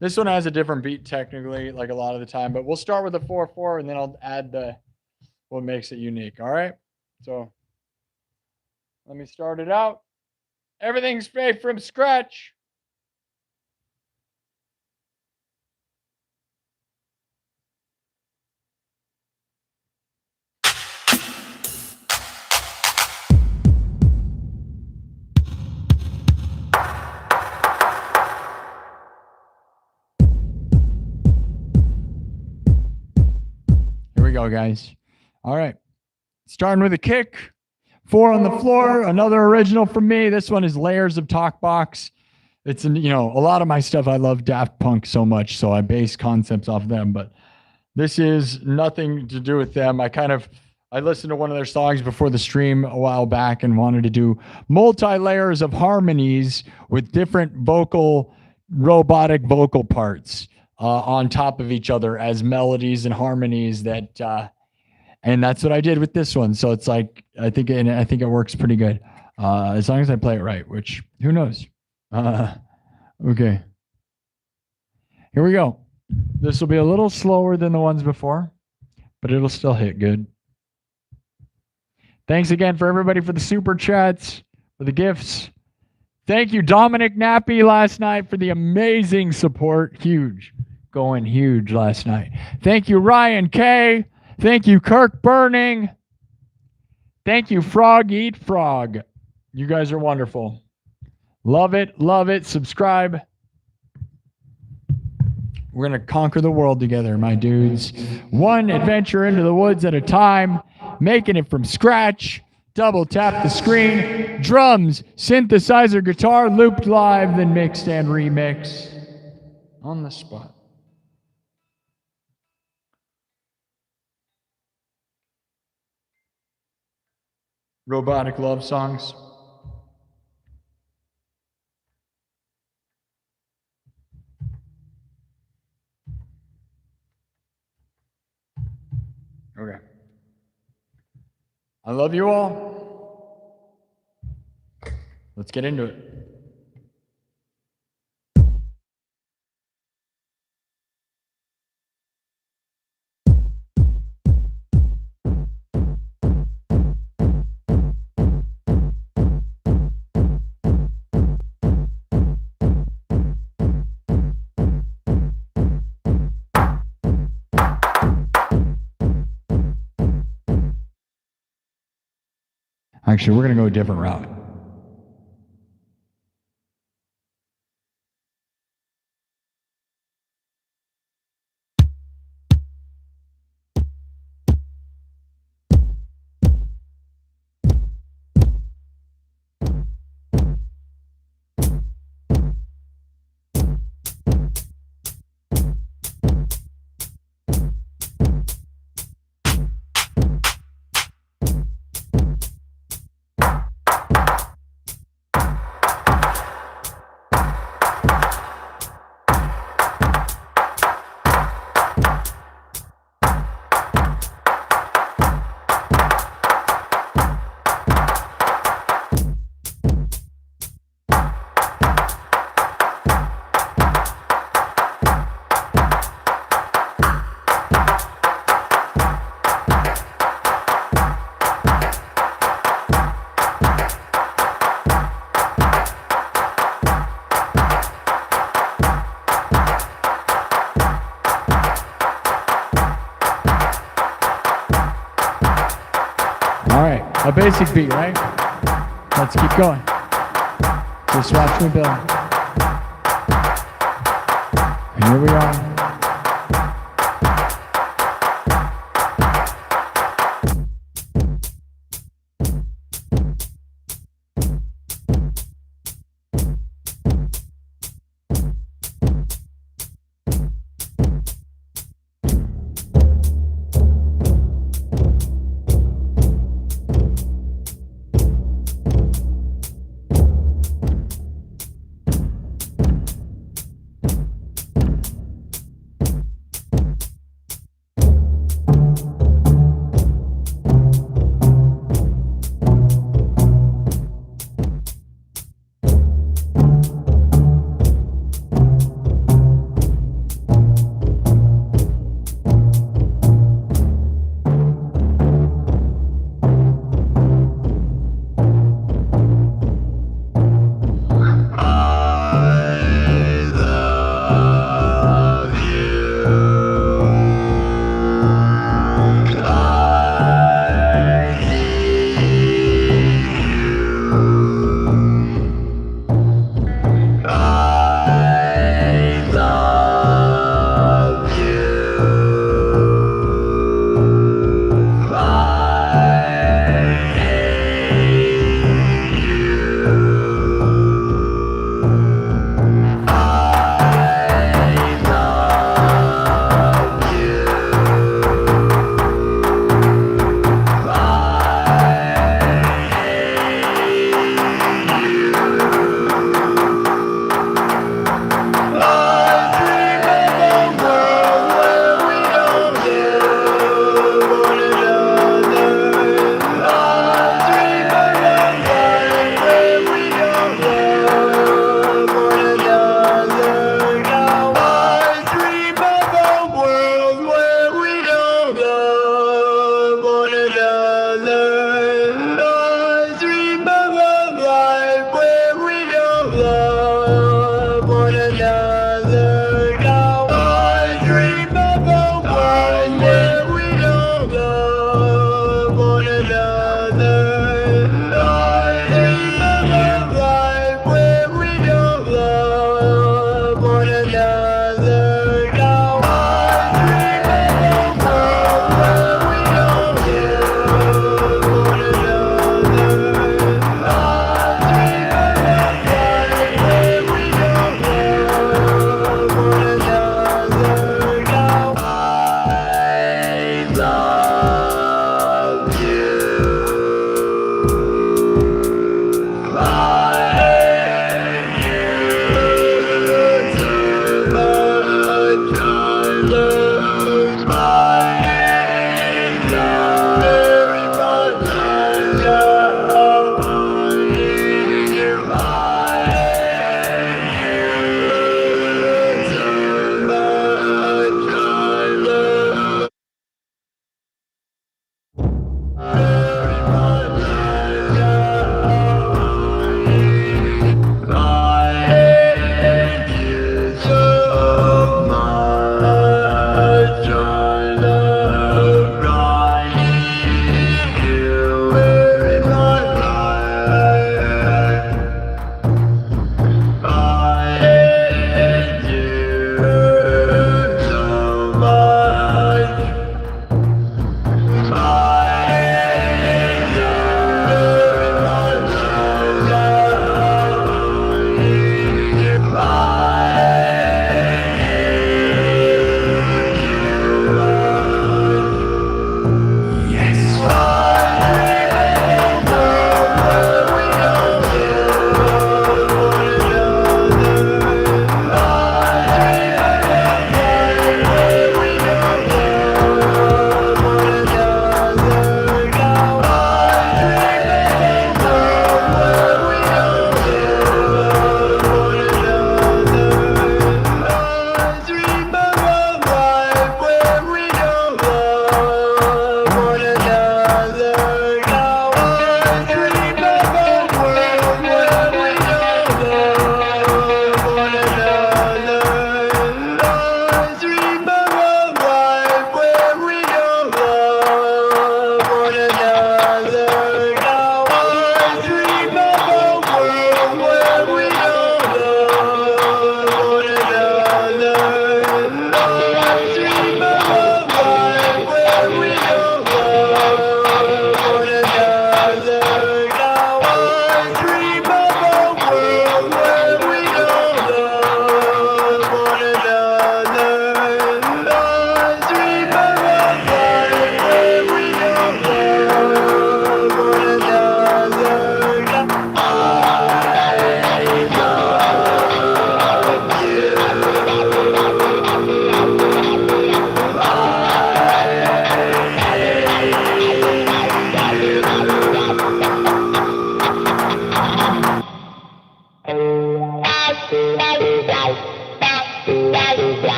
This one has a different beat technically, like a lot of the time, but we'll start with the 4/4 and then I'll add what makes it unique. All right. So let me start it out. Everything's made from scratch. Here we go, guys. All right. Starting with a kick, 4 on the floor, another original from me. This one is Layers of Talk Box. It's, a lot of my stuff, I love Daft Punk so much, so I base concepts off them, but this is nothing to do with them. I listened to one of their songs before the stream a while back and wanted to do multi-layers of harmonies with different robotic vocal parts on top of each other as melodies and harmonies and that's what I did with this one. So it's like, I think it works pretty good. As long as I play it right, which who knows? Okay. Here we go. This will be a little slower than the ones before, but it'll still hit good. Thanks again for everybody for the super chats, for the gifts. Thank you, Dominic Nappy, last night for the amazing support. Going huge last night. Thank you, Ryan K. Thank you, Kirk Burning. Thank you, Frog Eat Frog. You guys are wonderful. Love it, love it. Subscribe. We're going to conquer the world together, my dudes. One adventure into the woods at a time, making it from scratch. Double tap the screen. Drums, synthesizer, guitar, looped live, then mixed and remixed on the spot. Robotic love songs. Okay. I love you all. Let's get into it. Actually, we're going to go a different route. A basic beat, right? Let's keep going. Just watch me build. Here we are.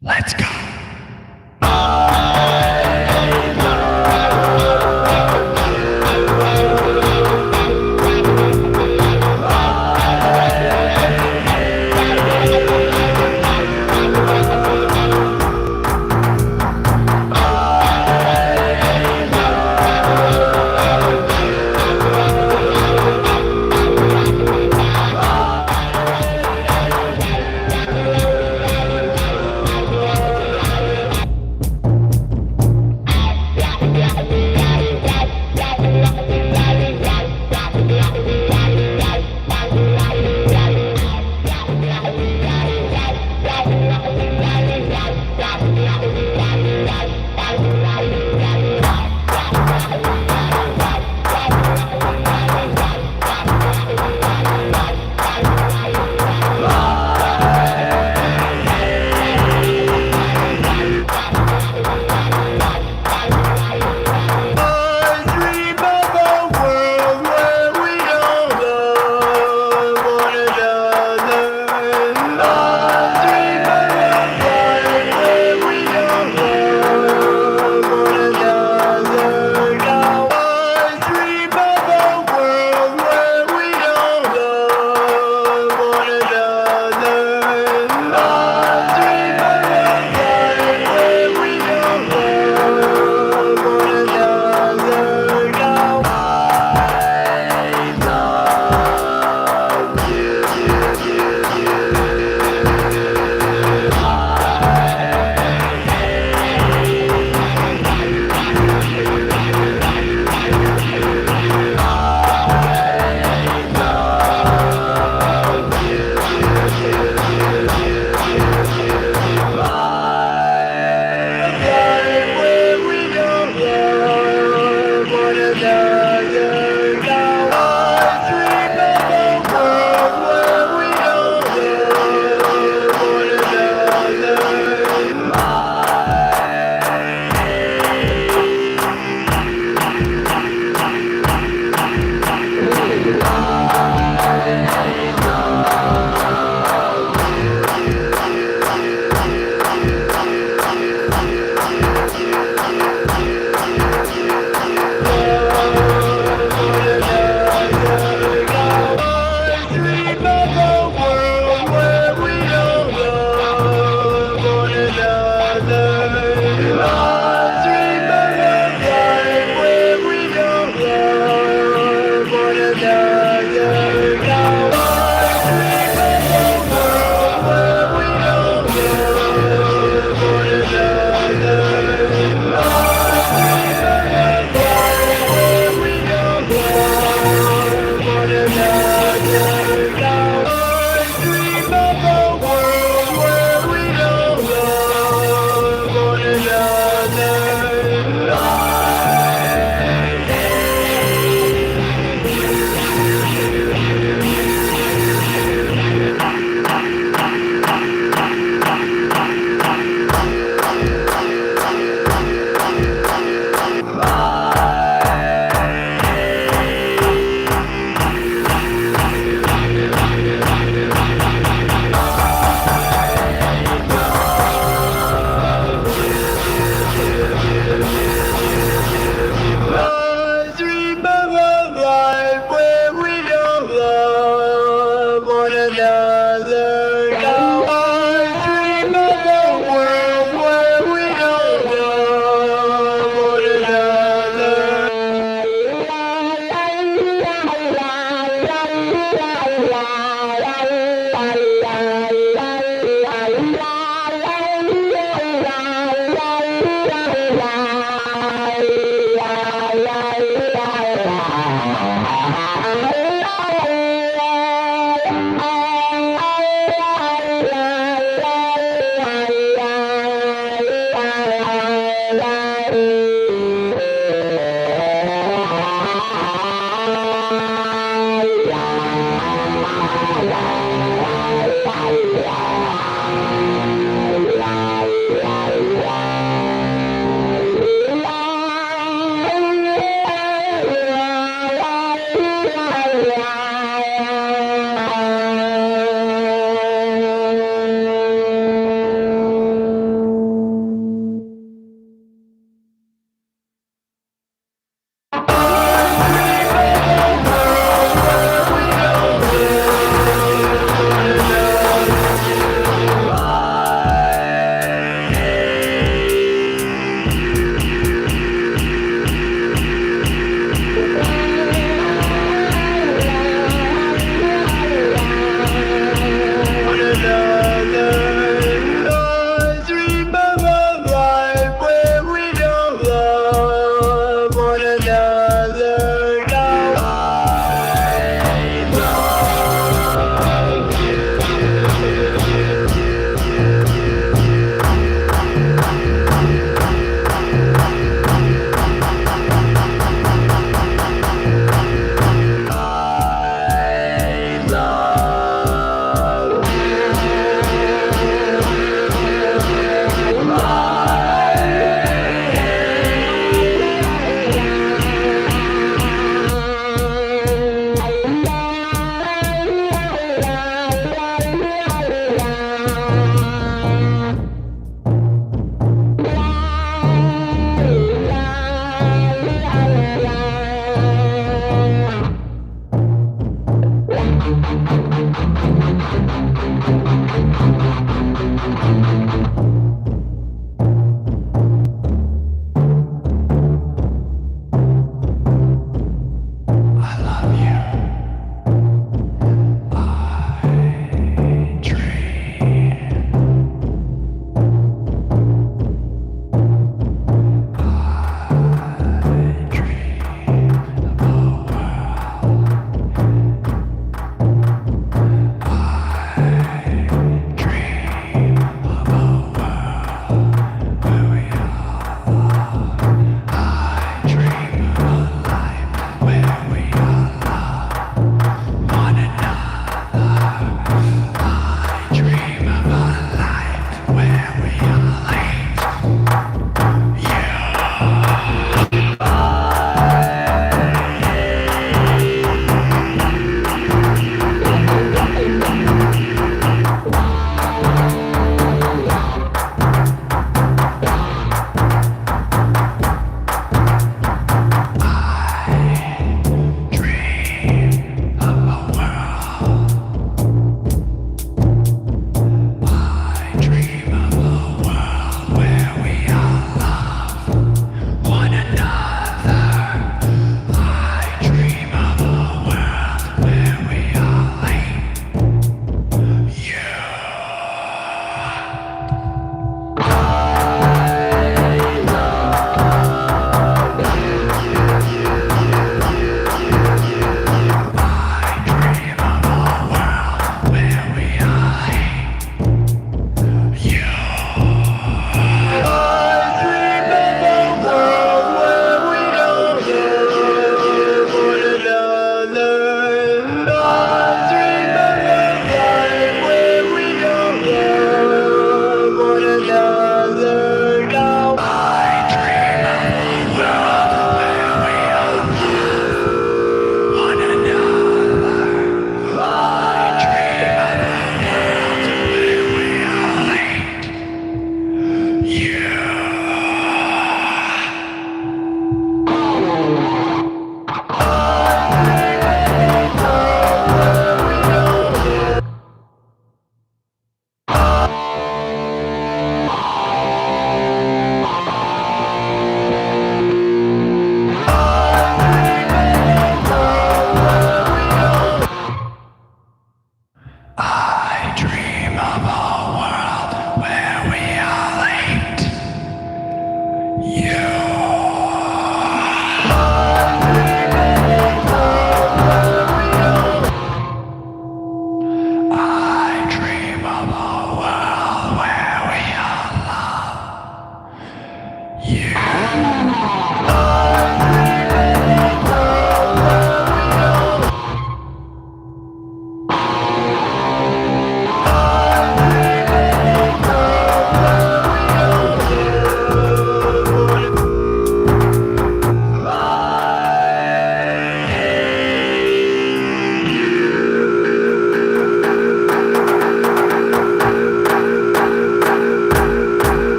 Let's go.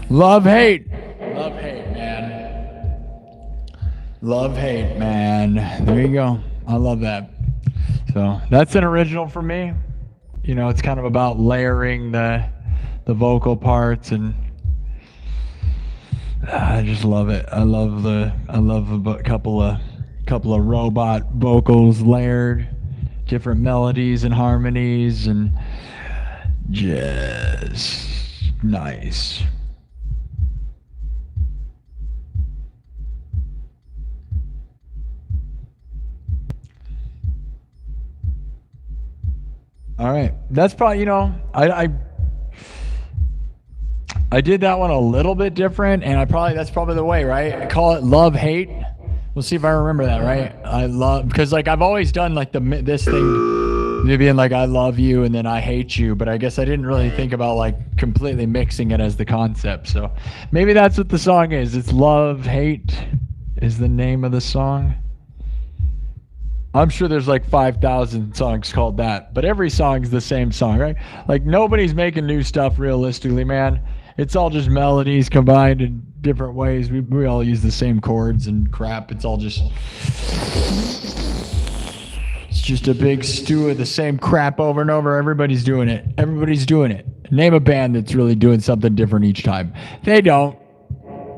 Love, hate. Love, hate, man. Love, hate, man. There you go. I love that. So that's an original for me. You know, it's kind of about layering the vocal parts, and I just love it. I love a couple of robot vocals layered, different melodies and harmonies, and just nice. All right, that's probably, you know, I did that one a little bit different, and that's probably the way, right? I call it love, hate. We'll see if I remember that, right? I love, because like I've always done like this thing, being like I love you and then I hate you, but I guess I didn't really think about like completely mixing it as the concept. So maybe that's what the song is. It's Love, Hate is the name of the song. I'm sure there's like 5,000 songs called that, but every song's the same song, right? Like nobody's making new stuff realistically, man. It's all just melodies combined in different ways. We all use the same chords and crap. It's just a big stew of the same crap over and over. Everybody's doing it. Name a band that's really doing something different each time. They don't.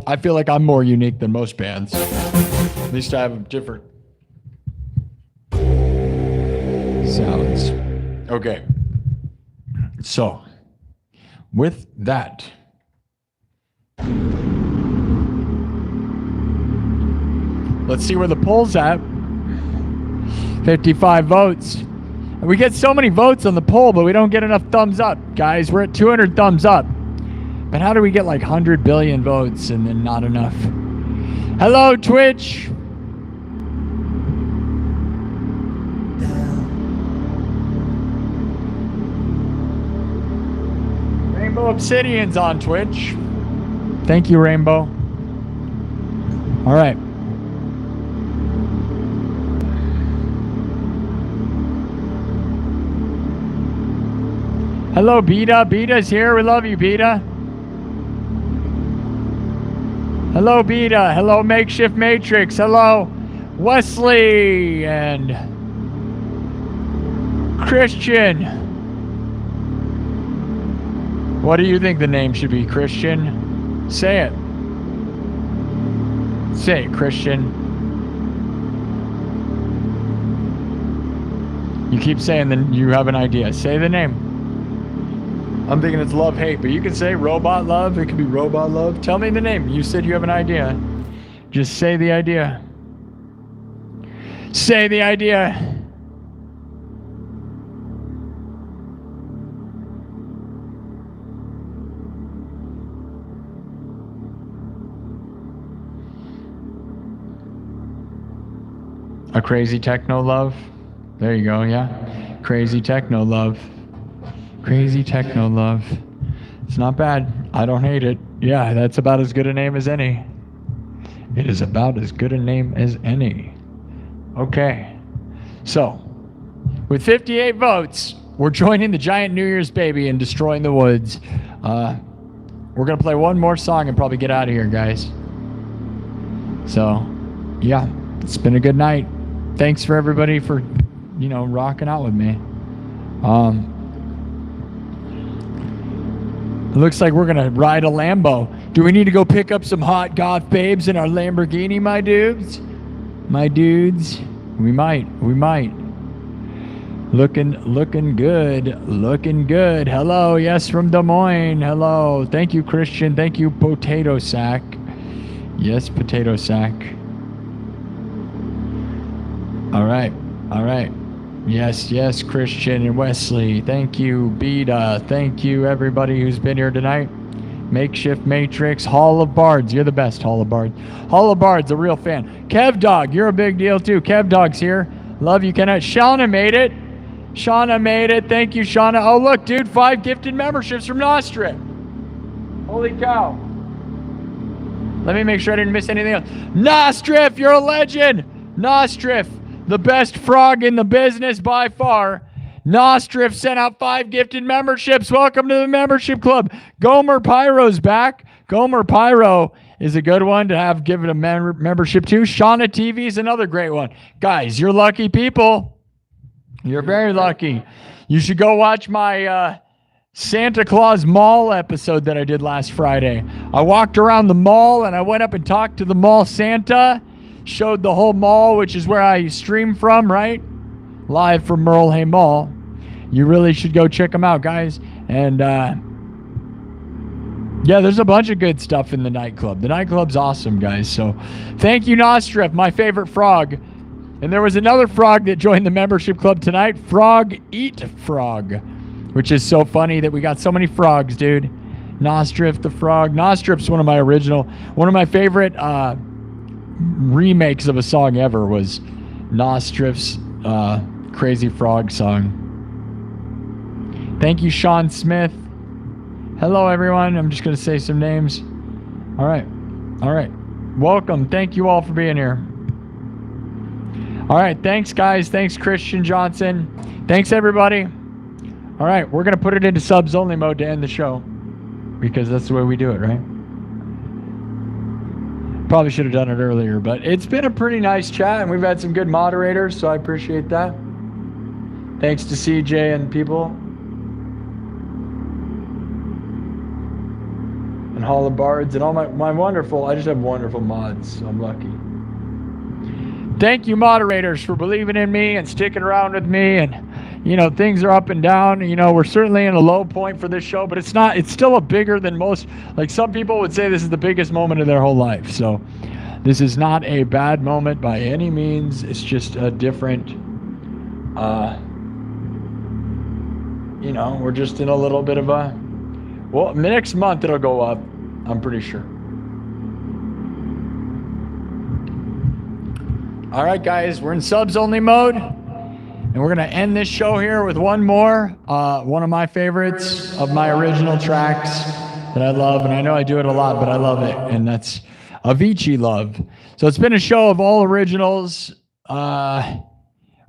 I feel like I'm more unique than most bands. At least I have different sounds. Okay. So with that, let's see where the poll's at. 55 votes. We get so many votes on the poll, but we don't get enough thumbs up, guys. We're at 200 thumbs up. But how do we get like 100 billion votes and then not enough? Hello, Twitch. Rainbow Obsidian's on Twitch. Thank you, Rainbow. All right. Hello, Beta. Beta's here. We love you, Beta. Hello, Beta. Hello, Makeshift Matrix. Hello, Wesley and Christian. What do you think the name should be, Christian? Say it. Say it, Christian. You keep saying that you have an idea. Say the name. I'm thinking it's Love Hate, but you can say Robot Love. It could be Robot Love. Tell me the name. You said you have an idea. Just say the idea. Say the idea. A Crazy Techno Love. There you go, yeah. Crazy Techno Love. Crazy Techno Love. It's not bad. I don't hate it. Yeah, that's about as good a name as any. It is about as good a name as any. Okay. So, with 58 votes, we're joining the giant New Year's baby and destroying the woods. We're going to play one more song and probably get out of here, guys. So, yeah, it's been a good night. Thanks for everybody for, rocking out with me. It looks like we're going to ride a Lambo. Do we need to go pick up some hot goth babes in our Lamborghini, my dudes? My dudes? We might. Looking good. Looking good. Hello, yes, from Des Moines. Hello. Thank you, Christian. Thank you, Potato Sack. Yes, Potato Sack. All right. Yes, Christian and Wesley. Thank you, Beta. Thank you, everybody who's been here tonight. Makeshift Matrix, Hall of Bards. You're the best, Hall of Bards. Hall of Bards, a real fan. Kev Dog, you're a big deal too. Kev Dog's here. Love you, Kenneth. Shauna made it. Thank you, Shauna. Oh, look, dude, 5 gifted memberships from Nostrif. Holy cow. Let me make sure I didn't miss anything else. Nostrif, you're a legend. Nostrif. The best frog in the business by far. Nostrif sent out 5 gifted memberships. Welcome to the membership club. Gomer Pyro's back. Gomer Pyro is a good one to have given a membership to. Shauna TV is another great one. Guys, you're lucky people. You're very lucky. You should go watch my Santa Claus Mall episode that I did last Friday. I walked around the mall and I went up and talked to the mall Santa. Showed the whole mall, which is where I stream from, right? Live from Merle Hay Mall. You really should go check them out, guys. And yeah, there's a bunch of good stuff in the nightclub. The nightclub's awesome, guys. So thank you, Nostrif, my favorite frog. And there was another frog that joined the membership club tonight. Frog Eat Frog, which is so funny that we got so many frogs, dude. Nostrif the frog. Nostrif's one of my favorite remakes of a song ever was Nostrif's Crazy Frog song. Thank you, Sean Smith. Hello, everyone. I'm just going to say some names. All right. Welcome. Thank you all for being here. All right. Thanks, guys. Thanks, Christian Johnson. Thanks, everybody. All right. We're going to put it into subs only mode to end the show because that's the way we do it, right? Probably should have done it earlier, but it's been a pretty nice chat, and we've had some good moderators, so I appreciate that. Thanks to CJ and people. And Hall of Bards and all my wonderful, I just have wonderful mods, so I'm lucky. Thank you, moderators, for believing in me and sticking around with me and you know, things are up and down. You know, we're certainly in a low point for this show, but it's not. It's still a bigger than most. Like some people would say, this is the biggest moment of their whole life. So this is not a bad moment by any means. It's just a different. You know, we're just in a little bit of a. Well, next month it'll go up. I'm pretty sure. All right, guys, we're in subs only mode, and we're gonna end this show here with one more, one of my favorites of my original tracks that I love, and I know I do it a lot, but I love it, and that's Avicii Love. So it's been a show of all originals.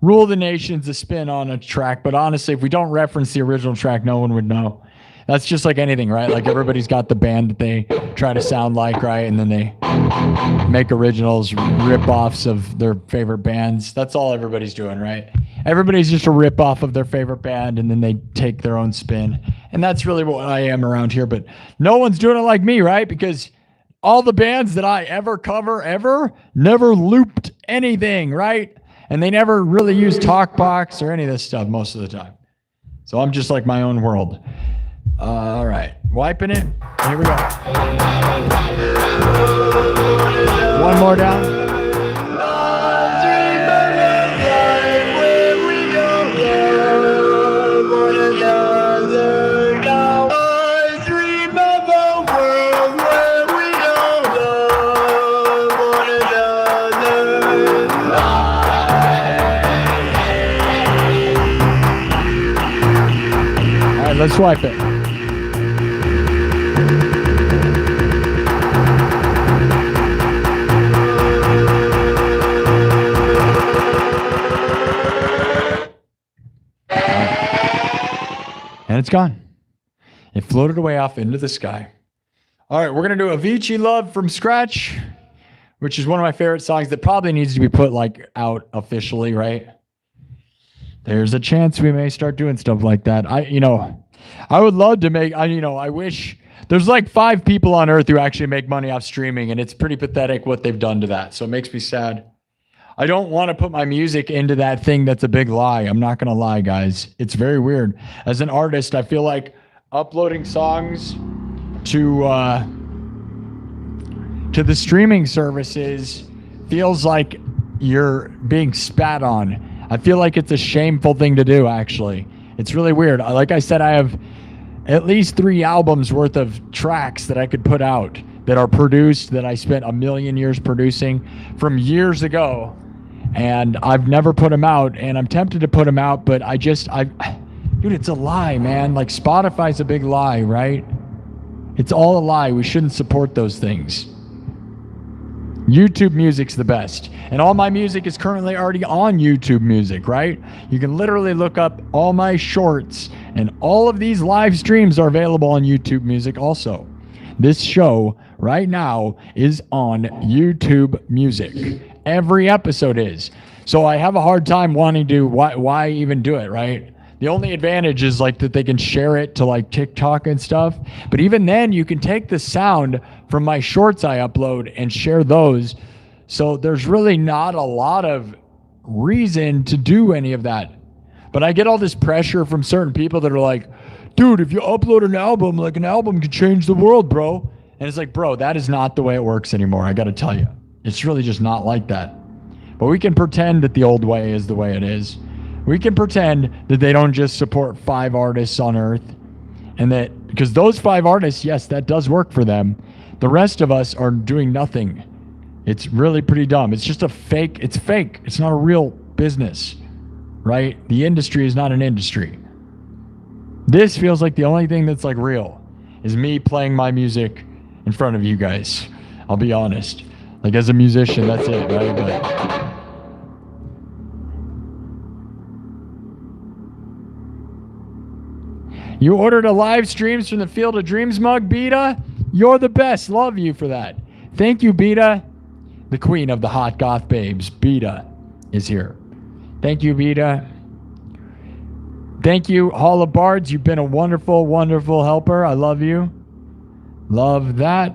Rule the Nation's a spin on a track, but honestly, if we don't reference the original track, no one would know. That's just like anything, right? Like everybody's got the band that they try to sound like, right? And then they make originals, rip-offs of their favorite bands. That's all everybody's doing, right? Everybody's just a rip-off of their favorite band, and then they take their own spin. And that's really what I am around here, but no one's doing it like me, right? Because all the bands that I ever cover, never looped anything, right? And they never really use TalkBox or any of this stuff most of the time. So I'm just like my own world. All right, wiping it. Here we go. One more down. All right, let's swipe it. And it's gone. It floated away off into the sky. All right, we're going to do Avicii Love from scratch, which is one of my favorite songs that probably needs to be put like out officially, right? There's a chance we may start doing stuff like that. I would love to make, I wish there's like 5 people on earth who actually make money off streaming, and it's pretty pathetic what they've done to that. So it makes me sad. I don't want to put my music into that thing that's a big lie. I'm not going to lie, guys. It's very weird. As an artist, I feel like uploading songs to the streaming services feels like you're being spat on. I feel like it's a shameful thing to do, actually. It's really weird. Like I said, I have at least 3 albums worth of tracks that I could put out that are produced, that I spent a million years producing from years ago. And I've never put them out, and I'm tempted to put them out, but dude, it's a lie, man. Like Spotify's a big lie, right? It's all a lie. We shouldn't support those things. YouTube Music's the best. And all my music is currently already on YouTube Music, right? You can literally look up all my shorts, and all of these live streams are available on YouTube Music also. This show right now is on YouTube Music. Every episode is. So I have a hard time wanting to, why even do it, right? The only advantage is like that they can share it to like TikTok and stuff. But even then, you can take the sound from my shorts I upload and share those. So there's really not a lot of reason to do any of that. But I get all this pressure from certain people that are like, dude, if you upload an album, like an album could change the world, bro. And it's like, bro, that is not the way it works anymore. I got to tell you. It's really just not like that. But we can pretend that the old way is the way it is. We can pretend that they don't just support 5 artists on earth. And that, because those 5 artists, yes, that does work for them. The rest of us are doing nothing. It's really pretty dumb. It's just a fake. It's fake. It's not a real business, right? The industry is not an industry. This feels like the only thing that's like real is me playing my music in front of you guys. I'll be honest. Like as a musician, that's it, right? But you ordered a live streams from the Field of Dreams mug, Beta. You're the best. Love you for that. Thank you, Beta. The queen of the hot goth babes, Beta, is here. Thank you, Beta. Thank you, Hall of Bards. You've been a wonderful, wonderful helper. I love you. Love that.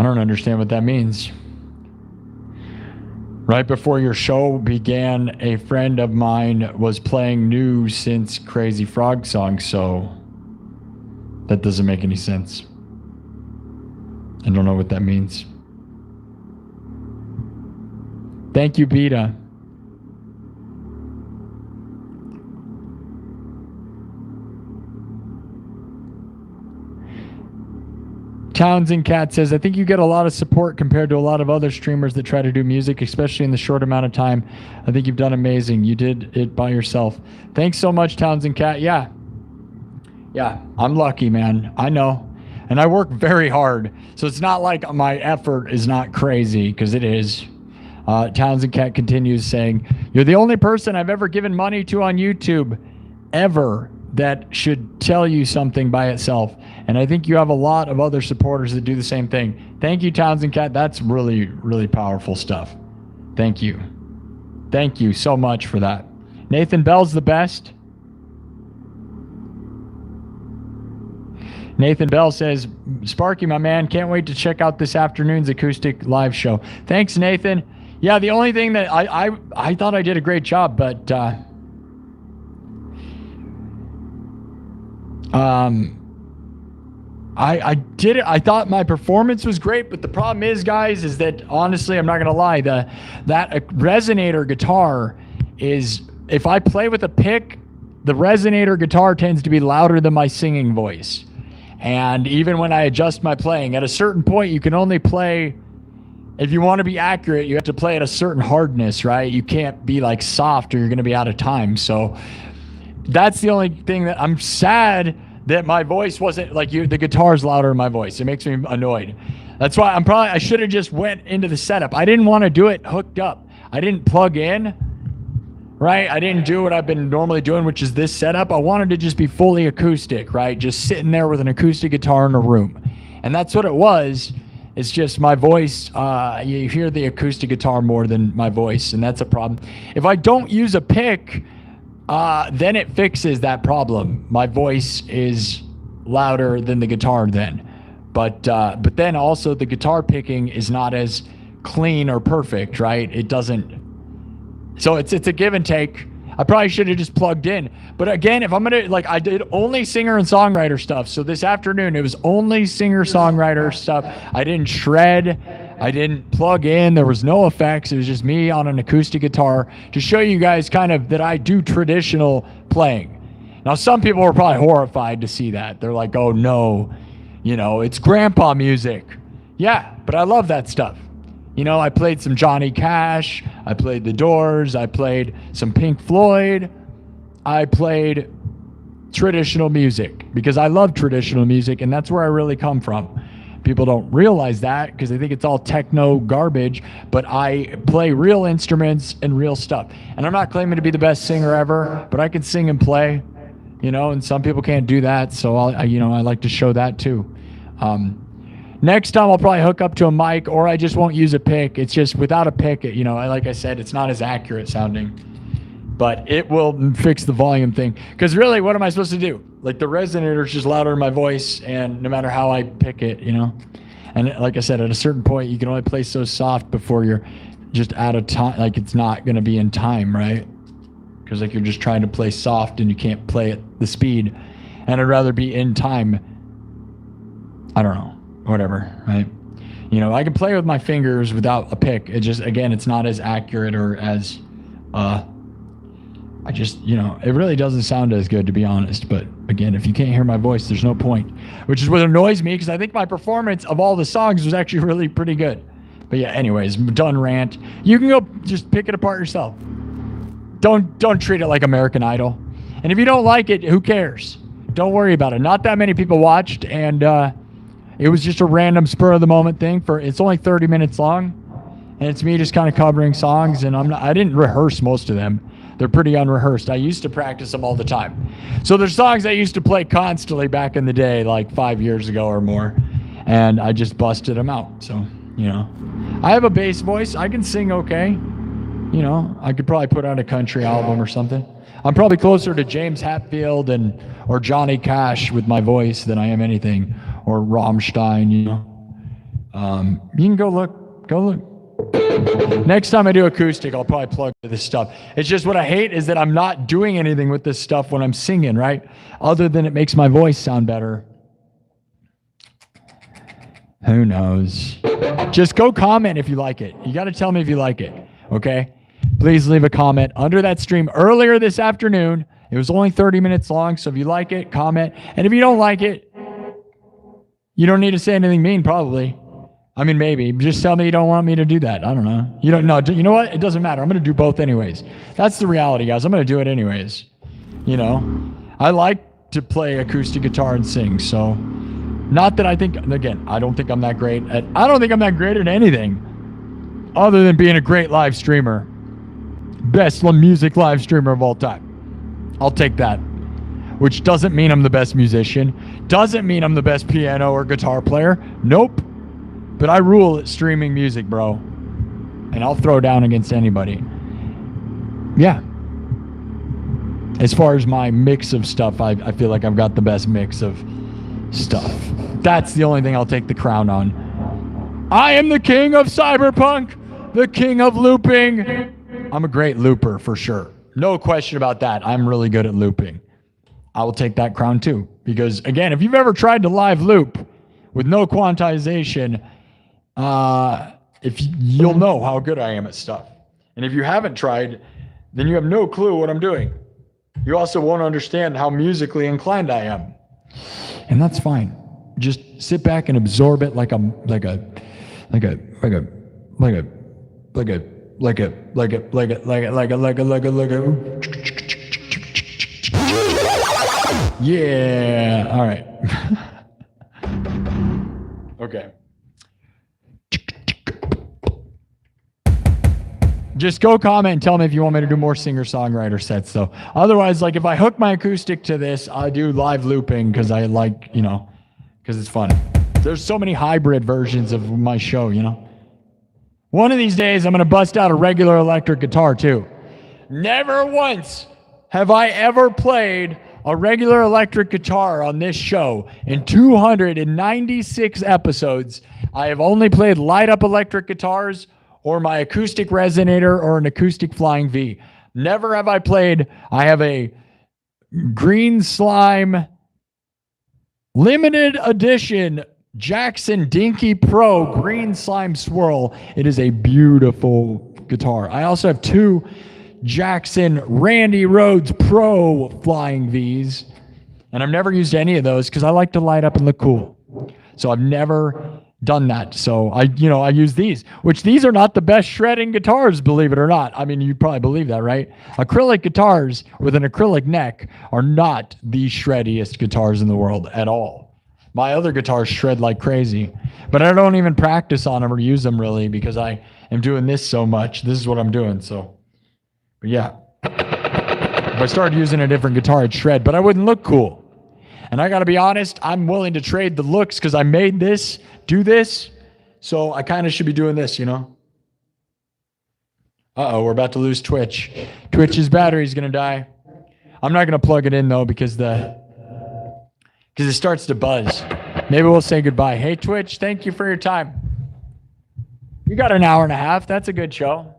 I don't understand what that means. Right before your show began, a friend of mine was playing new synth Crazy Frog songs, so that doesn't make any sense. I don't know what that means. Thank you, Beta. Townsend Cat says, I think you get a lot of support compared to a lot of other streamers that try to do music, especially in the short amount of time. I think you've done amazing. You did it by yourself. Thanks so much, Townsend Cat. Yeah, I'm lucky, man. I know. And I work very hard. So it's not like my effort is not crazy, because it is. Townsend Cat continues saying, you're the only person I've ever given money to on YouTube ever that should tell you something by itself. And I think you have a lot of other supporters that do the same thing. Thank you, Townsend Cat. That's really, really powerful stuff. Thank you. Thank you so much for that. Nathan Bell's the best. Nathan Bell says, Sparky, my man, can't wait to check out this afternoon's acoustic live show. Thanks, Nathan. Yeah, the only thing that I thought I did a great job, but I did it. I thought my performance was great, but the problem is, guys, is that honestly, I'm not gonna lie, that resonator guitar is, if I play with a pick, the resonator guitar tends to be louder than my singing voice. And even when I adjust my playing, at a certain point, you can only play, if you want to be accurate, you have to play at a certain hardness, right? You can't be like soft or you're going to be out of time. So that's the only thing that I'm sad that my voice wasn't like the guitar's louder than my voice. It makes me annoyed. That's why I should have just went into the setup. I didn't want to do it hooked up. I didn't plug in, right? I didn't do what I've been normally doing, which is this setup. I wanted to just be fully acoustic, right? Just sitting there with an acoustic guitar in a room. And that's what it was. It's just my voice, you hear the acoustic guitar more than my voice, and that's a problem. If I don't use a pick, then it fixes that problem. My voice is louder than the guitar then. But then also the guitar picking is not as clean or perfect, right? It doesn't. So it's a give and take. I probably should have just plugged in. But again, if I'm going to, I did only singer and songwriter stuff. So this afternoon, it was only singer-songwriter stuff. I didn't shred. I didn't plug in. There was no effects. It was just me on an acoustic guitar to show you guys kind of that I do traditional playing. Now, some people were probably horrified to see that. They're like, oh, no, it's grandpa music. Yeah, but I love that stuff. I played some Johnny Cash, I played The Doors, I played some Pink Floyd, I played traditional music because I love traditional music, and that's where I really come from. People don't realize that because they think it's all techno garbage, but I play real instruments and real stuff. And I'm not claiming to be the best singer ever, but I can sing and play, and some people can't do that, so I like to show that too. Next time I'll probably hook up to a mic, or I just won't use a pick. It's just without a pick, like I said, it's not as accurate sounding, but it will fix the volume thing. Because really, what am I supposed to do? Like the resonator is just louder than my voice, and no matter how I pick it, And like I said, at a certain point, you can only play so soft before you're just out of time. Like it's not going to be in time, right? Because you're just trying to play soft and you can't play at the speed. And I'd rather be in time. I don't know. Whatever, right? I can play with my fingers without a pick. It just, again, it's not as accurate or as, it really doesn't sound as good, to be honest. But again, if you can't hear my voice, there's no point, which is what annoys me, because I think my performance of all the songs was actually really pretty good. But yeah, anyways, done rant. You can go just pick it apart yourself. Don't treat it like American Idol. And if you don't like it, who cares? Don't worry about it. Not that many people watched, and it was just a random spur of the moment thing. It's only 30 minutes long, and it's me just kind of covering songs, and I didn't rehearse most of them. They're pretty unrehearsed. I used to practice them all the time. So there's songs I used to play constantly back in the day, like 5 years ago or more, and I just busted them out. So, I have a bass voice. I can sing okay. I could probably put out a country album or something. I'm probably closer to James Hetfield or Johnny Cash with my voice than I am anything, or Rammstein, You can go look. Go look. Next time I do acoustic, I'll probably plug this stuff. It's just what I hate is that I'm not doing anything with this stuff when I'm singing, right? Other than it makes my voice sound better. Who knows? Just go comment if you like it. You got to tell me if you like it, okay? Please leave a comment under that stream earlier this afternoon. It was only 30 minutes long, so if you like it, comment. And if you don't like it, you don't need to say anything mean, probably. I mean, maybe. Just tell me you don't want me to do that. I don't know. You don't know. You know what? It doesn't matter. I'm going to do both anyways. That's the reality, guys. I'm going to do it anyways. You know? I like to play acoustic guitar and sing, so... Not that I think... Again, I don't think I'm that great at... I don't think I'm that great at anything other than being a great live streamer. Best music live streamer of all time. I'll take that. Which doesn't mean I'm the best musician. Doesn't mean I'm the best piano or guitar player. Nope. But I rule at streaming music, bro. And I'll throw down against anybody. Yeah. As far as my mix of stuff, I feel like I've got the best mix of stuff. That's the only thing I'll take the crown on. I am the king of cyberpunk. The king of looping. I'm a great looper for sure. No question about that. I'm really good at looping. I will take that crown too. Because again, if you've ever tried to live loop with no quantization, you'll know how good I am at stuff. And if you haven't tried, then you have no clue what I'm doing. You also won't understand how musically inclined I am. And that's fine. Just sit back and absorb it like a yeah. All right. Okay. Just go comment and tell me if you want me to do more singer-songwriter sets, though. Otherwise, like if I hook my acoustic to this, I do live looping because I like, you know, because it's fun. There's so many hybrid versions of my show, you know. One of these days, I'm going to bust out a regular electric guitar, too. Never once have I ever played a regular electric guitar on this show. In 296 episodes, I have only played light-up electric guitars or my acoustic resonator or an acoustic flying V. Never have I played. I have a green slime limited edition Jackson Dinky Pro green slime swirl. It is a beautiful guitar. I also have two Jackson Randy Rhodes Pro flying Vs, and I've never used any of those because I like to light up and look cool. So I've never done that. So I use these, which these are not the best shredding guitars, believe it or not. I mean, you probably believe that, right? Acrylic guitars with an acrylic neck are not the shreddiest guitars in the world at all. My other guitars shred like crazy, but I don't even practice on them or use them really because I am doing this so much. This is what I'm doing. So, but yeah, if I started using a different guitar, I'd shred, but I wouldn't look cool. And I got to be honest, I'm willing to trade the looks because I made this, do this, so I kind of should be doing this, you know? Uh-oh, we're about to lose Twitch. Twitch's battery's going to die. I'm not going to plug it in, though, because it starts to buzz. Maybe we'll say goodbye. Hey, Twitch, thank you for your time. You got an hour and a half. That's a good show.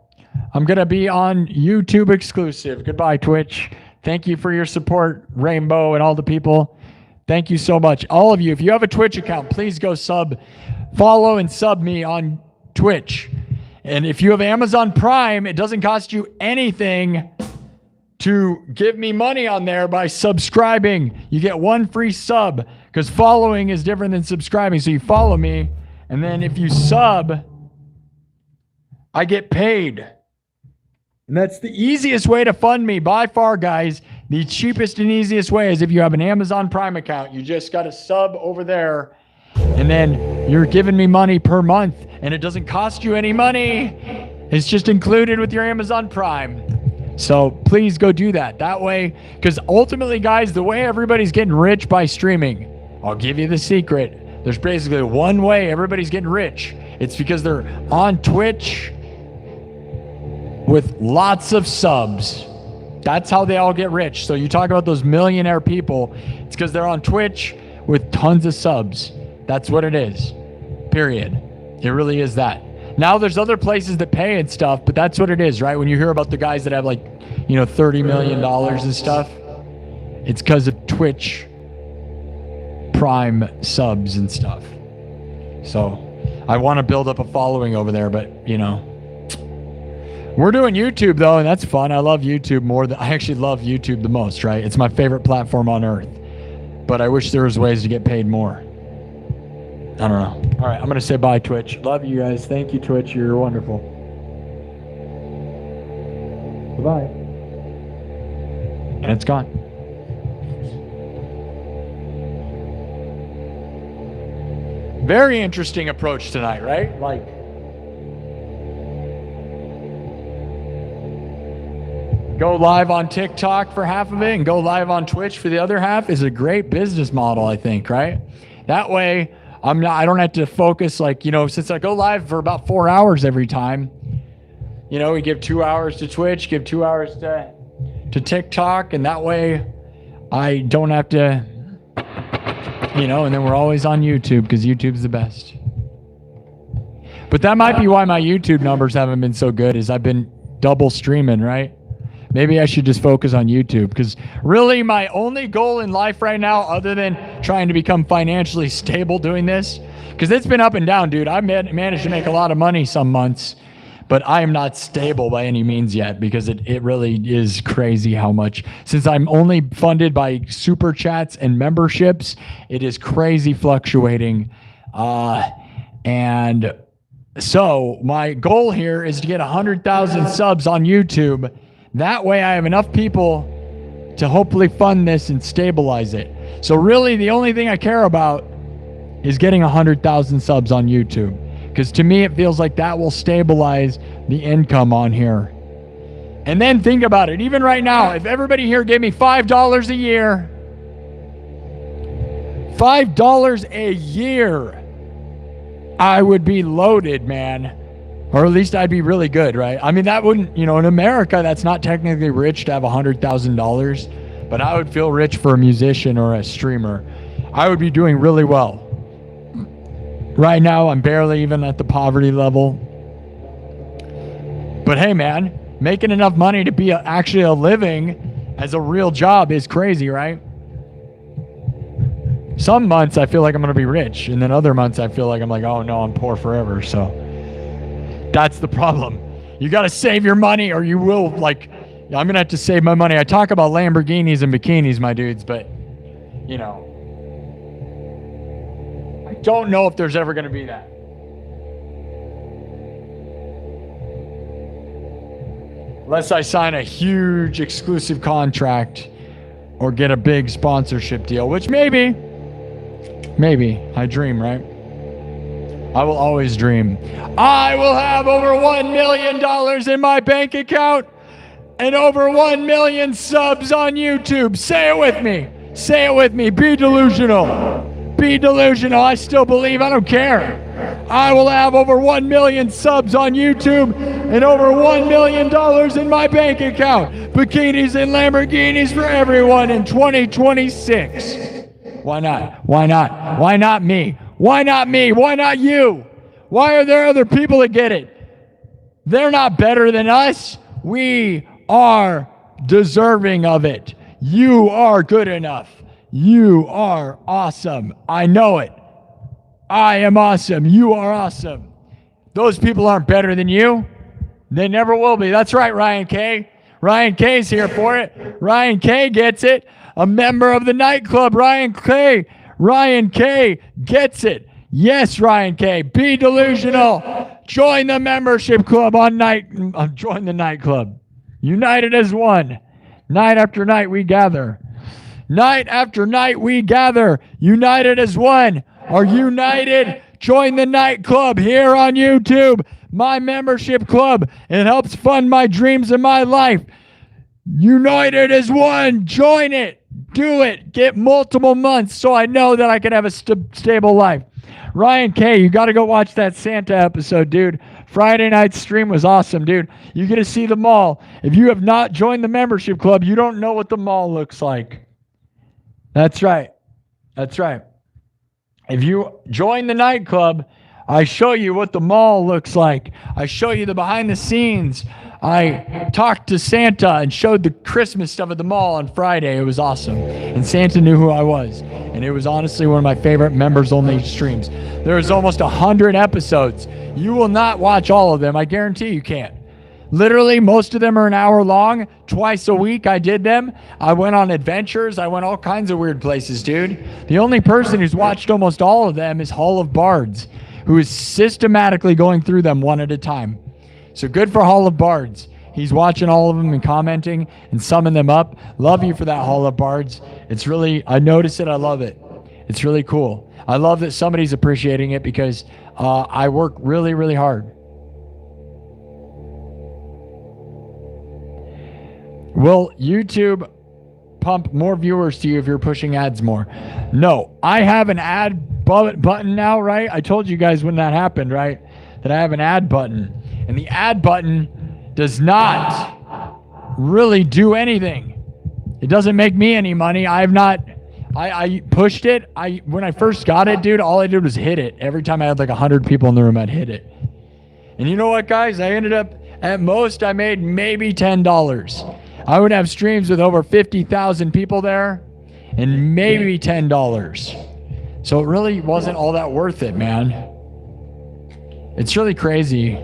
I'm going to be on YouTube exclusive. Goodbye, Twitch. Thank you for your support, Rainbow and all the people. Thank you so much. All of you, if you have a Twitch account, please go follow and sub me on Twitch. And if you have Amazon Prime, it doesn't cost you anything to give me money on there by subscribing. You get one free sub because following is different than subscribing. So you follow me, and then if you sub, I get paid. And that's the easiest way to fund me by far, guys. The cheapest and easiest way is if you have an Amazon Prime account. You just got to sub over there, and then you're giving me money per month, and it doesn't cost you any money. It's just included with your Amazon Prime. So please go do that. That way, because ultimately, guys, the way everybody's getting rich by streaming, I'll give you the secret. There's basically one way everybody's getting rich. It's because they're on Twitch with lots of subs. That's how they all get rich. So you talk about those millionaire people, it's because they're on Twitch with tons of subs. That's what it is. Period. It really is that. Now there's other places that pay and stuff, but that's what it is, right? When you hear about the guys that have like, you know, $30 million and stuff, it's because of Twitch Prime subs and stuff. So I want to build up a following over there, but you know, we're doing YouTube though, and that's fun. I love YouTube more than I actually love YouTube the most, right? It's my favorite platform on earth, but I wish there was ways to get paid more. I don't know. All right, I'm going to say bye, Twitch. Love you guys. Thank you, Twitch. You're wonderful. Bye-bye. And it's gone. Very interesting approach tonight, right? Like, go live on TikTok for half of it and go live on Twitch for the other half is a great business model, I think, right? That way, I don't have to focus, like, you know, since I go live for about 4 hours every time, you know, we give 2 hours to Twitch, give 2 hours to TikTok, and that way I don't have to, you know, and then we're always on YouTube because YouTube's the best. But that might be why my YouTube numbers haven't been so good, is I've been double streaming, right? Maybe I should just focus on YouTube, because really my only goal in life right now, other than trying to become financially stable doing this, because it's been up and down, dude. I've managed to make a lot of money some months, but I am not stable by any means yet, because it really is crazy how much, since I'm only funded by super chats and memberships, it is crazy fluctuating. And so my goal here is to get 100,000 subs on YouTube. That way I have enough people to hopefully fund this and stabilize it. So really the only thing I care about is getting 100,000 subs on YouTube. Because to me it feels like that will stabilize the income on here. And then think about it. Even right now, if everybody here gave me $5 a year, $5 a year, I would be loaded, man. Or at least I'd be really good, right? I mean, that wouldn't, you know, in America, that's not technically rich to have $100,000, but I would feel rich for a musician or a streamer. I would be doing really well. Right now, I'm barely even at the poverty level. But hey, man, making enough money to be actually a living as a real job is crazy, right? Some months I feel like I'm going to be rich, and then other months I feel like I'm like, oh no, I'm poor forever, so... That's the problem. You got to save your money or you will, like, I'm going to have to save my money. I talk about Lamborghinis and bikinis, my dudes, but, you know, I don't know if there's ever going to be that. Unless I sign a huge exclusive contract or get a big sponsorship deal, which maybe, I dream, right? I will always dream. I will have over $1 million in my bank account and over 1 million subs on YouTube. Say it with me. Say it with me. Be delusional. Be delusional. I still believe. I don't care. I will have over 1 million subs on YouTube and over $1 million in my bank account. Bikinis and Lamborghinis for everyone in 2026. Why not? Why not? Why not me? Why not me? Why not you? Why are there other people that get it? They're not better than us. We are deserving of it. You are good enough. You are awesome. I know it. I am awesome. You are awesome. Those people aren't better than you. They never will be. That's right, Ryan K. Ryan K's here for it. Ryan K gets it. A member of the nightclub, Ryan K. Ryan K gets it. Yes, Ryan K. Be delusional. Join the membership club on join the nightclub. United as one. Night after night we gather. Night after night we gather. United as one. Are united? Join the nightclub here on YouTube. My membership club. It helps fund my dreams and my life. United as one. Join it. Do it. Get multiple months so I know that I can have a stable life. Ryan K., you got to go watch that Santa episode, dude. Friday night stream was awesome, dude. You get to see the mall. If you have not joined the membership club, you don't know what the mall looks like. That's right. That's right. If you join the nightclub, I show you what the mall looks like. I show you the behind the scenes. I talked to Santa and showed the Christmas stuff at the mall on Friday. It was awesome. And Santa knew who I was. And it was honestly one of my favorite members-only streams. There's almost 100 episodes. You will not watch all of them. I guarantee you can't. Literally, most of them are an hour long. Twice a week I did them. I went on adventures. I went all kinds of weird places, dude. The only person who's watched almost all of them is Hall of Bards, who is systematically going through them one at a time. So good for Hall of Bards. He's watching all of them and commenting and summing them up. Love you for that, Hall of Bards. It's really, I notice it. I love it. It's really cool. I love that somebody's appreciating it because I work really, really hard. Will YouTube pump more viewers to you if you're pushing ads more? No. I have an ad button now, right? I told you guys when that happened, right? That I have an ad button. And the ad button does not really do anything. It doesn't make me any money. I pushed it. When I first got it, dude, all I did was hit it. Every time I had like 100 people in the room, I'd hit it. And you know what, guys? I ended up, at most, I made maybe $10. I would have streams with over 50,000 people there and maybe $10. So it really wasn't all that worth it, man. It's really crazy.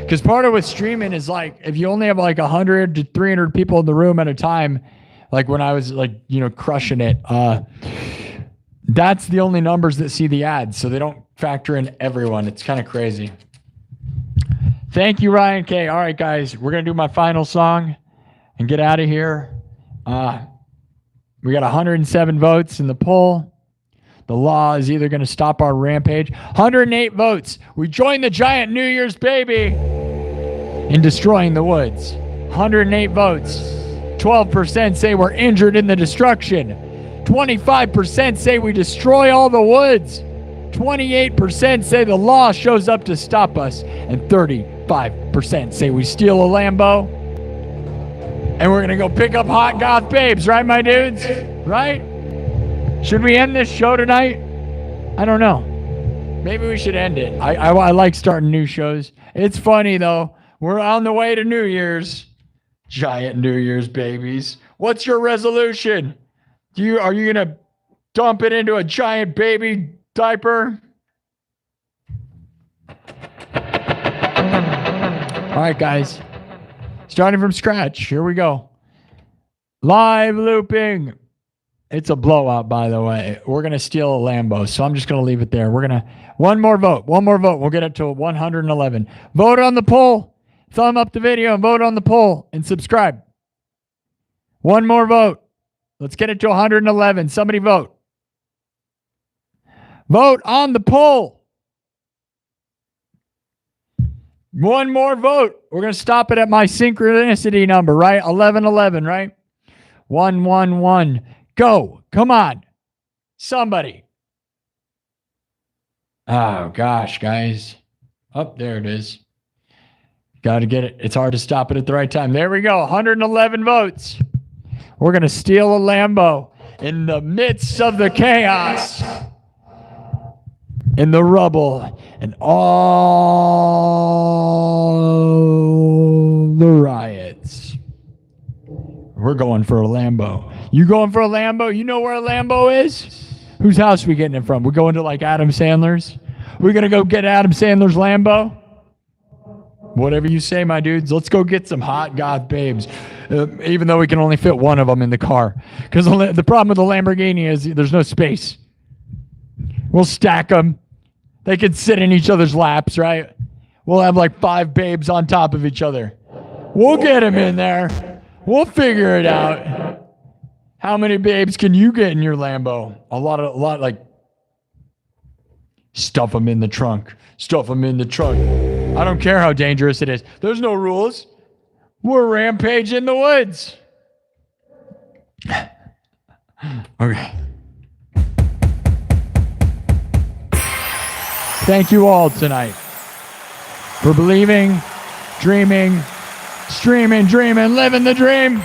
Because part of what streaming is like, if you only have like 100 to 300 people in the room at a time, like when I was like, you know, crushing it, that's the only numbers that see the ads. So they don't factor in everyone. It's kind of crazy. Thank you, Ryan K. All right, guys, we're going to do my final song and get out of here. We got 107 votes in the poll. The law is either going to stop our rampage. 108 votes. We joined the giant New Year's baby in destroying the woods. 108 votes. 12% say we're injured in the destruction. 25% say we destroy all the woods. 28% say the law shows up to stop us. And 35% say we steal a Lambo. And we're going to go pick up hot goth babes, right, my dudes? Right? Should we end this show tonight? I don't know. Maybe we should end it. I like starting new shows. It's funny, though. We're on the way to New Year's. Giant New Year's babies. What's your resolution? Are you going to dump it into a giant baby diaper? All right, guys. Starting from scratch. Here we go. Live looping. It's a blowout, by the way. We're going to steal a Lambo, so I'm just going to leave it there. We're going to... One more vote. We'll get it to 111. Vote on the poll. Thumb up the video and vote on the poll and subscribe. One more vote. Let's get it to 111. Somebody vote. Vote on the poll. One more vote. We're going to stop it at my synchronicity number, right? 1111, right? 111. Go. Come on. Somebody. Oh, gosh, guys. Oh, there it is. Got to get it. It's hard to stop it at the right time. There we go. 111 votes. We're going to steal a Lambo in the midst of the chaos, in the rubble, and all the riots. We're going for a Lambo. You going for a Lambo? You know where a Lambo is? Whose house we getting it from? We going to like Adam Sandler's? We're going to go get Adam Sandler's Lambo? Whatever you say, my dudes. Let's go get some hot goth babes. Even though we can only fit one of them in the car. Because the problem with the Lamborghini is there's no space. We'll stack them. They can sit in each other's laps, right? We'll have like 5 babes on top of each other. We'll get them in there. We'll figure it out. How many babes can you get in your Lambo? A lot, like, stuff them in the trunk. Stuff them in the trunk. I don't care how dangerous it is. There's no rules. We're rampage in the woods. Okay. Thank you all tonight for believing, dreaming, streaming, dreaming, living the dream.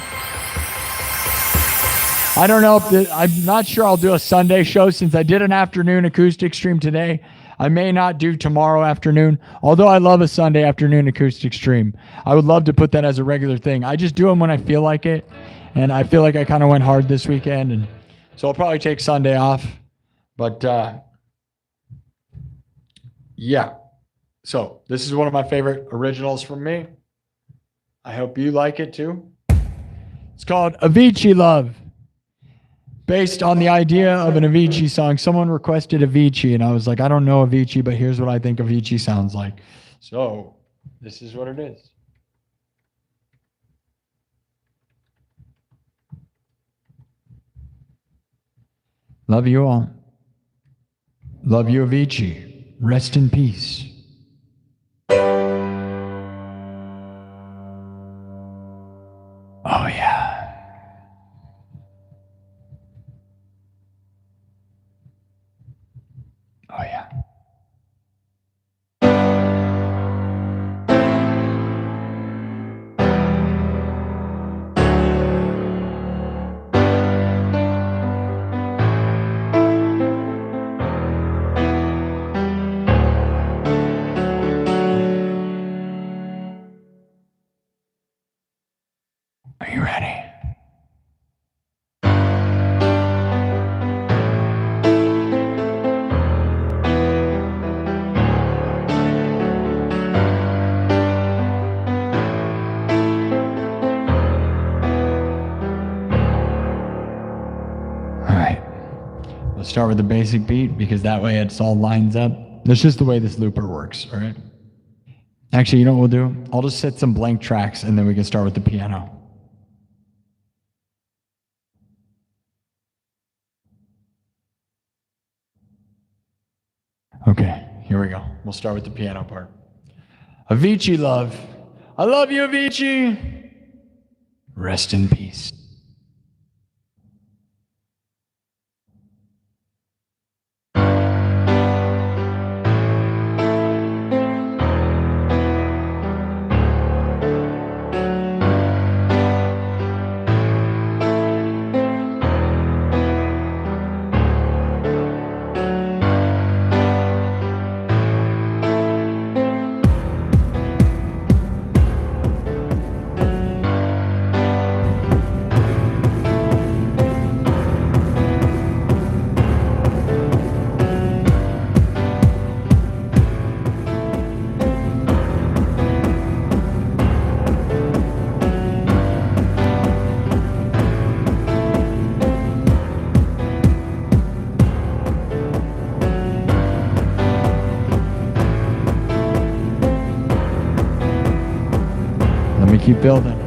I don't know I'm not sure I'll do a Sunday show since I did an afternoon acoustic stream today. I may not do tomorrow afternoon, although I love a Sunday afternoon acoustic stream. I would love to put that as a regular thing. I just do them when I feel like it, and I feel like I kind of went hard this weekend, and so I'll probably take Sunday off. But yeah, so this is one of my favorite originals from me. I hope you like it too. It's called Avicii Love, based on the idea of an Avicii song. Someone requested Avicii, and I was like, I don't know Avicii, but here's what I think Avicii sounds like. So this is what it is. Love you all. Love you, Avicii. Rest in peace. Oh, yeah. Oh, yeah. Are you ready? All right. Let's start with the basic beat because that way it's all lines up. That's just the way this looper works, all right? Actually, you know what we'll do? I'll just set some blank tracks and then we can start with the piano. Okay, here we go. We'll start with the piano part. Avicii Love. I love you, Avicii. Rest in peace. Let me keep building.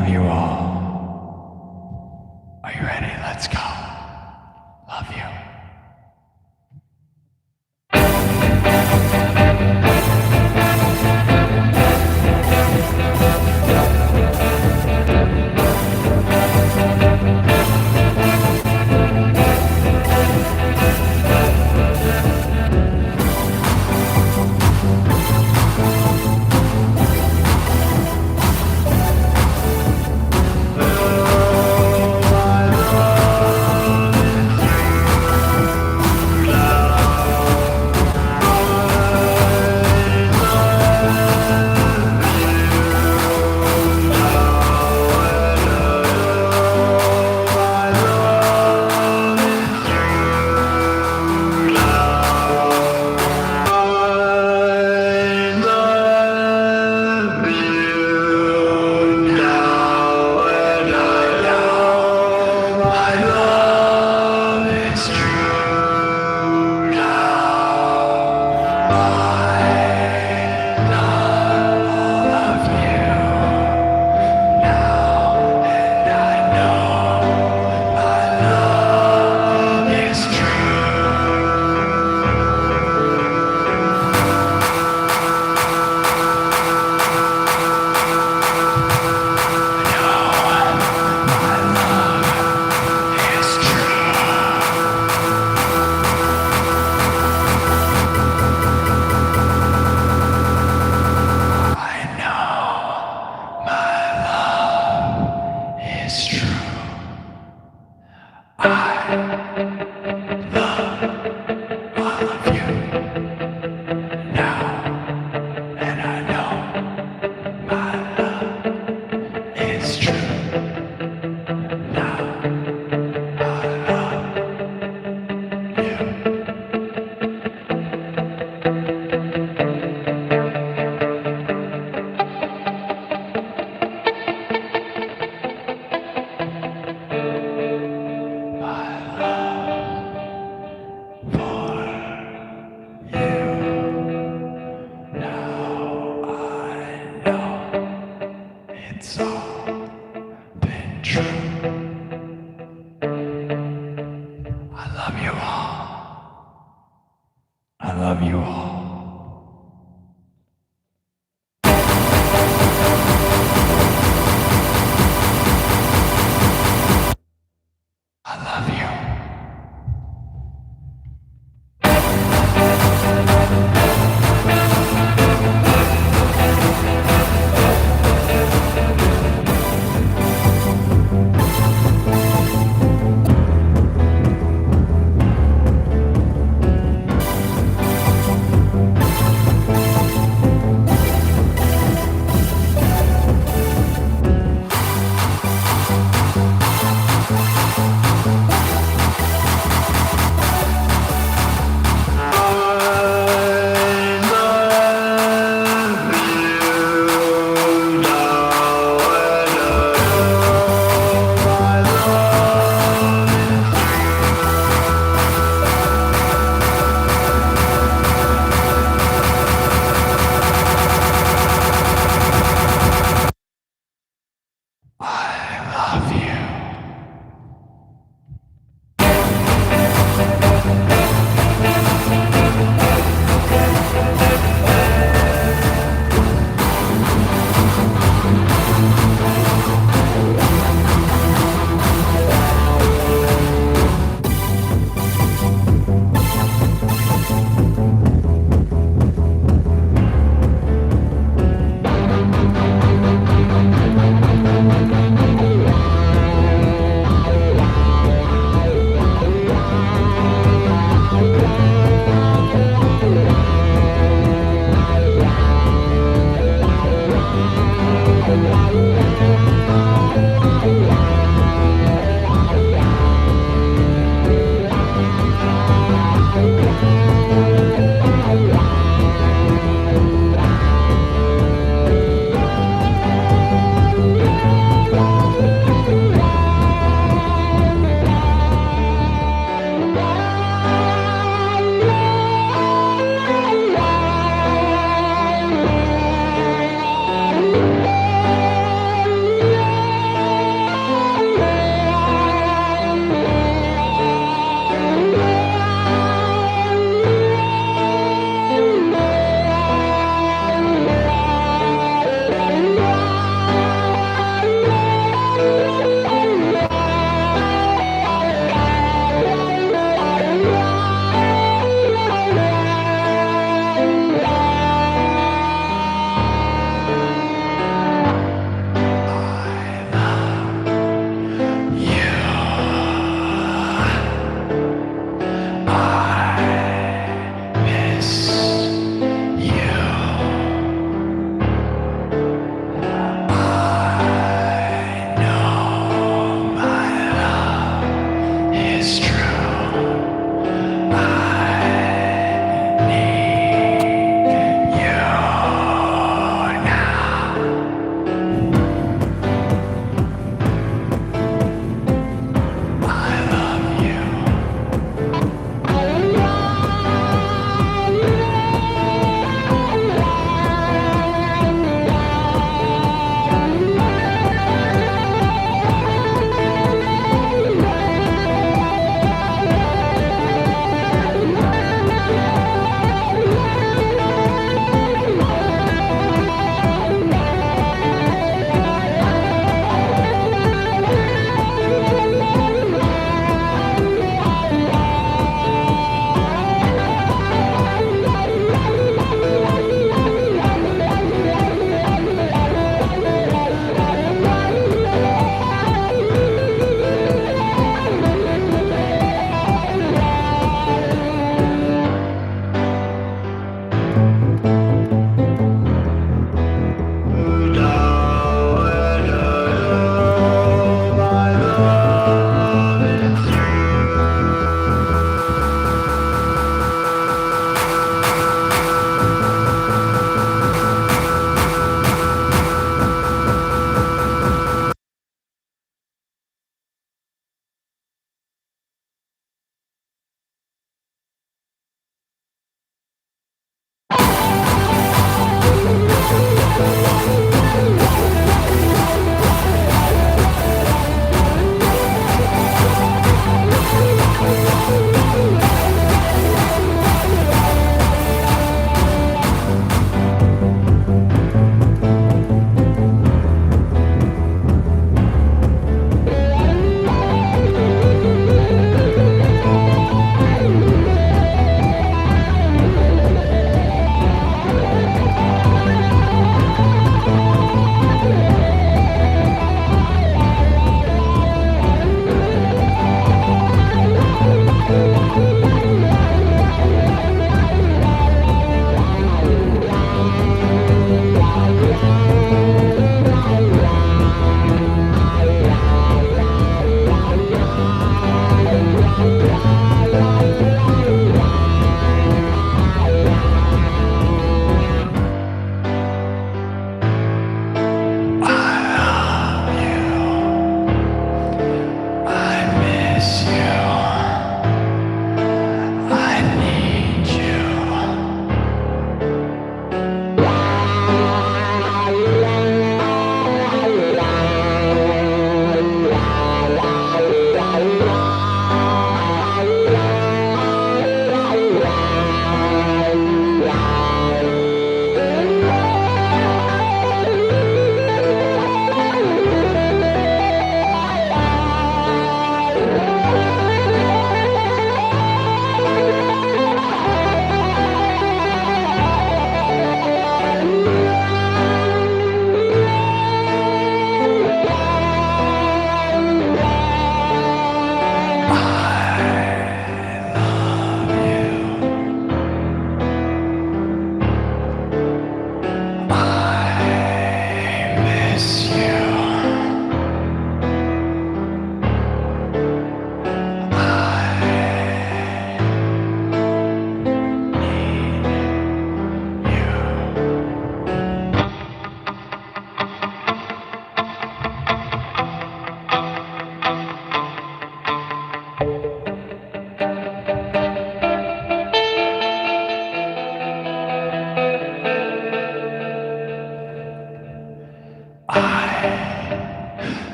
love you all. Are you ready? Let's go. Love you.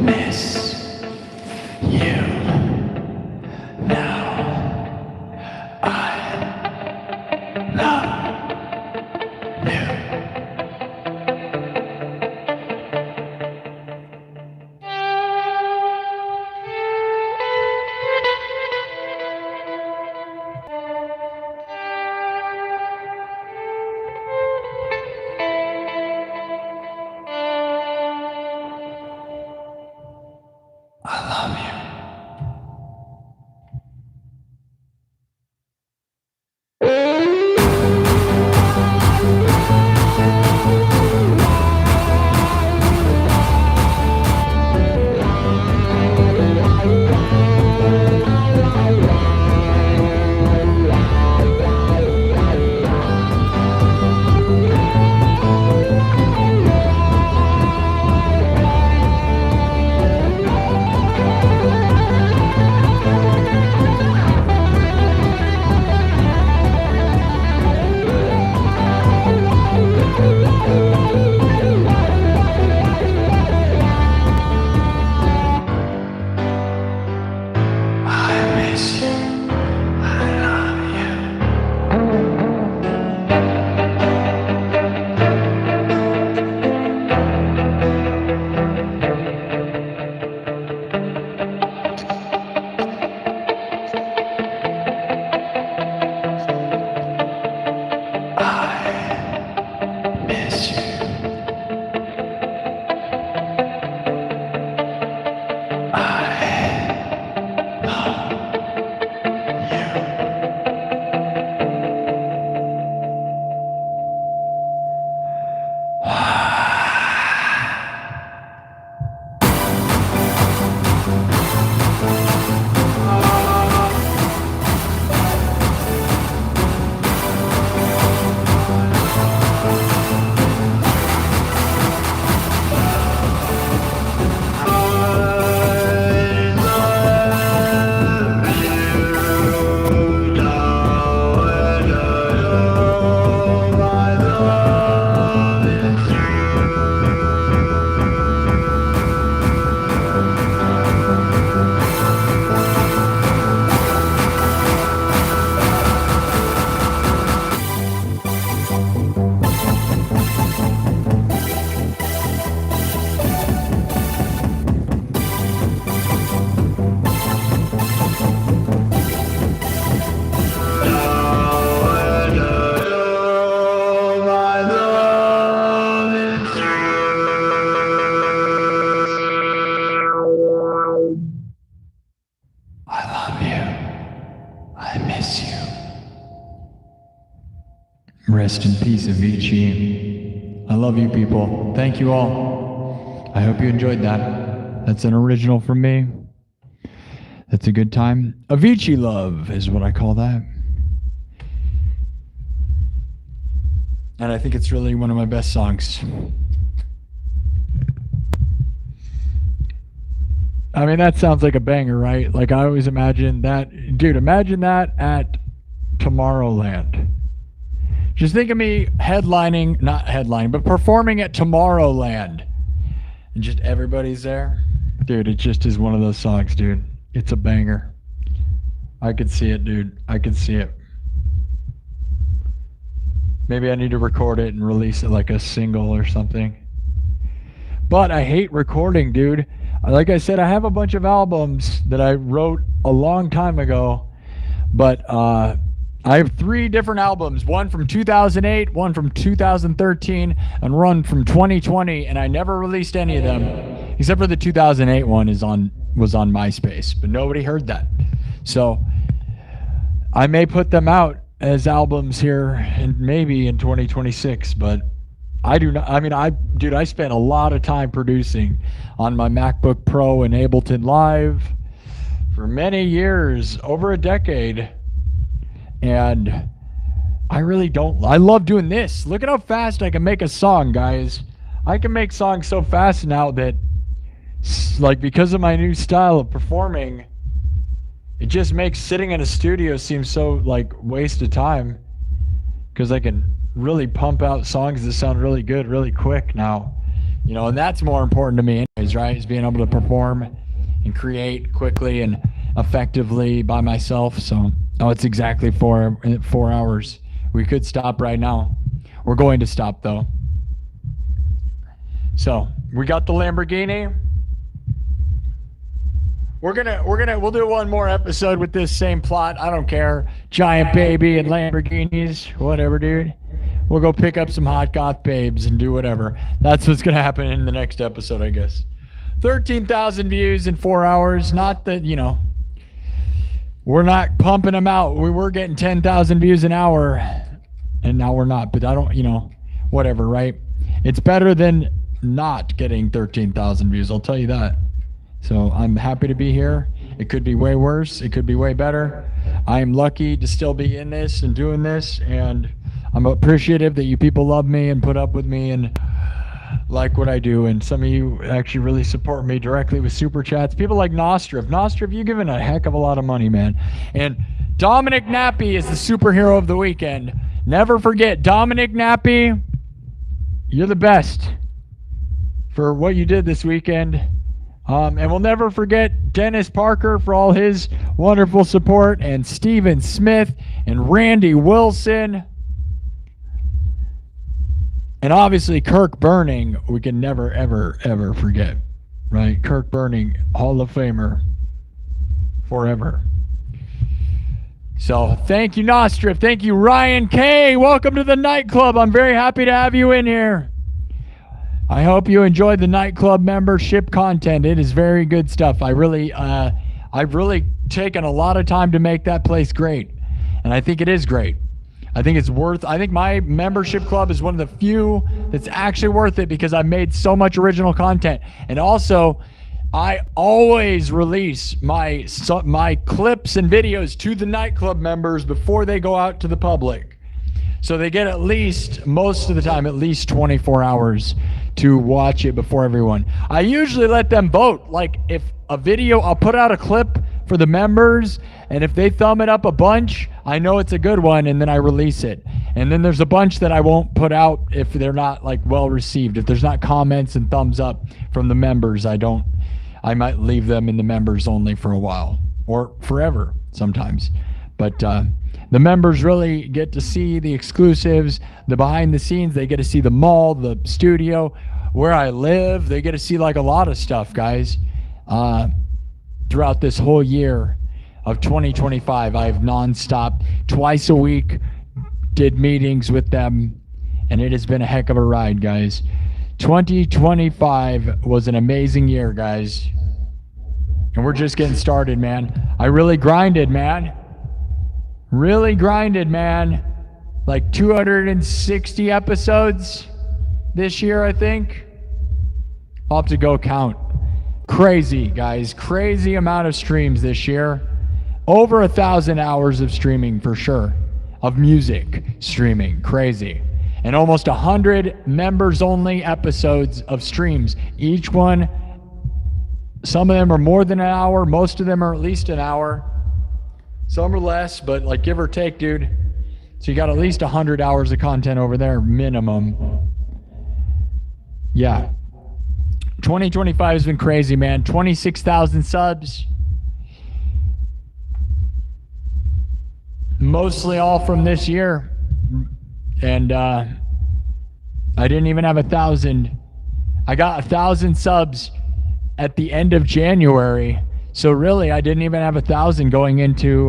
miss you. Now I love you. I love you. I miss you. I love you. I miss you. I love you. I miss you. Rest in peace, Avicii. I love you, people. Thank you all. I hope you enjoyed that. That's an original from me. That's a good time. Avicii love is what I call that. And I think it's really one of my best songs. I mean, that sounds like a banger, right? Like, I always imagine that. Dude, imagine that at Tomorrowland. Just think of me headlining, not headlining, but performing at Tomorrowland. And just everybody's there. Dude, it just is one of those songs, dude. It's a banger. I could see it, dude. I could see it. Maybe I need to record it and release it like a single or something. But I hate recording, dude. Like I said, I have a bunch of albums that I wrote a long time ago, but I have 3 different albums, one from 2008, one from 2013, and one from 2020, and I never released any of them, except for the 2008 one was on MySpace, but nobody heard that. So I may put them out as albums here and maybe in 2026, but I do not. I mean, I spent a lot of time producing on my MacBook Pro and Ableton Live for many years, over a decade. And I really don't. I love doing this. Look at how fast I can make a song, guys. I can make songs so fast now that, like, because of my new style of performing, it just makes sitting in a studio seem so, like, waste of time. Because I can really pump out songs that sound really good really quick now. You know, and that's more important to me anyways, right? Is being able to perform and create quickly and effectively by myself. So, oh, it's exactly 4 hours. We could stop right now. We're going to stop though. So we got the Lamborghini. We'll do one more episode with this same plot. I don't care. Giant baby and Lamborghinis, whatever, dude. We'll go pick up some hot goth babes and do whatever. That's what's going to happen in the next episode, I guess. 13,000 views in 4 hours. Not that, you know, we're not pumping them out. We were getting 10,000 views an hour, and now we're not. But I don't, you know, whatever, right? It's better than not getting 13,000 views. I'll tell you that. So I'm happy to be here. It could be way worse. It could be way better. I am lucky to still be in this and doing this, and I'm appreciative that you people love me and put up with me and like what I do. And some of you actually really support me directly with super chats. People like Nostrif. Nostrif, you've given a heck of a lot of money, man. And Dominic Nappy is the superhero of the weekend. Never forget, Dominic Nappy, you're the best for what you did this weekend. And we'll never forget Dennis Parker for all his wonderful support, and Steven Smith and Randy Wilson. And obviously Kirk Burning, we can never, ever, ever forget, right? Kirk Burning, Hall of Famer forever. So thank you, Nostrif. Thank you, Ryan K. Welcome to the nightclub. I'm very happy to have you in here. I hope you enjoyed the nightclub membership content. It is very good stuff. I've really taken a lot of time to make that place great. And I think it is great. I think my membership club is one of the few that's actually worth it because I made so much original content. And also, I always release my clips and videos to the nightclub members before they go out to the public. So they get most of the time, at least 24 hours to watch it before everyone. I usually let them vote. Like if a video, I'll put out a clip for the members, and if they thumb it up a bunch, I know it's a good one, and then I release it. And then there's a bunch that I won't put out if they're not like well received. If there's not comments and thumbs up from the members, I might leave them in the members only for a while or forever sometimes. But the members really get to see the exclusives, the behind the scenes. They get to see the mall, the studio, where I live. They get to see like a lot of stuff, guys. Throughout this whole year of 2025, I have nonstop, twice a week, did meetings with them, and it has been a heck of a ride, guys. 2025 was an amazing year, guys. And we're just getting started, man. I really grinded, man. Like 260 episodes this year, I think. I'll have to go count. Crazy, guys. Crazy amount of streams this year. Over 1,000 hours of streaming for sure. Of music streaming. Crazy. And almost 100 members-only episodes of streams. Each one, some of them are more than an hour. Most of them are at least an hour. Some are less, but like give or take, dude. So you got at least 100 hours of content over there, minimum. Yeah. 2025 has been crazy, man. 26,000 subs. Mostly all from this year. And I didn't even have 1,000. I got 1,000 subs at the end of January. So really, I didn't even have 1,000 going into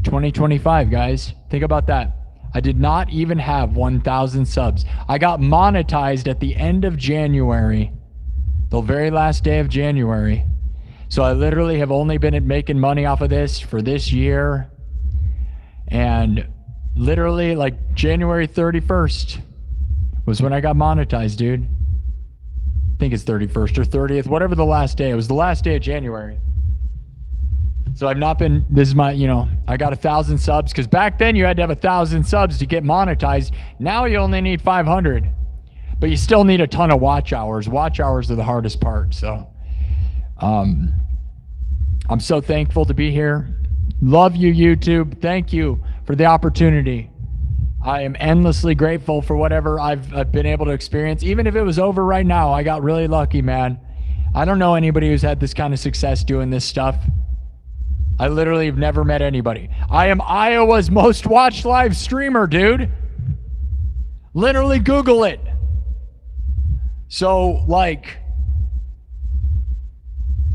2025, guys. Think about that. I did not even have 1,000 subs. I got monetized at the end of January, the very last day of January. So I literally have only been making money off of this for this year. And literally like January 31st was when I got monetized, dude. I think it's 31st or 30th, whatever the last day. It was the last day of January. So I've not been, this is my, I got 1,000 subs because back then you had to have 1,000 subs to get monetized. Now you only need 500, but you still need a ton of watch hours. Watch hours are the hardest part. So I'm so thankful to be here. Love you, YouTube. Thank you for the opportunity. I am endlessly grateful for whatever I've been able to experience. Even if it was over right now, I got really lucky, man. I don't know anybody who's had this kind of success doing this stuff. I literally have never met anybody. I am Iowa's most watched live streamer, dude. Literally Google it. So, like,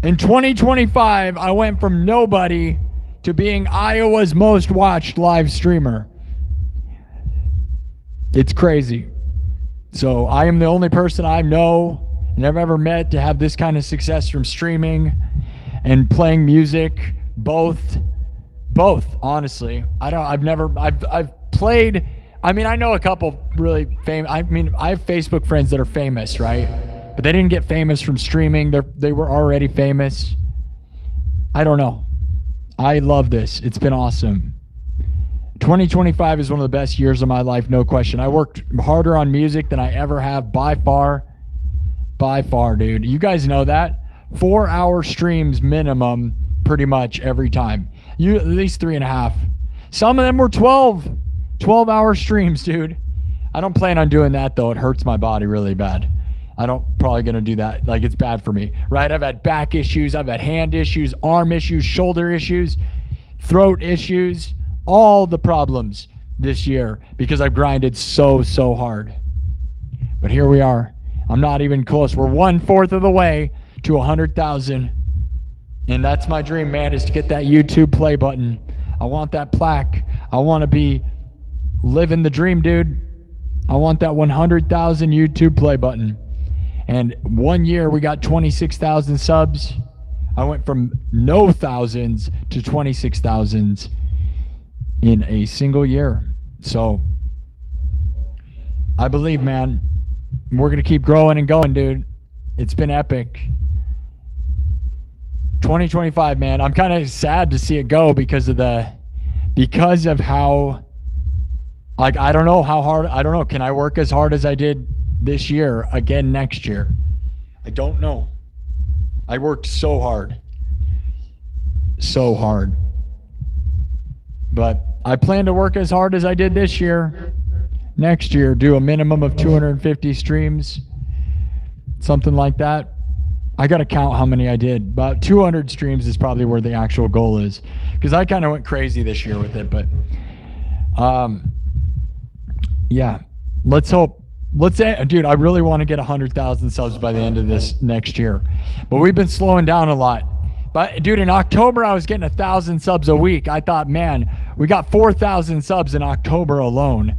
in 2025, I went from nobody to being Iowa's most watched live streamer. It's crazy. So I am the only person I know and I've ever met to have this kind of success from streaming and playing music. Both, honestly. I've played, I mean, I know a couple really famous, I mean, I have Facebook friends that are famous, right? But they didn't get famous from streaming. They were already famous. I don't know. I love this. It's been awesome. 2025 is one of the best years of my life, no question. I worked harder on music than I ever have by far, dude. You guys know that. 4-hour streams minimum pretty much every time. At least 3.5. Some of them were 12-hour streams, dude. I don't plan on doing that though. It hurts my body really bad. I don't probably gonna do that. Like, it's bad for me, right? I've had back issues, I've had hand issues, arm issues, shoulder issues, throat issues, all the problems this year because I've grinded so hard. But here we are. I'm not even close. We're 1/4 of the way to 100,000. And that's my dream, man, is to get that YouTube play button. I want that plaque. I want to be living the dream, dude. I want that 100,000 YouTube play button. And 1 year we got 26,000 subs. I went from no thousands to 26,000 in a single year. So I believe, man, we're going to keep growing and going, dude. It's been epic. 2025, man, I'm kind of sad to see it go because of how, like, I don't know how hard, I don't know. Can I work as hard as I did this year again next year? I don't know. I worked so hard. But I plan to work as hard as I did this year. Next year, do a minimum of 250 streams. Something like that. I got to count how many I did. About 200 streams is probably where the actual goal is. Because I kind of went crazy this year with it. But, yeah. Let's hope. Dude, I really want to get 100,000 subs by the end of this next year. But we've been slowing down a lot. But, dude, in October, I was getting 1,000 subs a week. I thought, man, we got 4,000 subs in October alone.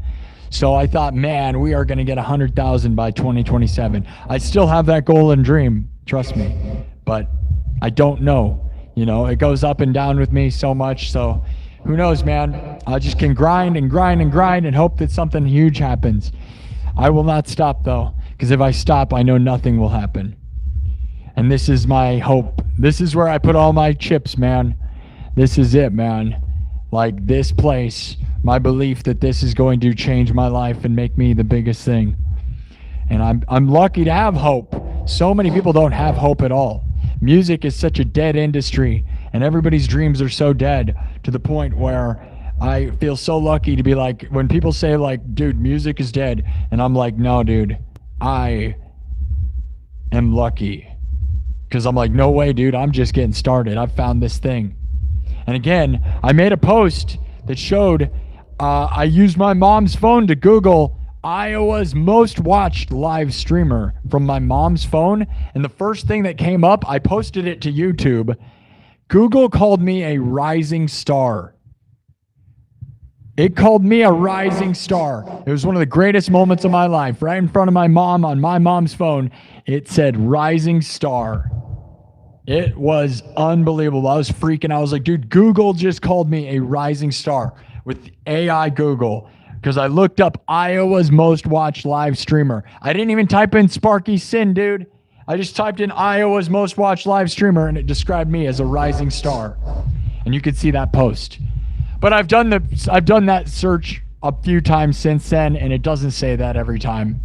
So I thought, man, we are going to get 100,000 by 2027. I still have that goal and dream, trust me. But I don't know. You know, it goes up and down with me so much. So who knows, man? I just can grind and grind and grind and hope that something huge happens. I will not stop, though, because if I stop, I know nothing will happen. And this is my hope. This is where I put all my chips, man. This is it, man. Like, this place, my belief that this is going to change my life and make me the biggest thing. And I'm lucky to have hope. So many people don't have hope at all. Music is such a dead industry, and everybody's dreams are so dead to the point where I feel so lucky to be like, when people say like, dude, music is dead, and I'm like, no, dude, I am lucky. Because I'm like, no way, dude, I'm just getting started. I've found this thing. And again, I made a post that showed I used my mom's phone to Google Iowa's most watched live streamer from my mom's phone. And the first thing that came up, I posted it to YouTube. Google called me a rising star. It called me a rising star. It was one of the greatest moments of my life. Right in front of my mom on my mom's phone, it said rising star. It was unbelievable. I was freaking. I was like, dude, Google just called me a rising star with AI Google because I looked up Iowa's most watched live streamer. I didn't even type in Sparky SINN, dude. I just typed in Iowa's most watched live streamer and it described me as a rising star. And you could see that post. But I've done that search a few times since then, and it doesn't say that every time.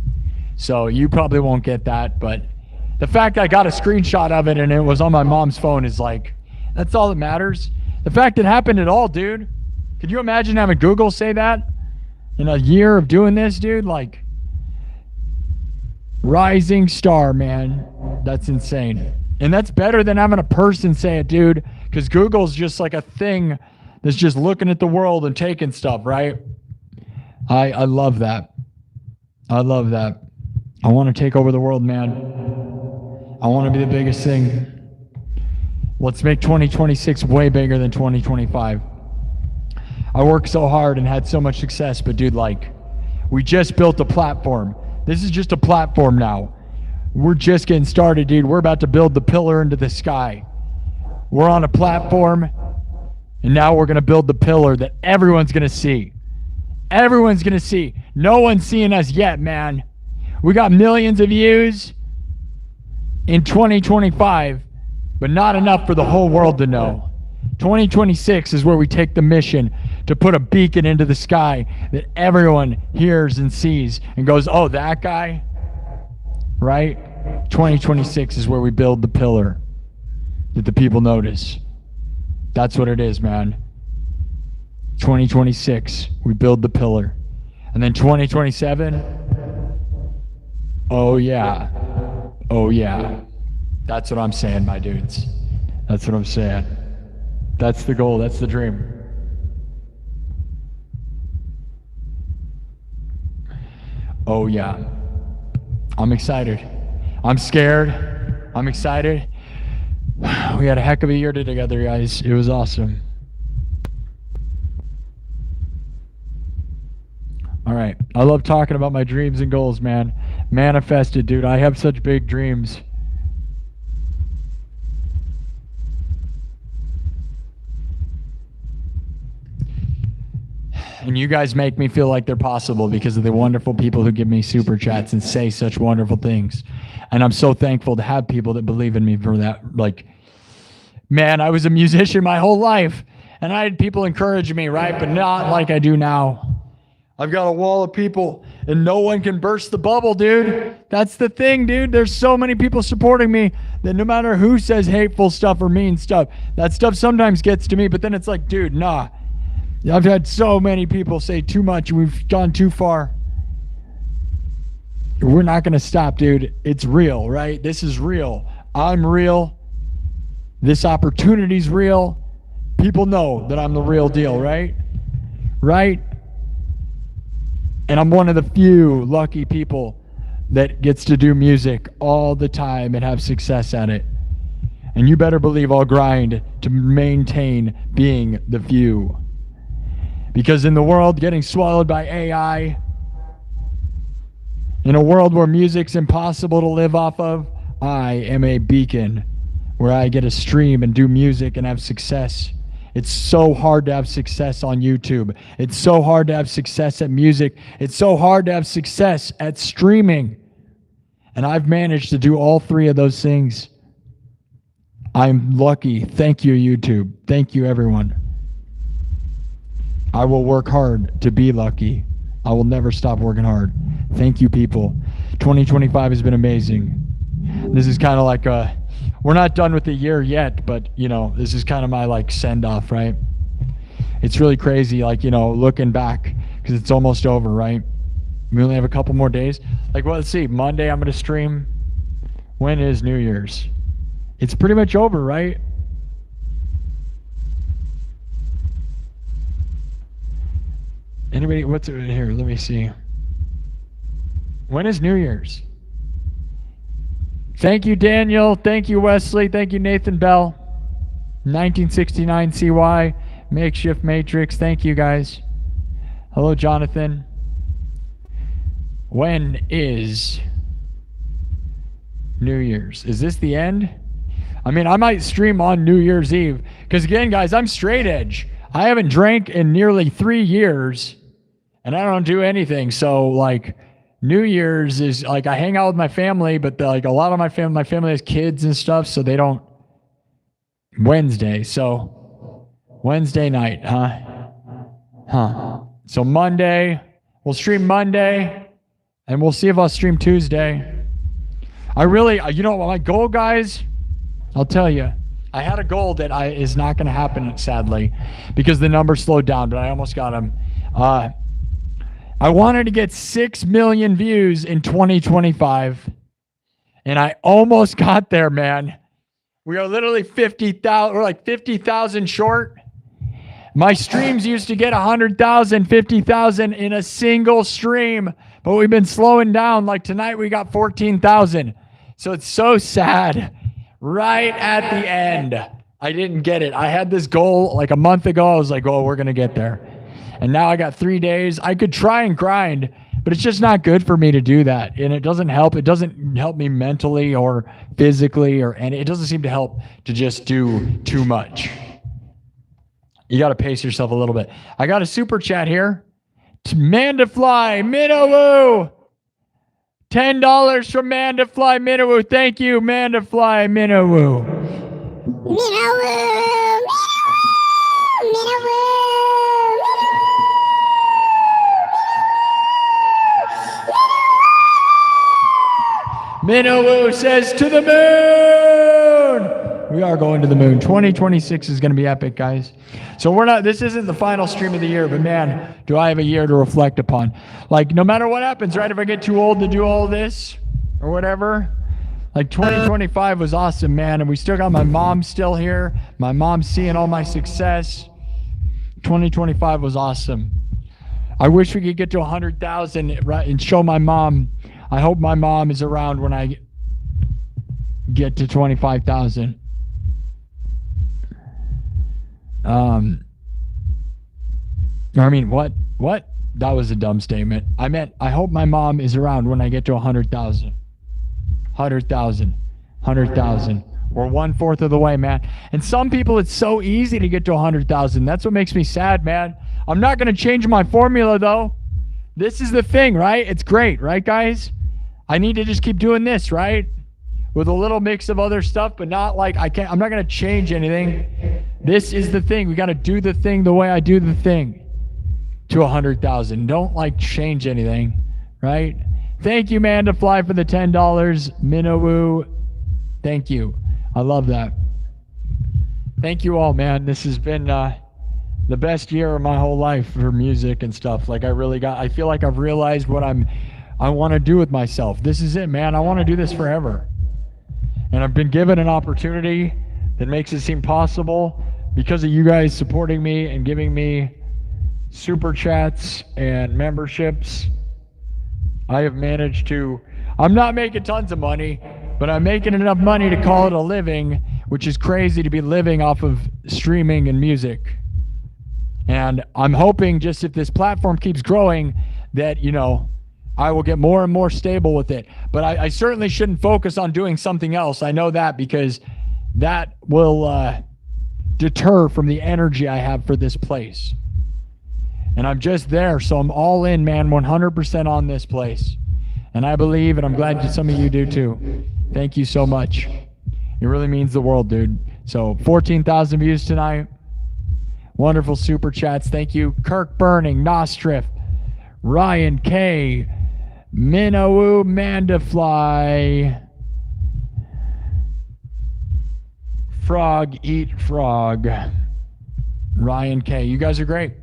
So you probably won't get that, but the fact I got a screenshot of it and it was on my mom's phone is like, that's all that matters. The fact it happened at all, dude. Could you imagine having Google say that? In a year of doing this, dude, like, rising star, man. That's insane. And that's better than having a person say it, dude, because Google's just like a thing that's just looking at the world and taking stuff, right? I love that. I love that. I want to take over the world, man. I want to be the biggest thing. Let's make 2026 way bigger than 2025. I worked so hard and had so much success, but dude, like, we just built a platform. This is just a platform now. We're just getting started, dude. We're about to build the pillar into the sky. We're on a platform, and now we're going to build the pillar that everyone's going to see. Everyone's going to see. No one's seeing us yet, man. We got millions of views in 2025, but not enough for the whole world to know. 2026 is where we take the mission to put a beacon into the sky that everyone hears and sees and goes, oh, that guy, right? 2026 is where we build the pillar that the people notice. That's what it is, man. 2026, we build the pillar. And then 2027, oh yeah. Oh yeah. That's what I'm saying, my dudes. That's what I'm saying. That's the goal. That's the dream. Oh yeah. I'm excited. I'm scared. I'm excited. We had a heck of a year together, guys. It was awesome. All right. I love talking about my dreams and goals, man. Manifested, dude. I have such big dreams. And you guys make me feel like they're possible because of the wonderful people who give me super chats and say such wonderful things. And I'm so thankful to have people that believe in me for that. Like, man, I was a musician my whole life and I had people encourage me, right? But not like I do now. I've got a wall of people and no one can burst the bubble, dude. That's the thing, dude. There's so many people supporting me that no matter who says hateful stuff or mean stuff, that stuff sometimes gets to me. But then it's like, dude, nah. I've had so many people say too much. We've gone too far. We're not going to stop, dude. It's real, right? This is real. I'm real. This opportunity's real. People know that I'm the real deal, right? Right? And I'm one of the few lucky people that gets to do music all the time and have success at it. And you better believe I'll grind to maintain being the few. Because in the world getting swallowed by AI, in a world where music's impossible to live off of, I am a beacon where I get to stream and do music and have success. It's so hard to have success on YouTube. It's so hard to have success at music. It's so hard to have success at streaming. And I've managed to do all three of those things. I'm lucky. Thank you, YouTube. Thank you, everyone. I will work hard to be lucky. I will never stop working hard. Thank you, people. 2025 has been amazing. This is kind of like we're not done with the year yet, but you know, this is kind of my like send off, right? It's really crazy, like, you know, looking back because it's almost over, right? We only have a couple more days. Like, well, let's see. Monday I'm going to stream. When is New Year's? It's pretty much over, right? Anybody, what's it here? Let me see. When is New Year's? Thank you, Daniel. Thank you, Wesley. Thank you, Nathan Bell. 1969 CY. Makeshift Matrix. Thank you, guys. Hello, Jonathan. When is New Year's? Is this the end? I mean, I might stream on New Year's Eve. Because again, guys, I'm straight edge. I haven't drank in nearly 3 years. And I don't do anything. So, like, New Year's is like I hang out with my family, but like a lot of my family has kids and stuff, so they don't. Wednesday, so Wednesday night, huh? So Monday, we'll stream Monday, and we'll see if I'll stream Tuesday. I really, you know what my goal, guys? I'll tell you. I had a goal that is not going to happen, sadly, because the numbers slowed down, but I almost got them. I wanted to get 6 million views in 2025, and I almost got there, man. We are literally 50,000. We're like 50,000 short. My streams used to get 100,000, 50,000 in a single stream, but we've been slowing down. Like tonight, we got 14,000. So it's so sad. Right at the end, I didn't get it. I had this goal like a month ago. I was like, oh, we're going to get there. And now I got 3 days. I could try and grind, but it's just not good for me to do that. And it doesn't help. It doesn't help me mentally or physically and it doesn't seem to help to just do too much. You got to pace yourself a little bit. I got a super chat here. Mandafly, Minowoo. $10 from Mandafly, Minowoo. Thank you, Mandafly, Minowoo. Minowoo, Minowoo. Minowoo says to the moon. We are going to the moon. 2026 is going to be epic, guys. So this isn't the final stream of the year, but man, do I have a year to reflect upon. Like no matter what happens, right? If I get too old to do all this or whatever, like 2025 was awesome, man. And we still got my mom still here. My mom's seeing all my success. 2025 was awesome. I wish we could get to 100,000 right, and show my mom. I hope my mom is around when I get to 25,000. I mean, what? That was a dumb statement. I meant, I hope my mom is around when I get to 100,000. 100,000. 100,000. We're 1/4 of the way, man. And some people, it's so easy to get to 100,000. That's what makes me sad, man. I'm not going to change my formula, though. This is the thing, right? It's great, right, guys? I need to just keep doing this, right? With a little mix of other stuff, but not like I'm not going to change anything. This is the thing. We got to do the thing the way I do the thing to 100,000. Don't like change anything, right? Thank you, man, to fly for the $10. Minowoo. Thank you. I love that. Thank you all, man. This has been the best year of my whole life for music and stuff. Like I feel like I've realized what I want to do with myself. This is it, man. I want to do this forever. And I've been given an opportunity that makes it seem possible because of you guys supporting me and giving me super chats and memberships. I have managed to, I'm not making tons of money, but I'm making enough money to call it a living, which is crazy to be living off of streaming and music. And I'm hoping just if this platform keeps growing that, you know, I will get more and more stable with it. But I certainly shouldn't focus on doing something else. I know that because that will deter from the energy I have for this place. And I'm just there, so I'm all in, man, 100% on this place. And I believe, and I'm glad that some of you do too. Thank you so much. It really means the world, dude. So 14,000 views tonight. Wonderful super chats. Thank you. Kirk Burning, Nostrif, Ryan K, Minowoo, Mandafly, Frog Eat Frog, Ryan K. You guys are great.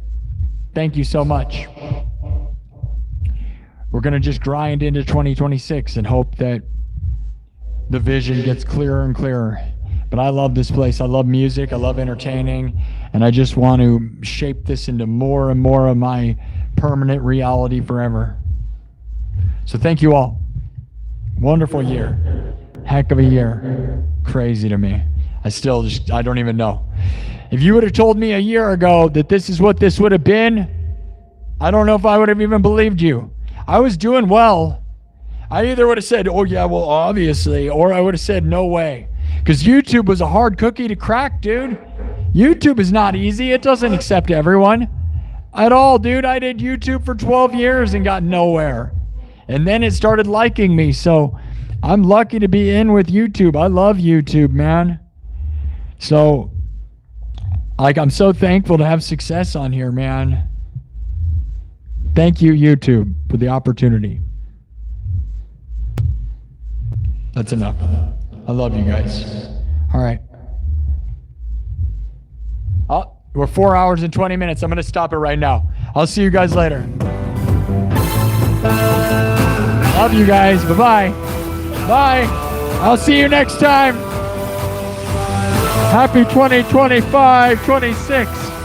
Thank you so much. We're going to just grind into 2026 and hope that the vision gets clearer and clearer. But I love this place. I love music. I love entertaining. And I just want to shape this into more and more of my permanent reality forever. So thank you all. Wonderful year. Heck of a year. Crazy to me. I don't even know. If you would have told me a year ago that this is what this would have been, I don't know if I would have even believed you. I was doing well. I either would have said, oh yeah, well obviously, or I would have said no way. Because YouTube was a hard cookie to crack, dude. YouTube is not easy. It doesn't accept everyone at all, dude. I did YouTube for 12 years and got nowhere. And then it started liking me. So I'm lucky to be in with YouTube. I love YouTube, man. So I'm so thankful to have success on here, man. Thank you, YouTube, for the opportunity. That's enough. I love you guys. All right. Oh, we're 4 hours and 20 minutes. I'm going to stop it right now. I'll see you guys later. Love you guys. Bye-bye. Bye. I'll see you next time. Happy 2025, 26.